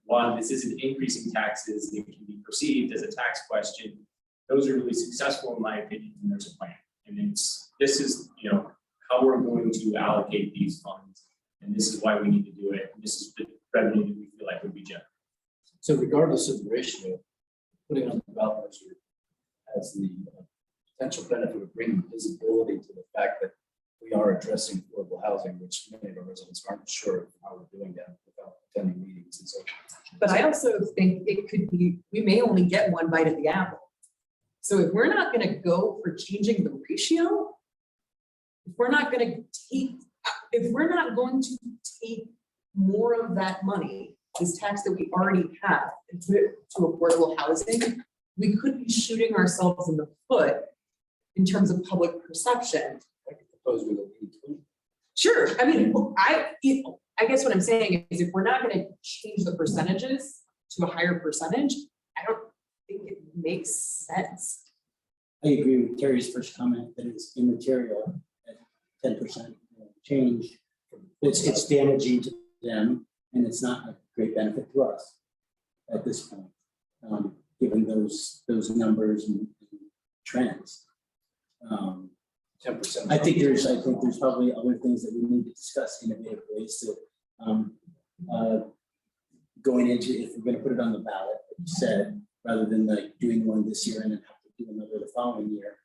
while this isn't increasing taxes, it can be perceived as a tax question. Those are really successful in my opinion, and there's a plan. And this is, how we're going to allocate these funds. And this is why we need to do it. And this is the revenue that we feel like would be generated. So regardless of the ratio, putting on the ballot measure has the potential benefit of bringing visibility to the fact that we are addressing affordable housing, which many of our residents aren't sure of how we're doing that without attending meetings and so. But I also think it could be, we may only get one bite at the apple. So if we're not gonna go for changing the ratio, if we're not going to take more of that money, this tax that we already have, and put it to affordable housing, we could be shooting ourselves in the foot in terms of public perception. I propose we go 80-20. Sure, I mean, I guess what I'm saying is if we're not going to change the percentages to a higher percentage, I don't think it makes sense. I agree with Terry's first comment that it's immaterial at 10% change. It's damaging to them and it's not a great benefit to us at this point, given those numbers and trends. 10%. I think there's probably other things that we need to discuss, innovative ways to going into, if we're going to put it on the ballot, like you said, rather than like doing one this year and then have to do another the following year,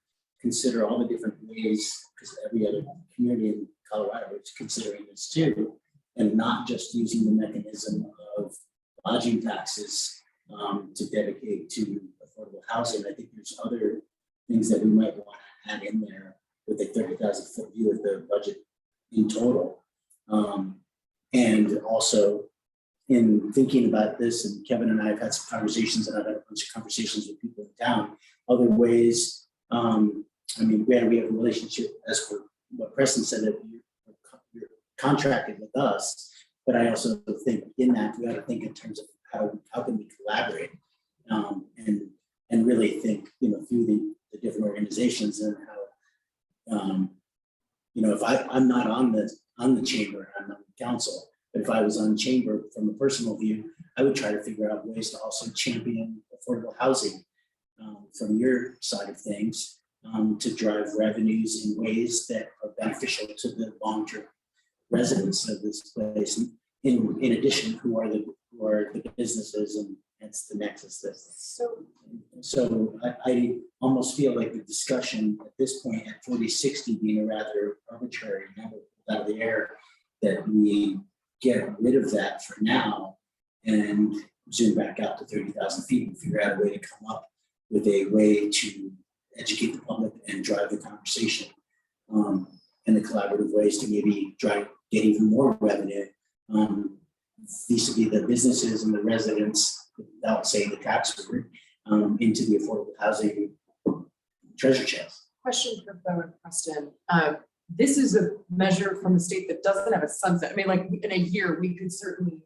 consider all the different ways, because every other community in Colorado is considering this too, and not just using the mechanism of lodging taxes to dedicate to affordable housing. I think there's other things that we might want to add in there with a 30,000 foot view of the budget in total. And also in thinking about this, and Kevin and I have had some conversations, and I've had a bunch of conversations with people in town, other ways. I mean, we have a relationship, as for what Preston said, that you're contracted with us, but I also think in that we ought to think in terms of how can we collaborate and really think, through the different organizations and how, if I'm not on the chamber, I'm on the council, but if I was on chamber from a personal view, I would try to figure out ways to also champion affordable housing from your side of things, to drive revenues in ways that are beneficial to the long-term residents of this place. In addition, who are the businesses, and hence the nexus. So I almost feel like the discussion at this point at 40/60 being a rather arbitrary number out of the air, that we get rid of that for now and zoom back out to 30,000 feet and figure out a way to come up with a way to educate the public and drive the conversation, and the collaborative ways to maybe get even more revenue vis-a-vis the businesses and the residents, without saying the tax word, into the affordable housing treasure chest. Question for Bo and Preston. This is a measure from the state that doesn't have a sunset. I mean, like in a year, we could certainly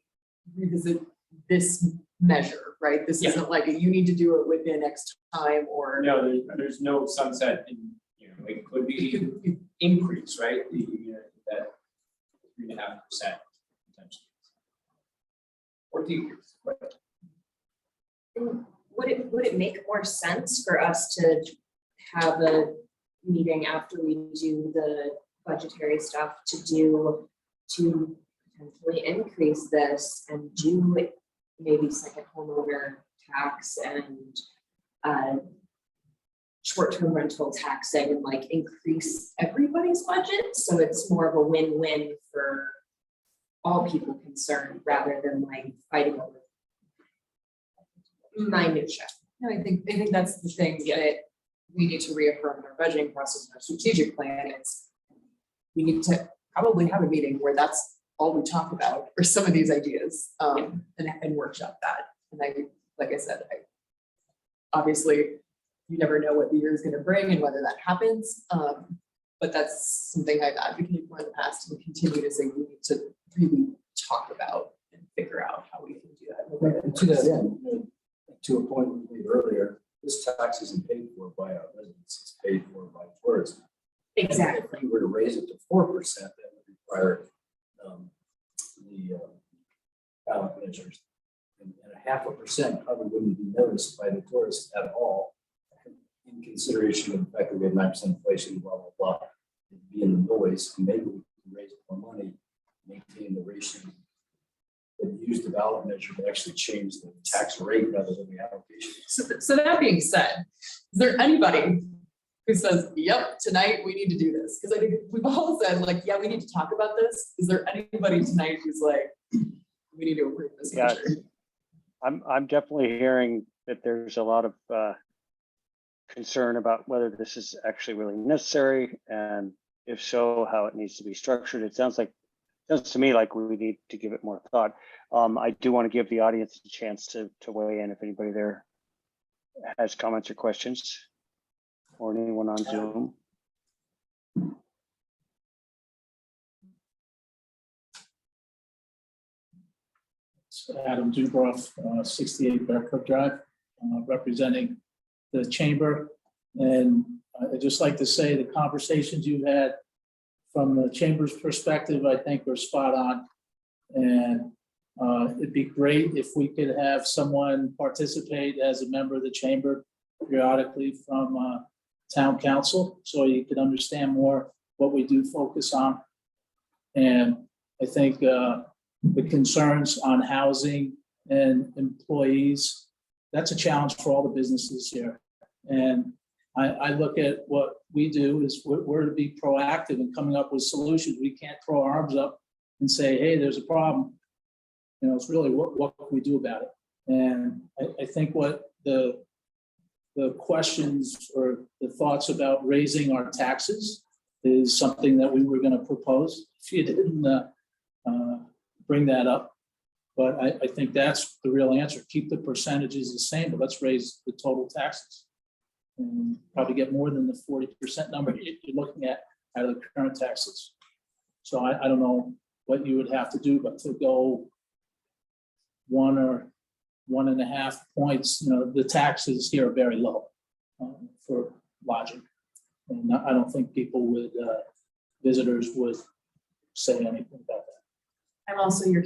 revisit this measure, right? This isn't like you need to do it within X time or. No, there's no sunset in, it could be increase, right? That 3.5% potentially. Or decrease. Would it make more sense for us to have a meeting after we do the budgetary stuff to potentially increase this and do maybe second homeowner tax and short-term rental taxing and like increase everybody's budget? So it's more of a win-win for all people concerned rather than like fighting over minutia. No, I think that's the thing that we need to reaffirm in our budgeting process, our strategic plan. It's we need to probably have a meeting where that's all we talk about, or some of these ideas, and workshop that. And like I said, obviously you never know what the year is going to bring and whether that happens. But that's something I've advocated for in the past and continue to say we need to really talk about and figure out how we can do that. And to that end, to a point we made earlier, this tax isn't paid for for by our residents, it's paid for by tourism. Exactly. If you were to raise it to 4%, that would require the ballot measures. And 0.5% probably wouldn't be noticed by the tourists at all, in consideration of the fact that we have 9% inflation, blah, blah, blah. It'd be in the noise, and maybe we can raise more money, maintain the ratio, and use the ballot measure to actually change the tax rate rather than the allocation. So that being said, is there anybody who says, yep, tonight we need to do this? Because I think we've all said like, yeah, we need to talk about this. Is there anybody tonight who's like, we need to approve this? Yeah. measure? I'm definitely hearing that there's a lot of concern about whether this is actually really necessary, and if so, how it needs to be structured. It sounds to me like we need to give it more thought. I do want to give the audience a chance to weigh in if anybody there has comments or questions, or anyone on Zoom. Adam Dubroff, 68 Bearcook Drive, representing the chamber. And I'd just like to say the conversations you've had from the chamber's perspective, I think are spot on. And it'd be great if we could have someone participate as a member of the chamber periodically from town council, so you can understand more what we do focus on. And I think the concerns on housing and employees, that's a challenge for all the businesses here. And I look at what we do is we're to be proactive in coming up with solutions. We can't throw our arms up and say, hey, there's a problem. You know, it's really what can we do about it? And I think what the questions or the thoughts about raising our taxes is something that we were going to propose. If you didn't bring that up, but I think that's the real answer. Keep the percentages the same, but let's raise the total taxes and probably get more than the 40% number you're looking at out of the current taxes. So I don't know what you would have to do, but to go 1 or 1.5 points, you know, the taxes here are very low for lodging. And I don't think people would, visitors would say anything about that. I'm also your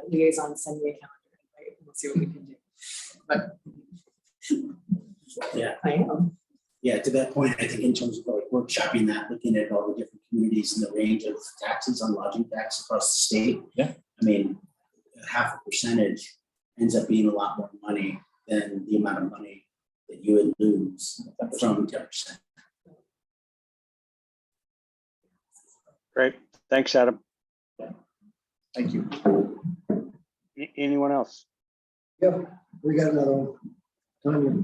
liaison, send me a calendar, right? We'll see what we can do. But Yeah, I am. yeah, to that point, I think in terms of like workshopping that, looking at all the different communities and the range of taxes on lodging tax across the state. Yeah. I mean, 0.5% ends up being a lot more money than the amount of money that you would lose from 10%. Great, thanks, Adam. Thank you. Anyone else? Yep, we got another one. Tanya.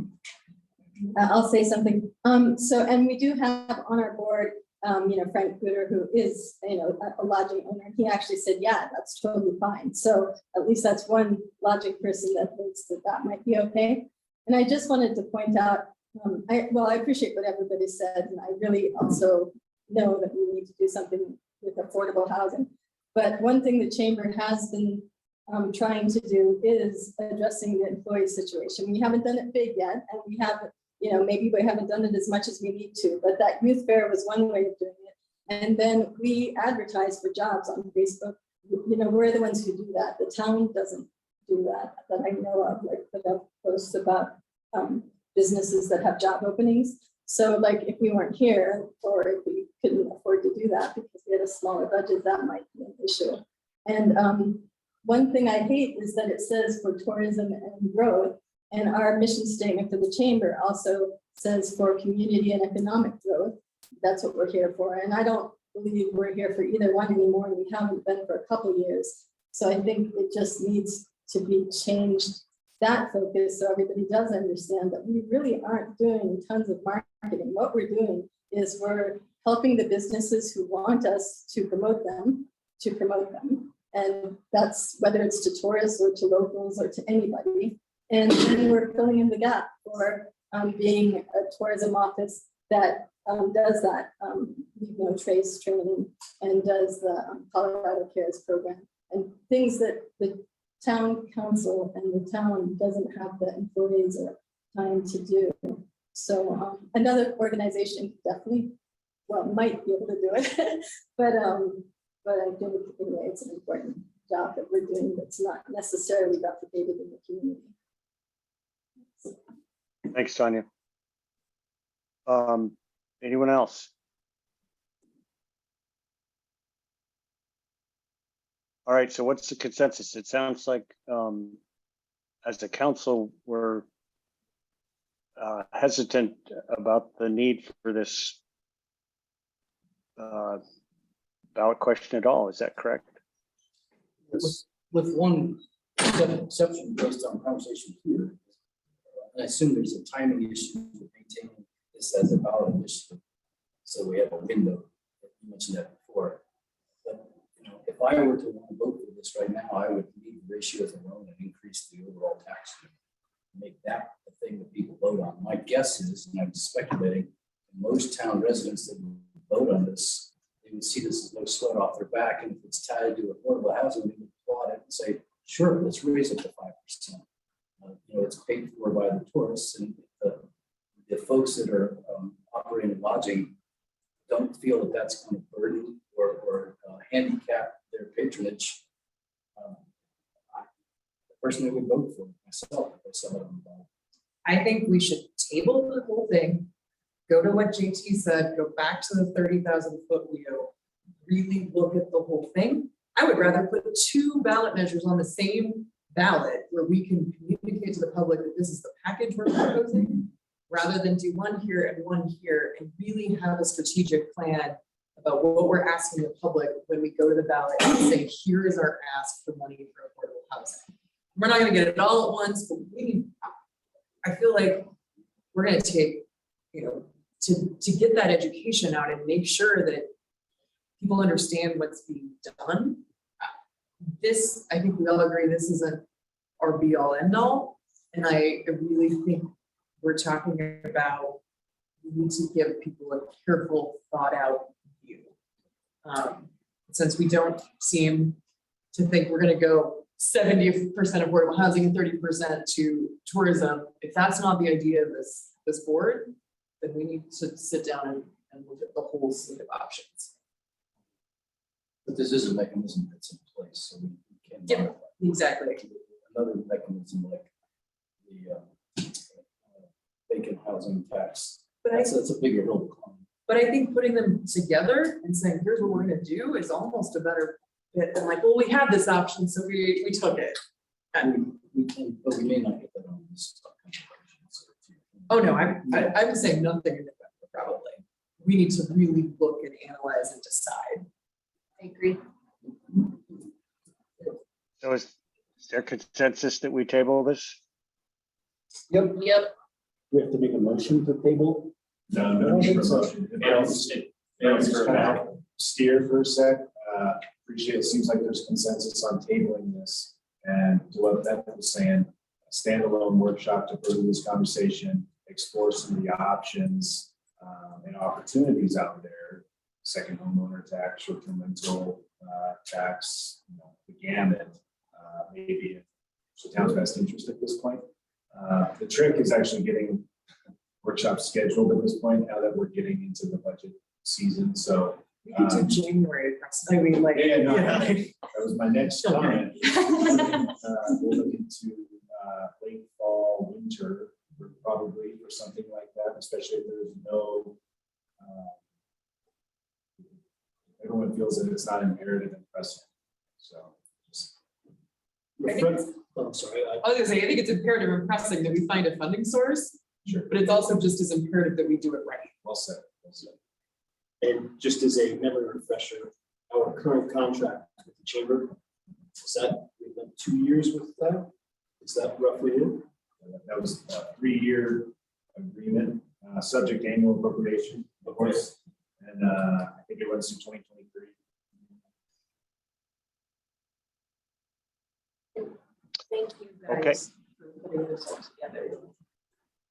I'll say something. And we do have on our board, Frank Cooter, who is, a lodging owner. He actually said, yeah, that's totally fine. So at least that's one lodging person that thinks that might be okay. And I just wanted to point out, I appreciate what everybody said, and I really also know that we need to do something with affordable housing. But one thing the chamber has been trying to do is addressing the employee situation. We haven't done it big yet, and we haven't, maybe we haven't done it as much as we need to, but that youth fair was one way of doing it. And then we advertise for jobs on Facebook. We're the ones who do that. The town doesn't do that I know of, like put up posts about businesses that have job openings. So like if we weren't here, or if we couldn't afford to do that because we had a smaller budget, that might be an issue. And one thing I hate is that it says for tourism and growth, and our mission statement for the chamber also says for community and economic growth. That's what we're here for. And I don't believe we're here for either one anymore. We haven't been for a couple of years. So I think it just needs to be changed, that focus, so everybody does understand that we really aren't doing tons of marketing. What we're doing is we're helping the businesses who want us to promote them. And that's whether it's to tourists or to locals or to anybody. And then we're filling in the gap for being a tourism office that does that Leave No Trace training and does the Colorado Cares program and things that the town council and the town doesn't have the employees or time to do. So another organization definitely, well, might be able to do it, but I think anyway, it's an important job that we're doing that's not necessarily replicated in the community. Thanks, Tanya. Anyone else? All right, so what's the consensus? It sounds like as a council, we're hesitant about the need for this ballot question at all. Is that correct? With one exception based on conversation here. I assume there's a timing issue with maintaining this as a ballot initiative. So we have a window, you mentioned that before. But you know, if I were to want to vote for this right now, I would leave the ratios alone and increase the overall tax rate. Make that the thing that people vote on. My guess is, and I'm speculating, most town residents that vote on this, they would see this as no sweat off their back. And if it's tied to affordable housing, they would applaud it and say, sure, let's raise it to 5%. You know, it's paid for by the tourists, and the folks that are operating lodging don't feel that that's going to burden or handicap their patronage. The person that would vote for myself if I saw it on the ballot. I think we should table the whole thing, go to what JT said, go back to the 30,000 foot wheel, really look at the whole thing. I would rather put 2 ballot measures on the same ballot where we can communicate to the public that this is the package we're proposing, rather than do one here and one here, and really have a strategic plan about what we're asking the public when we go to the ballot and say, here is our ask for money for affordable housing. We're not going to get it all at once, but I feel like we're going to take, you know, to get that education out and make sure that people understand what's being done. This, I think we all agree, this isn't our be all end all. And I really think we're talking about, we need to give people a careful, thought out view. Since we don't seem to think we're going to go 70% affordable housing and 30% to tourism, if that's not the idea of this board, then we need to sit down and look at the whole suite of options. But this is a mechanism that's in place, so we can. Yeah, exactly. Another mechanism like the vacant housing tax. That's a bigger hill to climb. But I think putting them together and saying, here's what we're going to do is almost a better fit than like, well, we have this option, so we took it. We can, but we may not get that on this. Oh, no, I'm saying nothing in November, probably. We need to really look and analyze and decide. I agree. So is there consensus that we table this? Yep. Yep. We have to make a motion to table. No, no need for a motion. Just kind of steer for a sec. Appreciate it. Seems like there's consensus on tabling this, and to what Beth was saying, a standalone workshop to further this conversation, explore some of the options and opportunities out there. Second homeowner tax, short-term rental tax, you know, the gamut. Maybe it's the town's best interest at this point. The trick is actually getting workshops scheduled at this point, now that we're getting into the budget season. So we could do January. I mean, like, yeah, no, yeah. that was my next comment. We're looking to late fall, winter, probably for something like that, especially if there's no. Everyone feels that it's not imperative and pressing. So just. I'm sorry. I was gonna say, I think it's imperative and pressing that we find a funding source. Sure. But it's also just as imperative that we do it right. Well said. Well said. And just as a memory refresher, our current contract with the chamber, is that we've done 2 years with that? Is that roughly it? That was a 3-year agreement, subject to annual appropriation, of course. And I think it runs through 2023. Thank you guys Okay. for putting this all together.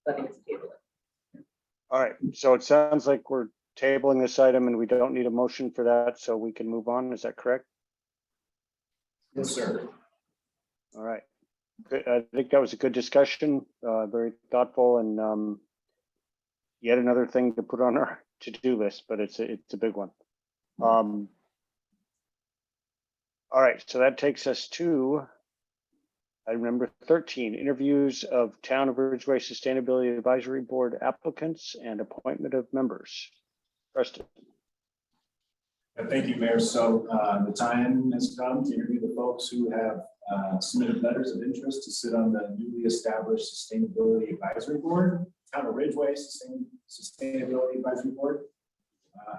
Letting us table it. All right, so it sounds like we're tabling this item and we don't need a motion for that, so we can move on. Is that correct? Yes, sir. All right. Good. I think that was a good discussion, very thoughtful, and yet another thing to put on our to-do list, but it's a big one. All right, so that takes us to item number 13, interviews of Town of Ridgway Sustainability Advisory Board applicants and appointment of members. Preston. Thank you, Mayor. So the time has come to interview the folks who have submitted letters of interest to sit on the newly established Sustainability Advisory Board, Town of Ridgway Sustainability Advisory Board.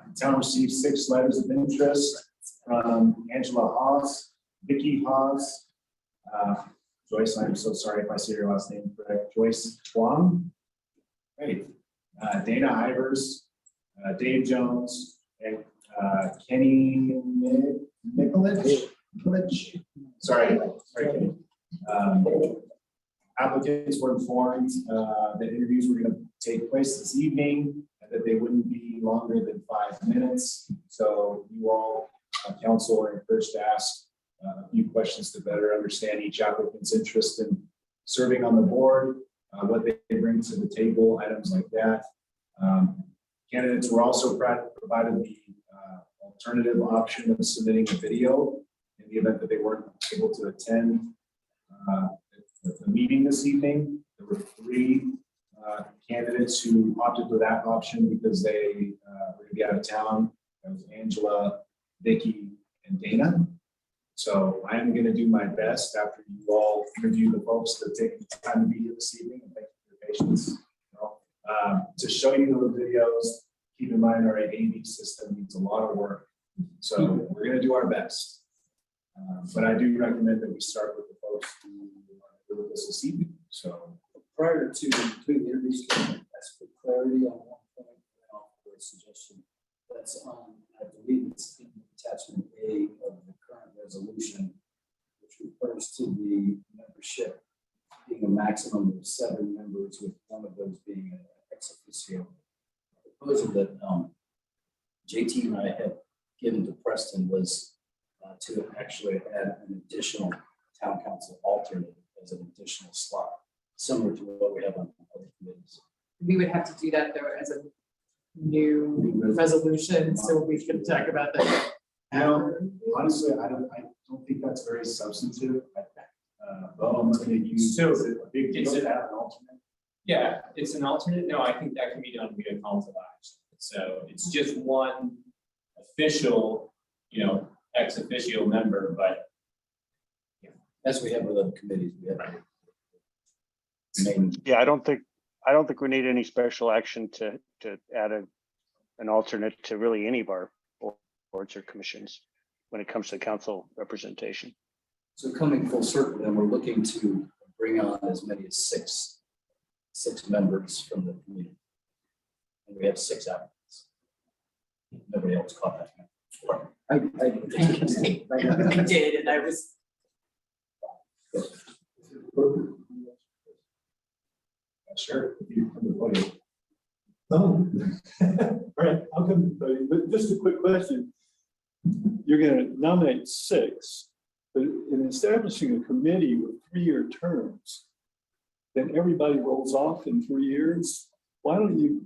The town received 6 letters of interest from Angela Haas, Vicky Haas, Joyce, I'm so sorry if I say your last name correct, Joyce Huang, great, Dana Ivers, Dave Jones, and Kenny Nicholich. Sorry, Kenny. Applicants were informed that interviews were going to take place this evening and that they wouldn't be longer than 5 minutes. So you all, council, are encouraged to ask a few questions to better understand each applicant's interest in serving on the board, what they bring to the table, items like that. Candidates were also provided the alternative option of submitting a video in the event that they weren't able to attend the meeting this evening. There were 3 candidates who opted for that option because they were going to be out of town. That was Angela, Vicky, and Dana. So I am going to do my best after you all interview the folks that take the time to be here this evening, and thank you for your patience. To show you the videos, keep in mind our AV system needs a lot of work. So we're going to do our best. But I do recommend that we start with the folks who are with us this evening. So Prior to doing the interviews, that's for clarity on one point, and I'll offer a suggestion. That's on, I believe it's in attachment A of the current resolution, which refers to the membership being a maximum of 7 members, with one of those being an ex officio. The proposal that JT and I had given to Preston was to actually add an additional town council alternate as an additional slot, similar to what we have on other committees. We would have to do that though as a new resolution, so we can talk about that. You know, honestly, I don't think that's very substantive. Well, I'm looking at you. So is it a big deal it's to have an alternate? Yeah, it's an alternate. No, I think that can be done via council action. So it's just one official, ex officio member, but As we have with other committees, we have. Yeah, I don't think we need any special action to add an alternate to really any of our boards or commissions when it comes to council representation. So coming full circle, then we're looking to bring on as many as six members from the community. And we have 6 applicants. Nobody else caught that. I did, and I was. Sure. If you come to the podium. All right, I'll come to the podium, but just a quick question. You're going to nominate 6, but in establishing a committee with 3-year terms, then everybody rolls off in 3 years. Why don't you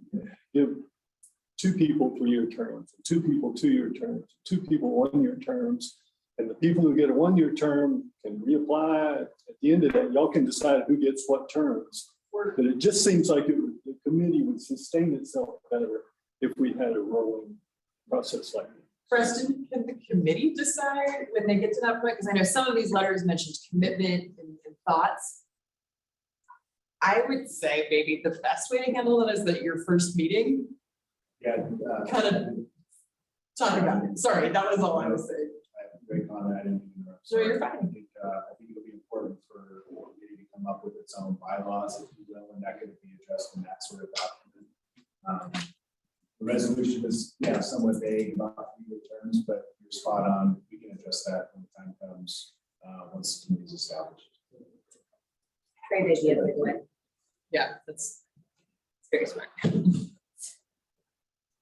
give 2 people 3-year terms, 2 people 2-year terms, 2 people 1-year terms, and the people who get a 1-year term can reapply. At the end of that, y'all can decide who gets what terms. But it just seems like the committee would sustain itself better if we had a rolling process like that. Preston, can the committee decide when they get to that point? Because I know some of these letters mentioned commitment and thoughts. I would say maybe the best way to handle it is that your first meeting. Yeah. Kind of talk about it. Sorry, that was all I was saying. I have a great comment. I didn't interrupt. No, you're fine. I think it'll be important for the committee to come up with its own bylaws, if you will, and that could be addressed in that sort of document. The resolution is, somewhat vague about 3-year terms, but you're spot on. We can address that when the time comes, once the committee is established. Great idea, by the way. Yeah, that's very smart.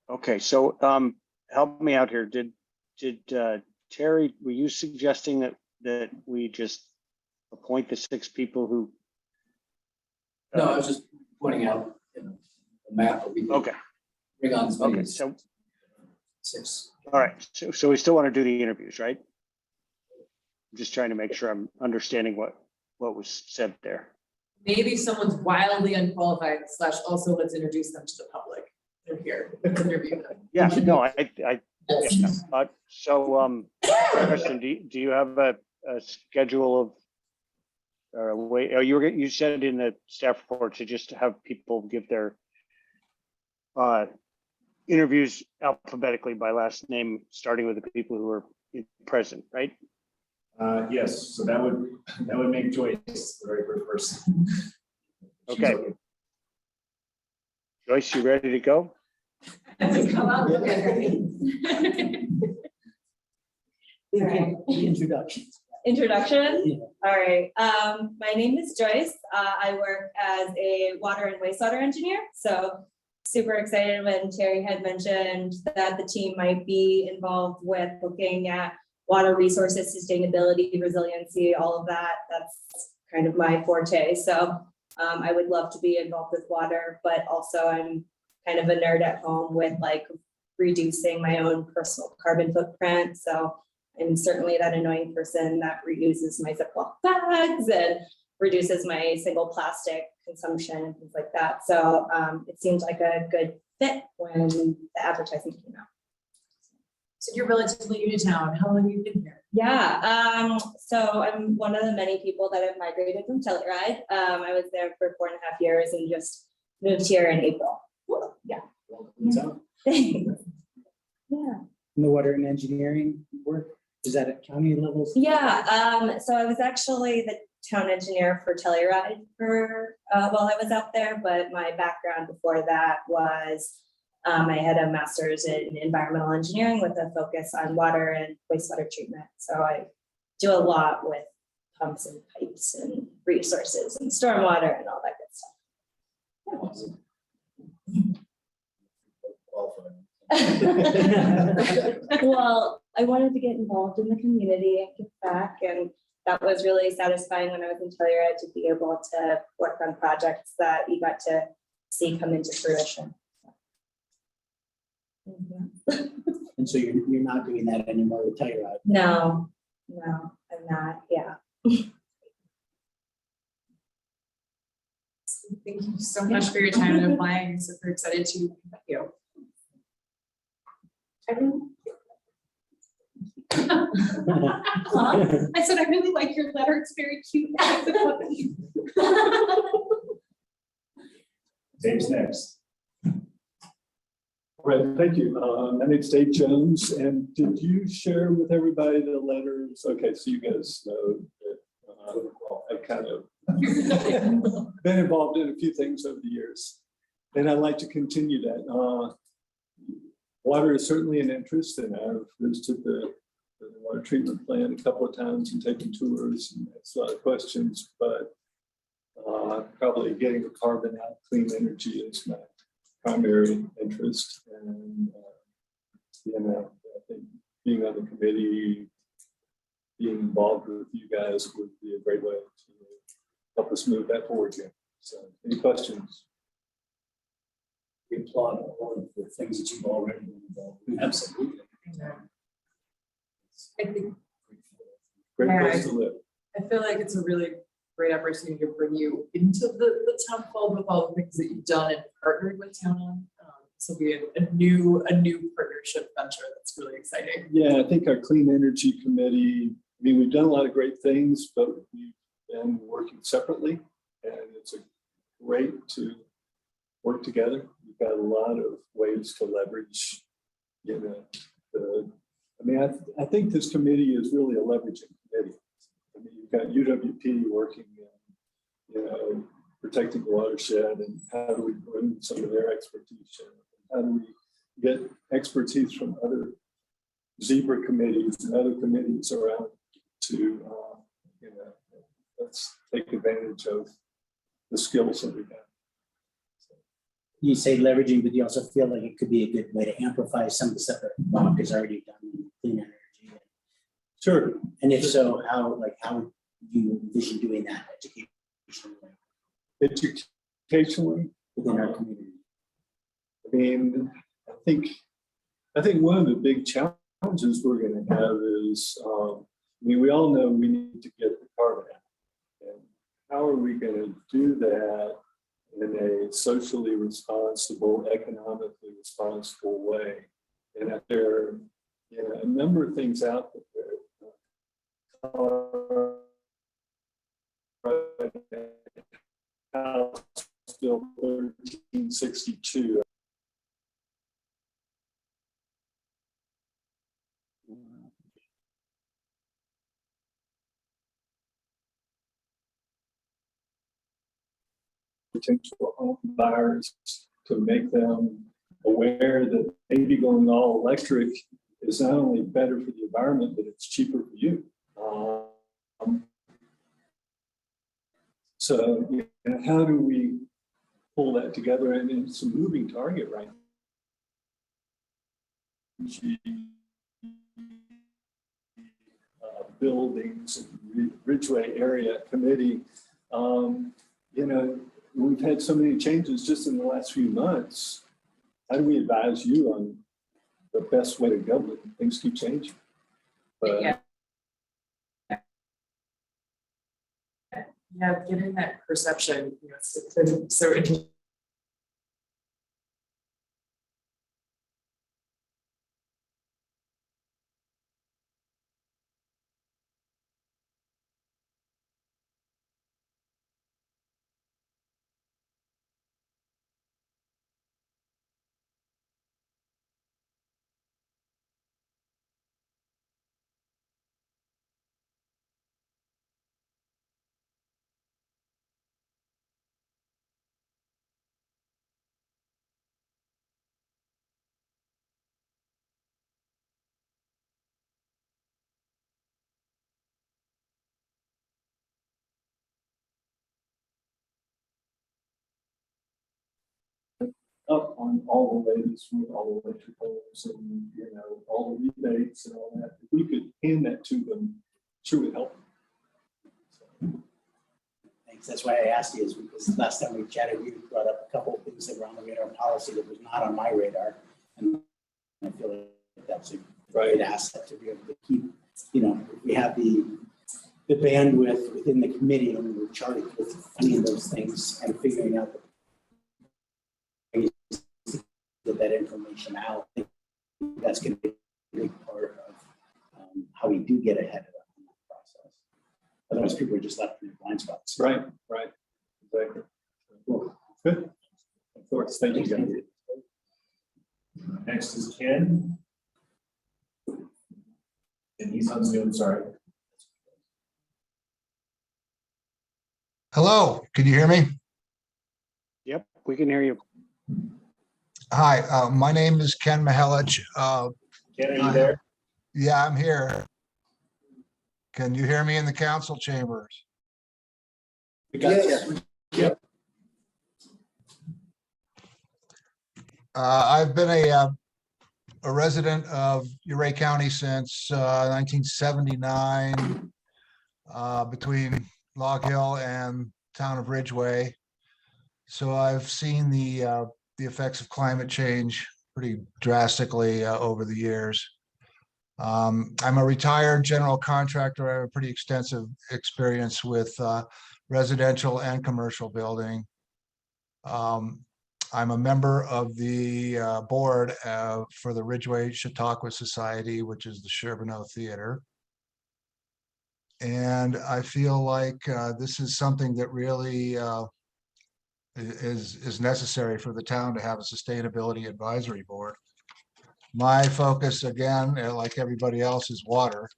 Okay, so help me out here. Did Terry, were you suggesting that we just appoint the 6 people who? No, I was just pointing out, a map. Or we can Okay, bring on as many okay, as so, 6. all right, so we still want to do the interviews, right? I'm just trying to make sure I'm understanding what was said there. Maybe someone's wildly unqualified / also let's introduce them to the public. They're here, let's interview them. Yeah, no, yeah. So, Kristen, do you have a schedule of, or a way, or you said in the staff report to just have people give their interviews alphabetically by last name, starting with the people who are present, right? Yes, so that would make Joyce the very first person. Okay. Joyce, you ready to go? Come on, look at her. The introductions. Introduction? All right. My name is Joyce. I work as a water and wastewater engineer. So super excited when Terry had mentioned that the team might be involved with looking at water resources, sustainability, resiliency, all of that. That's kind of my forte. So I would love to be involved with water, but also I'm kind of a nerd at home with like reducing my own personal carbon footprint. So I'm certainly that annoying person that reuses my Ziploc bags and reduces my single plastic consumption and things like that. So it seemed like a good fit when the advertising came out. So you're relatively new to town. How long have you been here? Yeah, so I'm one of the many people that have migrated from Telluride. I was there for 4.5 years and just moved here in April. Yeah. Thanks. Yeah. And the water and engineering work, is that at county levels? Yeah, so I was actually the town engineer for Telluride for while I was out there, but my background before that was I had a master's in environmental engineering with a focus on water and wastewater treatment. So I do a lot with pumps and pipes and resources and stormwater and all that good stuff. Well, I wanted to get involved in the community and give back, and that was really satisfying when I was in Telluride to be able to work on projects that you got to see come into fruition. And so you're not doing that anymore with Telluride? No, I'm not. Yeah. Thank you so much for your time and applying. I'm super excited to meet you. I said, I really like your letter. It's very cute. Dave's next. Right, thank you. My name's Dave Jones, and did you share with everybody the letters? Okay, so you guys know that I kind of been involved in a few things over the years, and I'd like to continue that. Water is certainly an interest, and I've visited the water treatment plant a couple of times and taken tours and asked a lot of questions, but probably getting the carbon out, clean energy is my primary interest. And I think being on the committee, being involved with you guys would be a great way to help us move that forward here. So any questions? We applaud all of the things that you've already been involved in. Absolutely. I think Great place to live. I feel like it's a really great opportunity to bring you into the town fold with all the things that you've done and partnered with town on. This will be a new partnership venture that's really exciting. Yeah, I think our clean energy committee, I mean, we've done a lot of great things, but we've been working separately, and it's great to work together. We've got a lot of ways to leverage, I think this committee is really a leveraging committee. I mean, you've got UWP working in, protecting the watershed, and how do we bring some of their expertise in? How do we get expertise from other zebra committees and other committees around to, let's take advantage of the skills that we have. You say leveraging, but you also feel like it could be a good way to amplify some of the stuff that Bob has already done in clean energy. Sure. And if so, how do you envision doing that educationally? Educationally? Within our community. I mean, I think one of the big challenges we're gonna have is, I mean, we all know we need to get the carbon out. And how are we gonna do that in a socially responsible, economically responsible way? And if there are, you know, a number of things out there. House Bill 1362. Potential home buyers to make them aware that maybe going all electric is not only better for the environment, but it's cheaper for you. So, you know, how do we pull that together? And it's a moving target right now. Buildings, Ridgway area committee. You know, we've had so many changes just in the last few months. How do we advise you on the best way to go when things keep changing? Yeah. Yeah, given that perception, you know, so interesting. Up on all the latest with all the electricals and, you know, all the rebates and all that. If we could hand that to them, sure would help. Thanks. That's why I asked you, is because last time we chatted, you brought up a couple of things that were on the radar policy that was not on my radar. And I feel like that's a great asset to be able to keep, you know, if we have the bandwidth within the committee and we're charged with funding those things and figuring out the get that information out. I think that's going to be a big part of how we do get ahead of that process. Otherwise, people are just left in their blind spots. Right, right, exactly. Cool. Good. Of course, thank you, guys. Next is Ken. And he's on Zoom, sorry. Hello, can you hear me? Yep, we can hear you. Hi, my name is Ken Mihelich. Ken, are you there? Yeah, I'm here. Can you hear me in the council chambers? Yes. Yep. I've been a resident of Uray County since 1979, between Log Hill and town of Ridgway. So I've seen the effects of climate change pretty drastically over the years. I'm a retired general contractor. I have a pretty extensive experience with residential and commercial building. I'm a member of the board for the Ridgway Chautauqua Society, which is the Charbonneau Theater. And I feel like this is something that really is necessary for the town to have a sustainability advisory board. My focus, again, like everybody else, is water.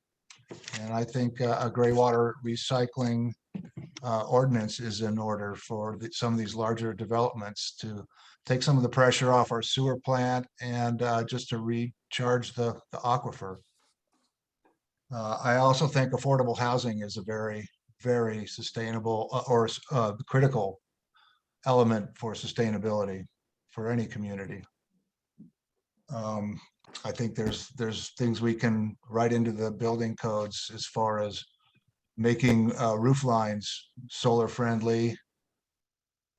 And I think a gray water recycling ordinance is in order for some of these larger developments to take some of the pressure off our sewer plant and just to recharge the aquifer. I also think affordable housing is a very, very sustainable or critical element for sustainability for any community. I think there's things we can write into the building codes as far as making roof lines solar friendly,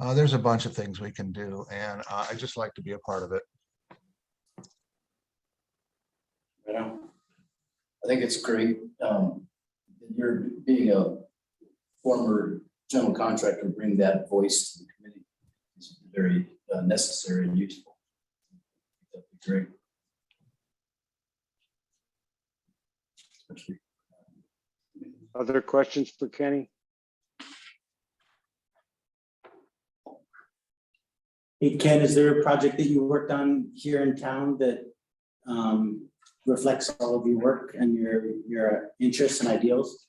There's a bunch of things we can do, and I just like to be a part of it. I think it's great. You're being a former general contractor, bring that voice to the committee. It's very necessary and useful. That'd be great. Other questions for Kenny? Hey, Ken, is there a project that you worked on here in town that reflects all of your work and your interests and ideals?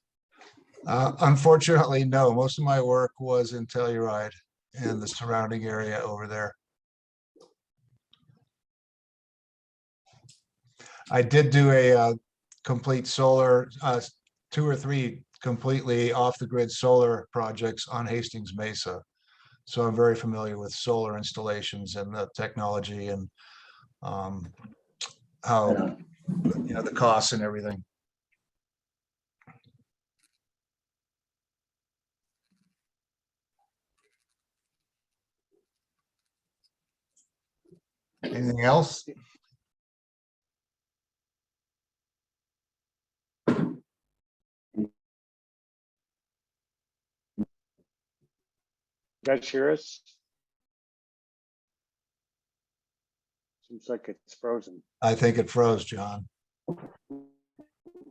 Unfortunately, no. Most of my work was in Telluride and the surrounding area over there. I did do a complete solar, 2 or 3 completely off the grid solar projects on Hastings Mesa. So I'm very familiar with solar installations and the technology and how, the costs and everything. Anything else? You guys hear us? Seems like it's frozen. I think it froze, John.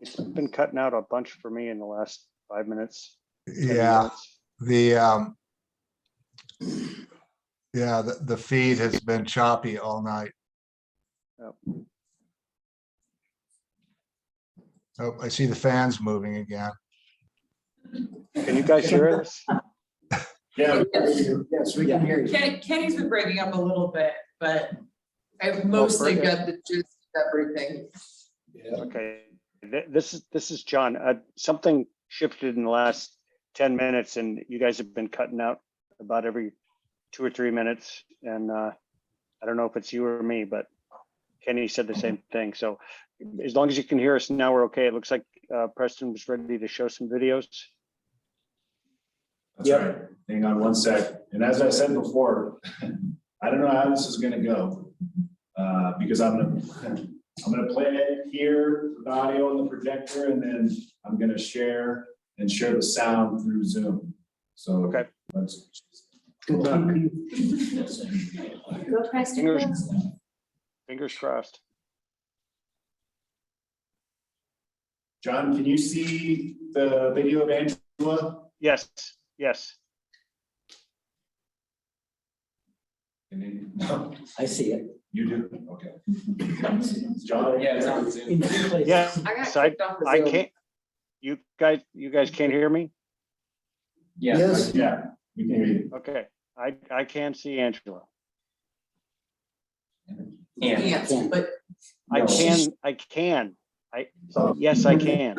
It's been cutting out a bunch for me in the last 5 minutes. 10 Yeah, minutes. the feed has been choppy all night. Yep. Oh, I see the fans moving again. Can you guys hear us? Yeah. Yes, we can hear you. Kenny's been breaking up a little bit, but I've mostly got the gist of everything. Okay, this is John. Something shifted in the last 10 minutes and you guys have been cutting out about every 2 or 3 minutes. And I don't know if it's you or me, but Kenny said the same thing. So as long as you can hear us now, we're okay. It looks like Preston was ready to show some videos. That's right. Hang on one sec. And as I said before, I don't know how this is gonna go. Because I'm gonna play it here, the audio on the projector, and then I'm gonna share the sound through Zoom. So okay. Let's. Good luck. Fingers crossed. John, can you see the video of Angela? Yes, yes. No. I see it. You do? Okay. John? Yeah, it's on Zoom. In 2 places. Yeah, I got so kicked off of I Zoom. can't, you guys can't hear me? Yes. Yeah, we can hear you. Okay, I can see Angela. Can't, but I can. Yes, I can.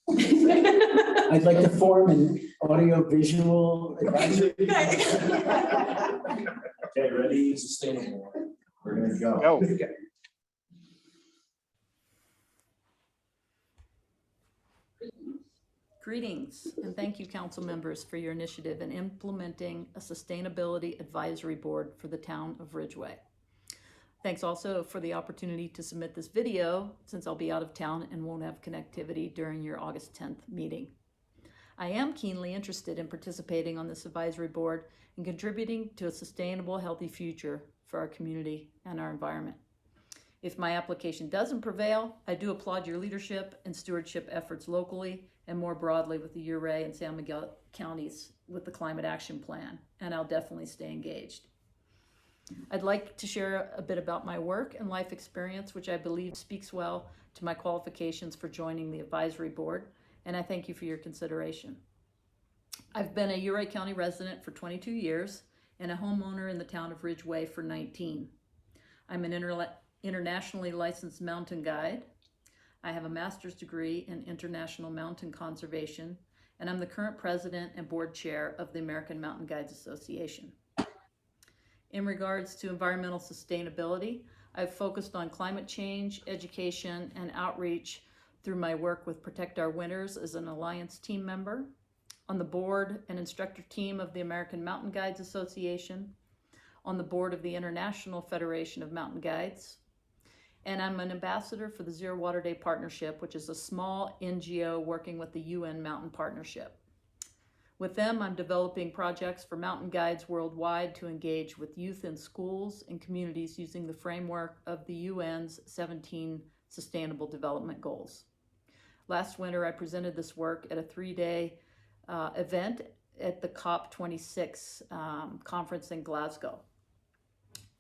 I'd like to form an audio visual advisory. Okay, ready? Sustainable. We're gonna go. Go. Greetings, and thank you, council members, for your initiative in implementing a sustainability advisory board for the town of Ridgway. Thanks also for the opportunity to submit this video, since I'll be out of town and won't have connectivity during your August 10th meeting. I am keenly interested in participating on this advisory board and contributing to a sustainable, healthy future for our community and our environment. If my application doesn't prevail, I do applaud your leadership and stewardship efforts locally and more broadly with the Ridgway and San Miguel counties with the Climate Action Plan, and I'll definitely stay engaged. I'd like to share a bit about my work and life experience, which I believe speaks well to my qualifications for joining the advisory board, and I thank you for your consideration. I've been a Ridgway County resident for 22 years and a homeowner in the town of Ridgway for 19. I'm an internationally licensed mountain guide. I have a master's degree in international mountain conservation, and I'm the current president and board chair of the American Mountain Guides Association. In regards to environmental sustainability, I've focused on climate change, education, and outreach through my work with Protect Our Winters as an Alliance team member, on the board and instructor team of the American Mountain Guides Association, on the board of the International Federation of Mountain Guides, and I'm an ambassador for the Zero Water Day Partnership, which is a small NGO working with the UN Mountain Partnership. With them, I'm developing projects for mountain guides worldwide to engage with youth in schools and communities using the framework of the UN's 17 Sustainable Development Goals. Last winter, I presented this work at a 3-day event at the COP26 conference in Glasgow.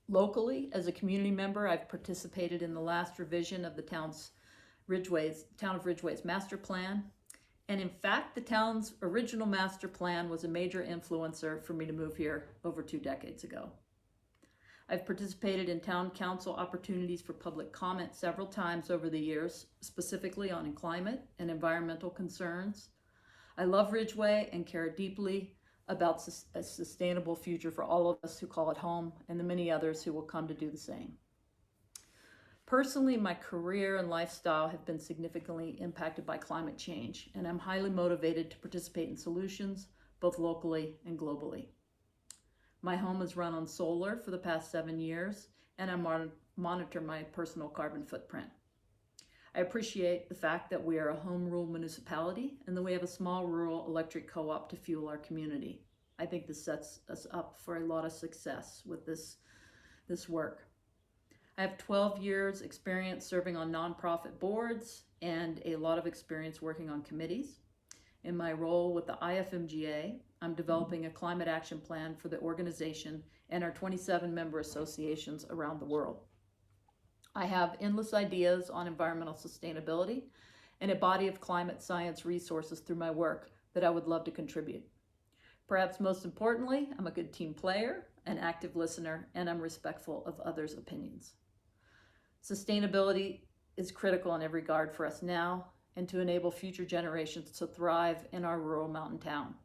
Locally, as a community member, I've participated in the last revision of the town of Ridgway's master plan. And in fact, the town's original master plan was a major influencer for me to move here over 2 decades ago. I've participated in town council opportunities for public comment several times over the years, specifically on climate and environmental concerns. I love Ridgway and care deeply about a sustainable future for all of us who call it home and the many others who will come to do the same. Personally, my career and lifestyle have been significantly impacted by climate change, and I'm highly motivated to participate in solutions, both locally and globally. My home is run on solar for the past 7 years, and I monitor my personal carbon footprint. I appreciate the fact that we are a home rule municipality and that we have a small rural electric co-op to fuel our community. I think this sets us up for a lot of success with this work. I have 12 years experience serving on nonprofit boards and a lot of experience working on committees. In my role with the IFMGA, I'm developing a climate action plan for the organization and our 27 member associations around the world. I have endless ideas on environmental sustainability and a body of climate science resources through my work that I would love to contribute. Perhaps most importantly, I'm a good team player, an active listener, and I'm respectful of others' opinions. Sustainability is critical in every regard for us now and to enable future generations to thrive in our rural mountain town.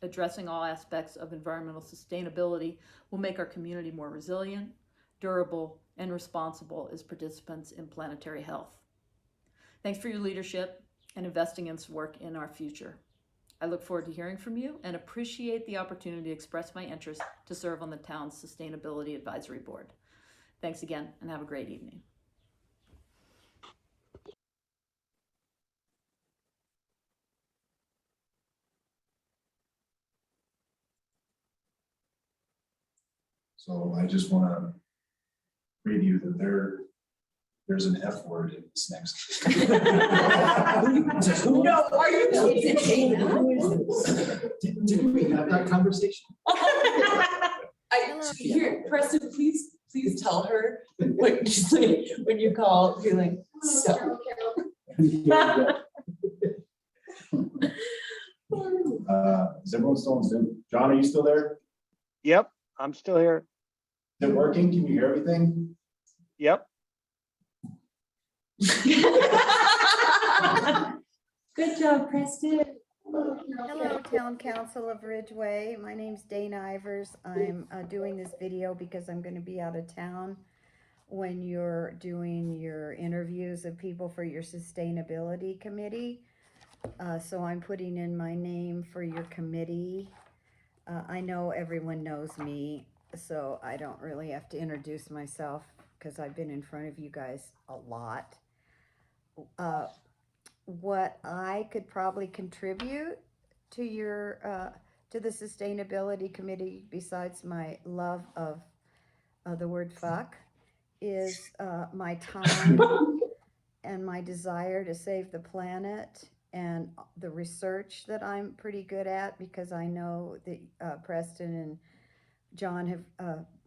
Addressing all aspects of environmental sustainability will make our community more resilient, durable, and responsible as participants in planetary health. Thanks for your leadership and investing in this work in our future. I look forward to hearing from you and appreciate the opportunity to express my interest to serve on the town's Sustainability Advisory Board. Thanks again and have a great evening. So I just want to preview that there's an F word in this next. No, are you kidding? Didn't we have that conversation? Here, Preston, please tell her what you say when you call, be like, so. Is everyone still on Zoom? John, are you still there? Yep, I'm still here. Is it working? Can you hear everything? Yep. Good job, Preston. Hello, Town Council of Ridgway. My name's Dana Ivers. I'm doing this video because I'm going to be out of town when you're doing your interviews of people for your sustainability committee. So I'm putting in my name for your committee. I know everyone knows me, so I don't really have to introduce myself because I've been in front of you guys a lot. What I could probably contribute to your to the sustainability committee, besides my love of the word fuck, is my time and my desire to save the planet and the research that I'm pretty good at, because I know that Preston and John have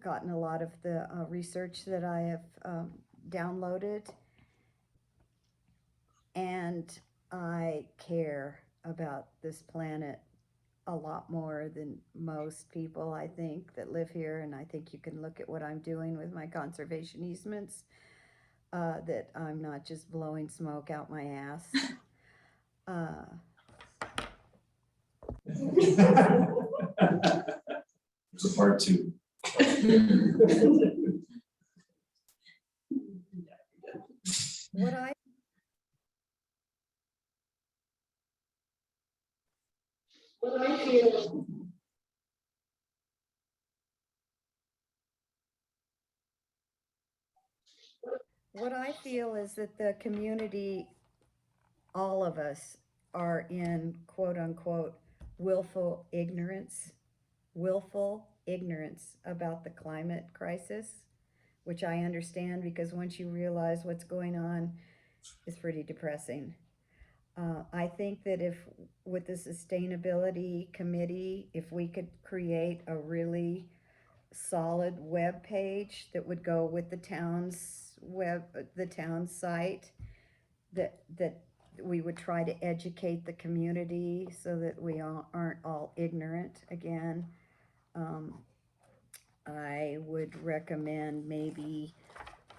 gotten a lot of the research that I have downloaded. And I care about this planet a lot more than most people, I think, that live here. And I think you can look at what I'm doing with my conservation easements, that I'm not just blowing smoke out my ass. There's a part 2. What I What I feel. What I feel is that the community, all of us, are in quote unquote willful ignorance about the climate crisis, which I understand because once you realize what's going on, it's pretty depressing. I think that if with the sustainability committee, if we could create a really solid web page that would go with the town's site, that we would try to educate the community so that we aren't all ignorant again. I would recommend maybe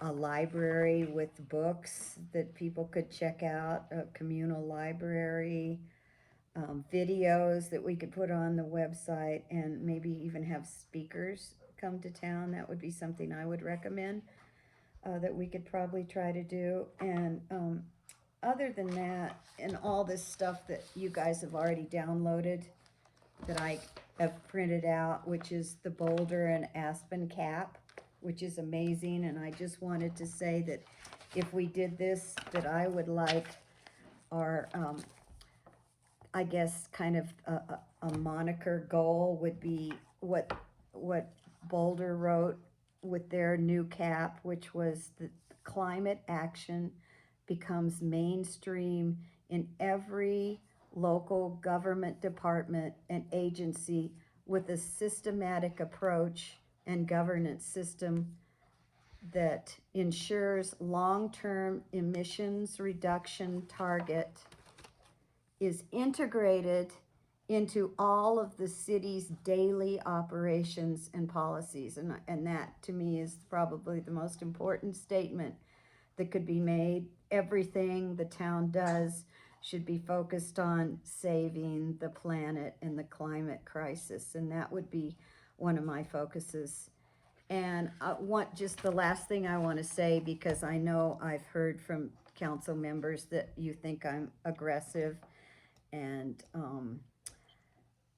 a library with books that people could check out, a communal library, videos that we could put on the website, and maybe even have speakers come to town. That would be something I would recommend that we could probably try to do. And other than that, and all this stuff that you guys have already downloaded that I have printed out, which is the Boulder and Aspen cap, which is amazing. And I just wanted to say that if we did this, that I would like our, I guess, kind of a moniker goal would be what Boulder wrote with their new cap, which was that climate action becomes mainstream in every local government department and agency with a systematic approach and governance system that ensures long-term emissions reduction target is integrated into all of the city's daily operations and policies. And that, to me, is probably the most important statement that could be made. Everything the town does should be focused on saving the planet in the climate crisis. And that would be one of my focuses. And just the last thing I want to say, because I know I've heard from council members that you think I'm aggressive and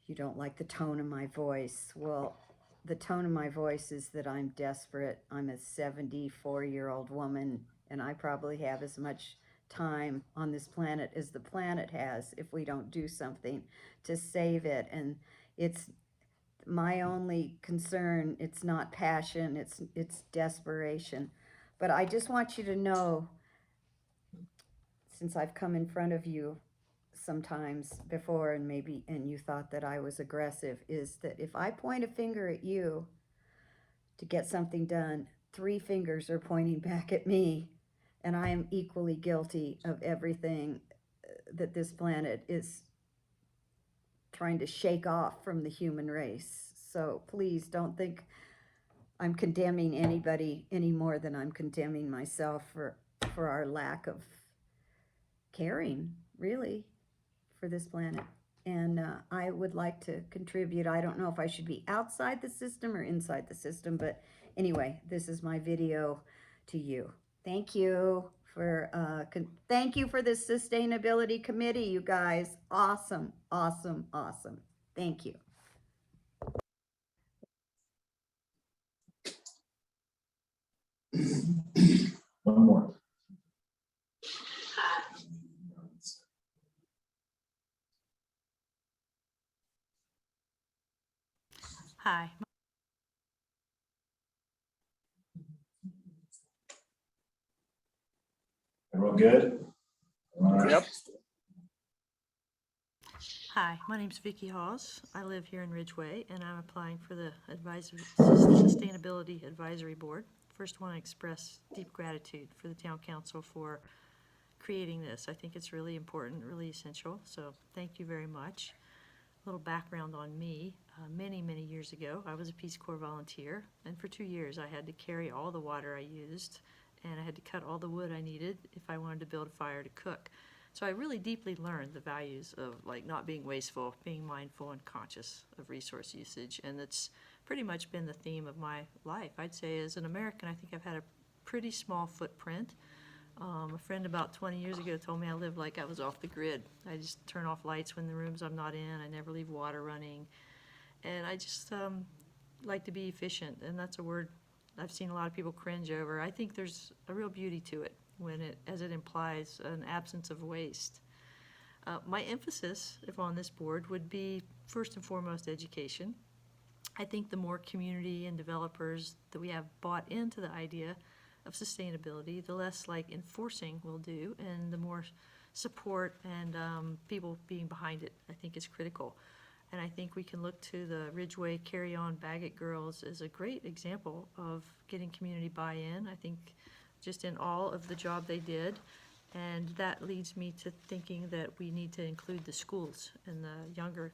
you don't like the tone of my voice. Well, the tone of my voice is that I'm desperate. I'm a 74-year-old woman, and I probably have as much time on this planet as the planet has if we don't do something to save it. And it's my only concern. It's not passion, it's desperation. But I just want you to know, since I've come in front of you sometimes before and you thought that I was aggressive, is that if I point a finger at you to get something done, 3 fingers are pointing back at me, and I am equally guilty of everything that this planet is trying to shake off from the human race. So please don't think I'm condemning anybody any more than I'm condemning myself for our lack of caring, really, for this planet. And I would like to contribute. I don't know if I should be outside the system or inside the system, but anyway, this is my video to you. Thank you for this sustainability committee, you guys. Awesome, awesome, awesome. Thank you. One more. Hi. Everyone good? Yep. Hi, my name's Vicki Hawes. I live here in Ridgway, and I'm applying for the Sustainability Advisory Board. First, want to express deep gratitude for the town council for creating this. I think it's really important, really essential, so thank you very much. A little background on me. Many years ago, I was a Peace Corps volunteer, and for 2 years I had to carry all the water I used, and I had to cut all the wood I needed if I wanted to build a fire to cook. So I really deeply learned the values of not being wasteful, being mindful and conscious of resource usage, and that's pretty much been the theme of my life. I'd say as an American, I think I've had a pretty small footprint A friend about 20 years ago told me I lived like I was off the grid. I just turn off lights when the rooms I'm not in. I never leave water running. And I just like to be efficient, and that's a word I've seen a lot of people cringe over. I think there's a real beauty to it as it implies an absence of waste. My emphasis, if on this board, would be first and foremost education. I think the more community and developers that we have bought into the idea of sustainability, the less like enforcing we'll do, and the more support and people being behind it, I think is critical. And I think we can look to the Ridgway Carry On Baggett Girls as a great example of getting community buy-in. I think just in all of the job they did. And that leads me to thinking that we need to include the schools and the younger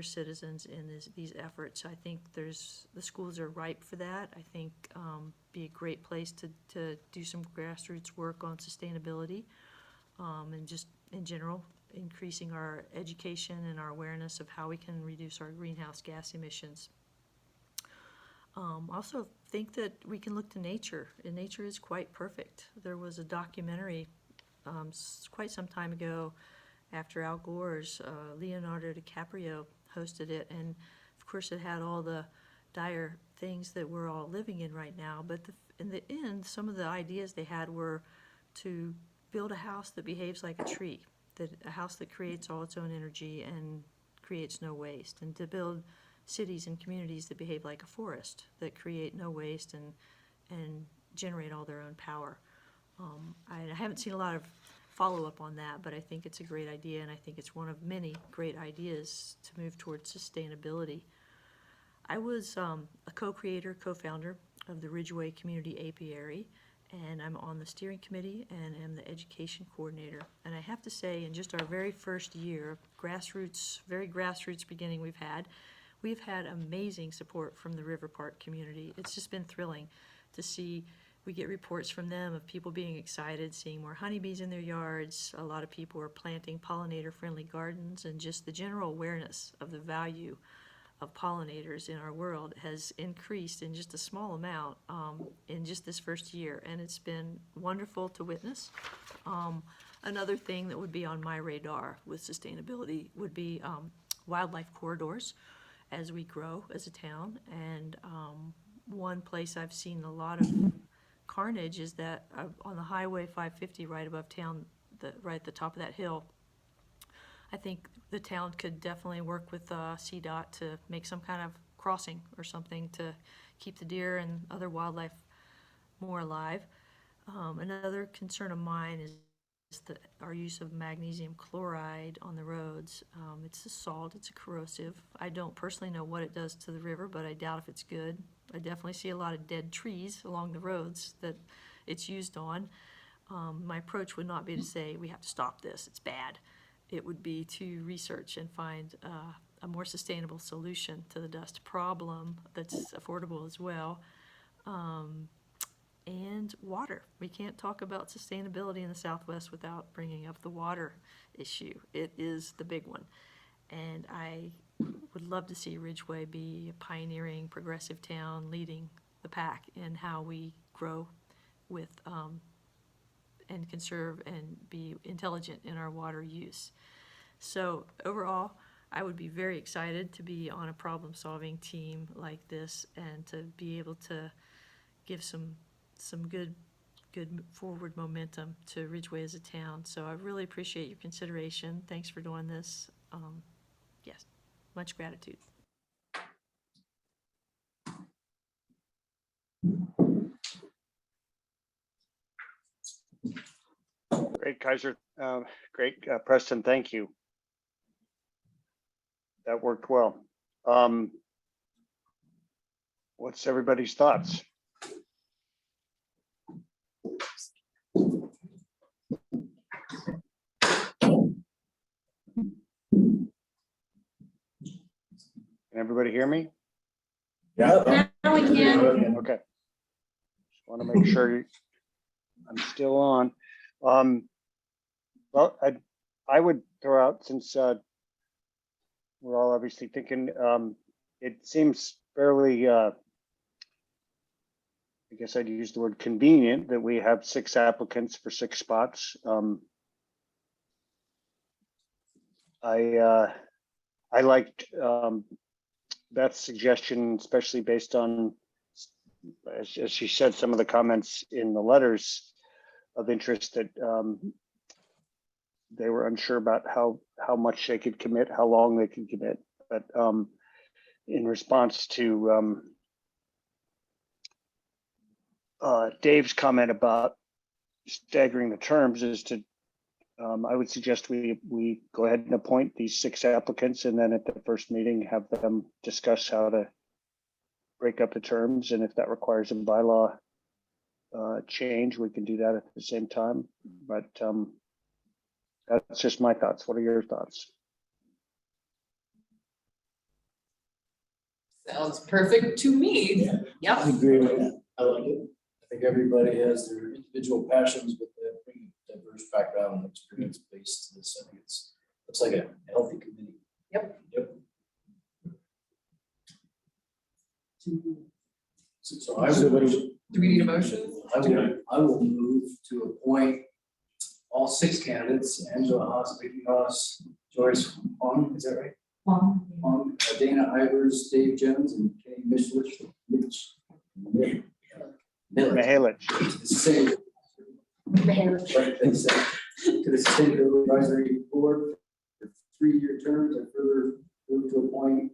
citizens in these efforts. I think the schools are ripe for that. I think be a great place to do some grassroots work on sustainability and just in general increasing our education and our awareness of how we can reduce our greenhouse gas emissions. Also think that we can look to nature, and nature is quite perfect. There was a documentary quite some time ago after Al Gore's, Leonardo DiCaprio hosted it, and of course it had all the dire things that we're all living in right now, but in the end, some of the ideas they had were to build a house that behaves like a tree, a house that creates all its own energy and creates no waste, and to build cities and communities that behave like a forest, that create no waste and generate all their own power. I haven't seen a lot of follow-up on that, but I think it's a great idea, and I think it's one of many great ideas to move towards sustainability. I was a co-creator, co-founder of the Ridgway Community Apiary, and I'm on the steering committee and am the education coordinator. And I have to say, in just our very first year, very grassroots beginning we've had amazing support from the River Park community. It's just been thrilling to see. We get reports from them of people being excited, seeing more honeybees in their yards. A lot of people are planting pollinator-friendly gardens, and just the general awareness of the value of pollinators in our world has increased in just a small amount in just this first year, and it's been wonderful to witness. Another thing that would be on my radar with sustainability would be wildlife corridors as we grow as a town, and one place I've seen a lot of carnage is that on the Highway 550 right above town, right at the top of that hill, I think the town could definitely work with CDOT to make some kind of crossing or something to keep the deer and other wildlife more alive. Another concern of mine is our use of magnesium chloride on the roads. It's a salt, it's a corrosive. I don't personally know what it does to the river, but I doubt if it's good. I definitely see a lot of dead trees along the roads that it's used on. My approach would not be to say we have to stop this, it's bad. It would be to research and find a more sustainable solution to the dust problem that's affordable as well. And water. We can't talk about sustainability in the Southwest without bringing up the water issue. It is the big one. And I would love to see Ridgway be a pioneering, progressive town leading the pack in how we grow with and conserve and be intelligent in our water use. So overall, I would be very excited to be on a problem-solving team like this and to be able to give some good forward momentum to Ridgway as a town. So I really appreciate your consideration. Thanks for doing this. Yes, much gratitude. Great, Kaiser. Great, Preston, thank you. That worked well. What's everybody's thoughts? Can everybody hear me? Yeah. Now we can. Okay. Just want to make sure I'm still on. Well, I would throw out, since we're all obviously thinking, it seems fairly I guess I'd use the word convenient that we have 6 applicants for 6 spots. I liked Beth's suggestion, especially based on, as she said, some of the comments in the letters of interest that they were unsure about how much they could commit, how long they could commit. But in response to Dave's comment about staggering the terms, is to I would suggest we go ahead and appoint these 6 applicants, and then at the first meeting have them discuss how to break up the terms, and if that requires a bylaw change, we can do that at the same time. But that's just my thoughts. What are your thoughts? Sounds perfect to me. Yep. I agree with that. I like it. I think everybody has their individual passions, but they bring diverse background and experience based to this. I think looks like a healthy committee. Yep. So I would. Do we need a motion? I will move to appoint all 6 candidates: Angela Haas, Vicky Haas, Joyce Hong, is that right? Hong, Dana Ivers, Dave Jones, and Kenny Mishlich. Mihalich. To the Sustainability Advisory Board for 3-year terms. I further move to appoint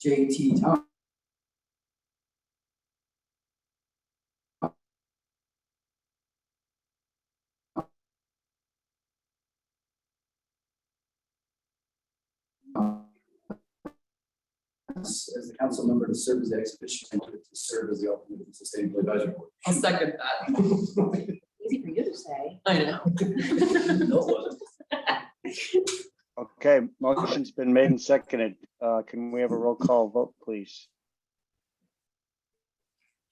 J.T. Thomas as the council member to serve as the ex-officio member to serve as the alternate of the Sustainability Advisory Board. I'll second that. Easy for you to say. I know. No, it wasn't. Okay, motion's been made and seconded. Can we have a roll call vote, please?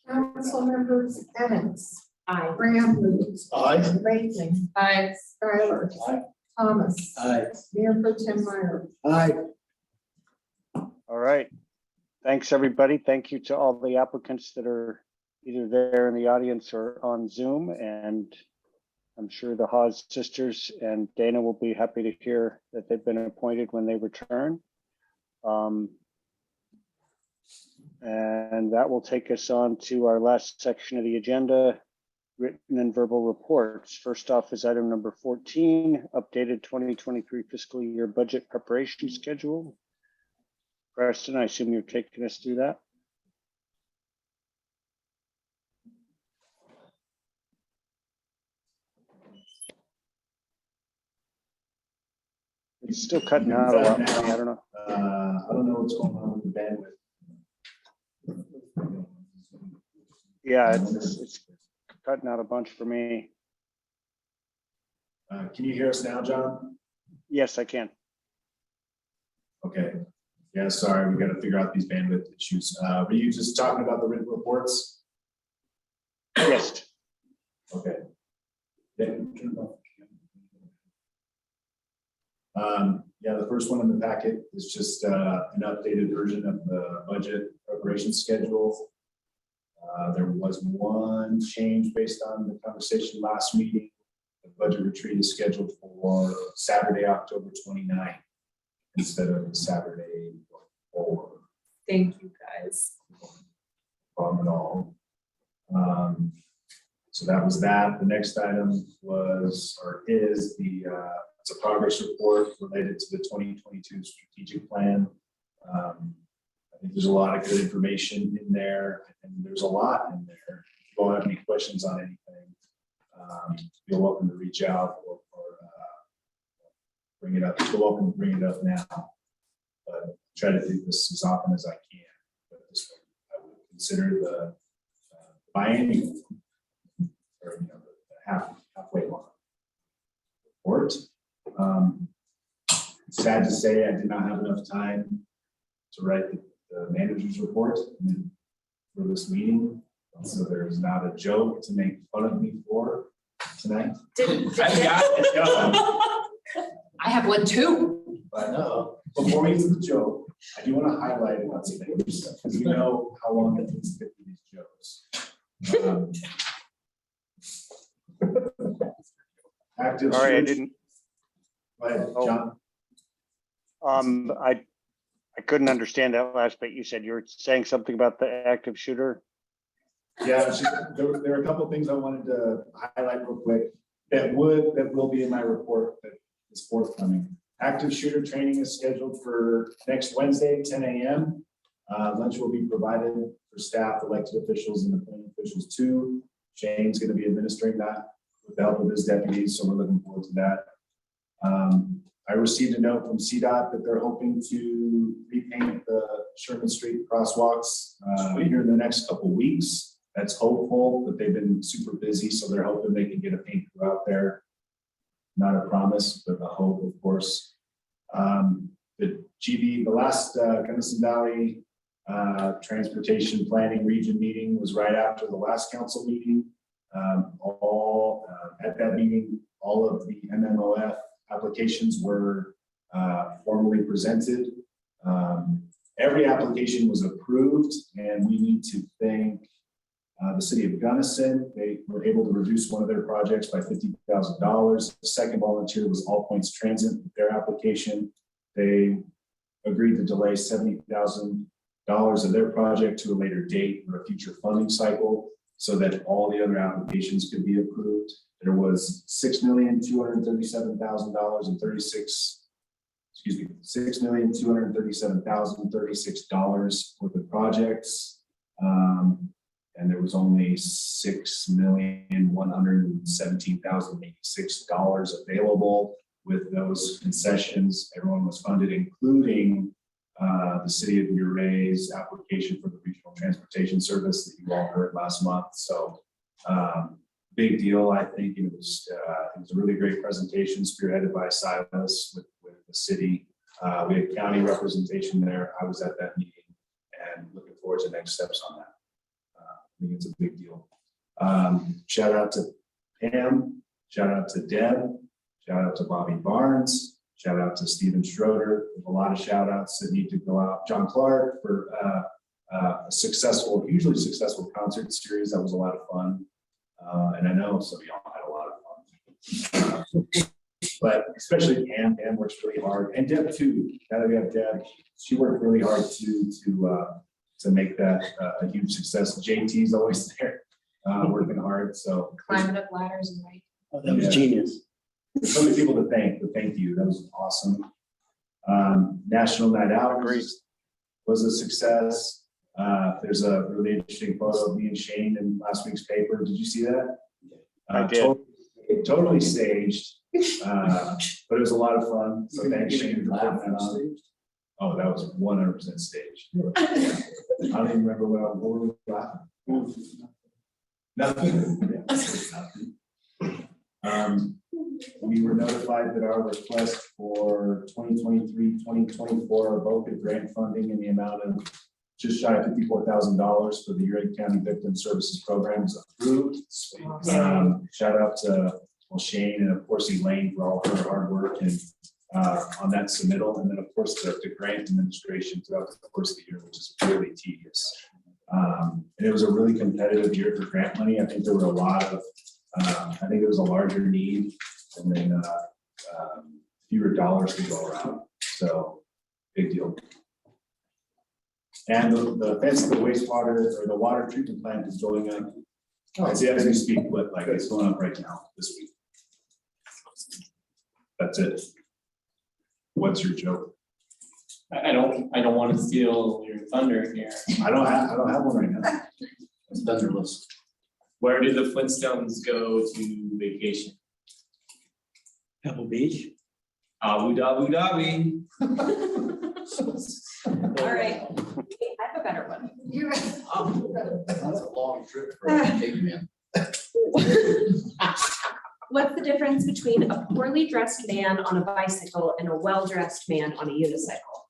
Council members Evans. Aye. Bramley. Aye. Raything. Aye. Skylar. Aye. Thomas. Aye. Mayor Pro Tem Meyer. Aye. All right. Thanks, everybody. Thank you to all the applicants that are either there in the audience or on Zoom. And I'm sure the Haas sisters and Dana will be happy to hear that they've been appointed when they return. And that will take us on to our last section of the agenda, written and verbal reports. First off is item number 14, updated 2023 fiscal year budget preparation schedule. Preston, I assume you're taking us through that. It's still cutting out a lot. I don't know. I don't know what's going on with the bandwidth. Yeah, it's cutting out a bunch for me. Can you hear us now, John? Yes, I can. Okay. Yeah, sorry, we got to figure out these bandwidth issues. Were you just talking about the written reports? Yes. Okay. Yeah, the first one in the packet is just an updated version of the budget preparation schedule. There was one change based on the conversation last meeting. The budget retreat is scheduled for Saturday, October 29th instead of Saturday before. Thank you, guys. No problem at all. So that was that. The next item was, or is the, it's a progress report related to the 2022 strategic plan. I think there's a lot of good information in there, and there's a lot in there. If you don't have any questions on anything, you're welcome to reach out or bring it up. You're welcome to bring it up now. But try to do this as often as I can. But this one, I would consider the biennial, or the halfway mark report. Sad to say, I did not have enough time to write the manager's report for this meeting. So there's not a joke to make fun of me for tonight. I have one too. I know. Before we get to the joke, I do want to highlight about some things because we know how long it takes to get through these jokes. Active. Sorry, I shooter- didn't, Go ahead, Oh. John. I couldn't understand that last bit. You said you were saying something about the active shooter. Yeah, there are a couple of things I wanted to highlight real quick that will be in my report that is forthcoming. Active shooter training is scheduled for next Wednesday, 10 a.m. Lunch will be provided for staff, elected officials, and appointed officials too. Shane's going to be administering that with the help of his deputies, so we're looking forward to that. I received a note from CDOT that they're hoping to repaint the Sherman Street crosswalks here in the next couple of weeks. That's hopeful, but they've been super busy, so they're hoping they can get a paint crew out there. Not a promise, but a hope, of course. The last Gunnison Valley Transportation Planning Region meeting was right after the last council meeting. At that meeting, all of the MMOF applications were formally presented. Every application was approved, and we need to thank the city of Gunnison. They were able to reduce one of their projects by $50,000. The second volunteer was All Points Transit with their application. They agreed to delay $70,000 of their project to a later date or a future funding cycle so that all the other applications could be approved. There was $6,237,036 worth of projects. And there was only $6,117,086 available with those concessions. Everyone was funded, including the city of Uray's application for the regional transportation service that you all heard last month. So big deal, I think. It was a really great presentation spearheaded by Silas with the city. We had county representation there. I was at that meeting and looking forward to next steps on that. I think it's a big deal. Shout out to Pam, shout out to Deb, shout out to Bobby Barnes, shout out to Stephen Schroeder. There's a lot of shout outs that need to go out. John Clark for a hugely successful concert series. That was a lot of fun. And I know some of y'all had a lot of fun. But especially Pam works really hard. And Deb too. Now that we have Deb, she worked really hard to make that a huge success. JT's always there, working hard. So Climbing up ladders and like. Oh, that was genius. There's so many people to thank, but thank you. That was awesome. National Night Out was a success. There's a really interesting photo of me and Shane in last week's paper. Did you see that? I did. Totally staged, but it was a lot of fun. So thanks, Shane, for putting that on. Oh, that was 100% staged. I don't even remember what we were laughing. Nothing. We were notified that our request for 2023-2024 VOCA grant funding in the amount of just shy of $54,000 for the Uray County Victim Services Program is approved. Shout out to Shane and of course Elaine for all her hard work and on that submittal, and then of course the grant administration throughout the course of the year, which is really tedious. And it was a really competitive year for grant money. I think there were a lot of, I think there was a larger need and then fewer dollars to go around. So big deal. And the fence of the wastewater or the water treatment plant is going up. As we speak, it's going up right now this week. That's it. What's your joke? I don't want to steal your thunder here. I don't have one right now. It's thunderless. Where did the Flintstones go to vacation? Pebble Beach. Abu Dhabi. All right, I have a better one. That's a long trip for a caveman. What's the difference between a poorly dressed man on a bicycle and a well-dressed man on a unicycle?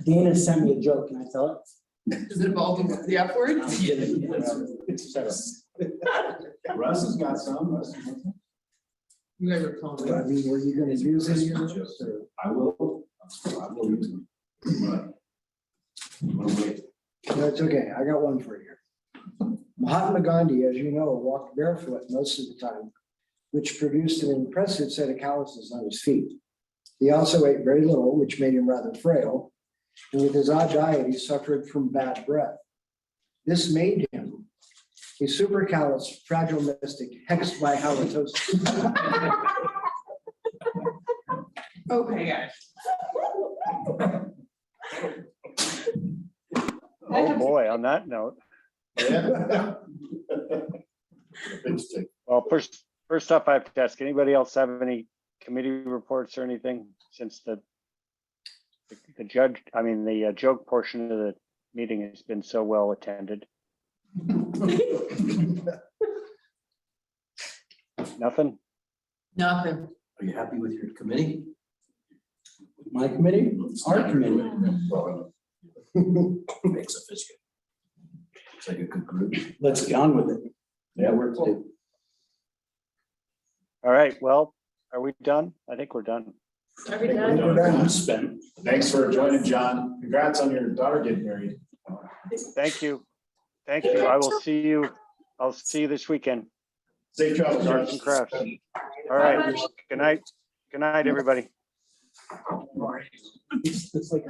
Dana sent me a joke. Can I tell it? Does it involve the F word? Russ has got some. You guys are calling. I mean, were you gonna use any of those or? I will. Use any of those or? I will use them. But, wanna wait. That's okay. I got one for you. Mahatma Gandhi, as you know, walked barefoot most of the time, which produced an impressive set of calluses on his feet. He also ate very little, which made him rather frail. And with his odd diet, he suffered from bad breath. This made him a supercallous fragile mystic hexed by halitosis. Okay, guys. Oh, boy, on that note. Well, first off, I have to ask, anybody else have any committee reports or anything since the joke portion of the meeting has been so well attended? Nothing? Nothing. Are you happy with your committee? My committee? Our committee. Makes a fist. Looks like a good group. Let's get on with it. Yeah, we're cool. All right, well, are we done? I think we're done. I'm spent. Thanks for joining, John. Congrats on your daughter getting married. Thank you. Thank you. I will see you. I'll see you this weekend. Safe travels. Arts and crafts. All right. Good night. Good night, everybody. It's like.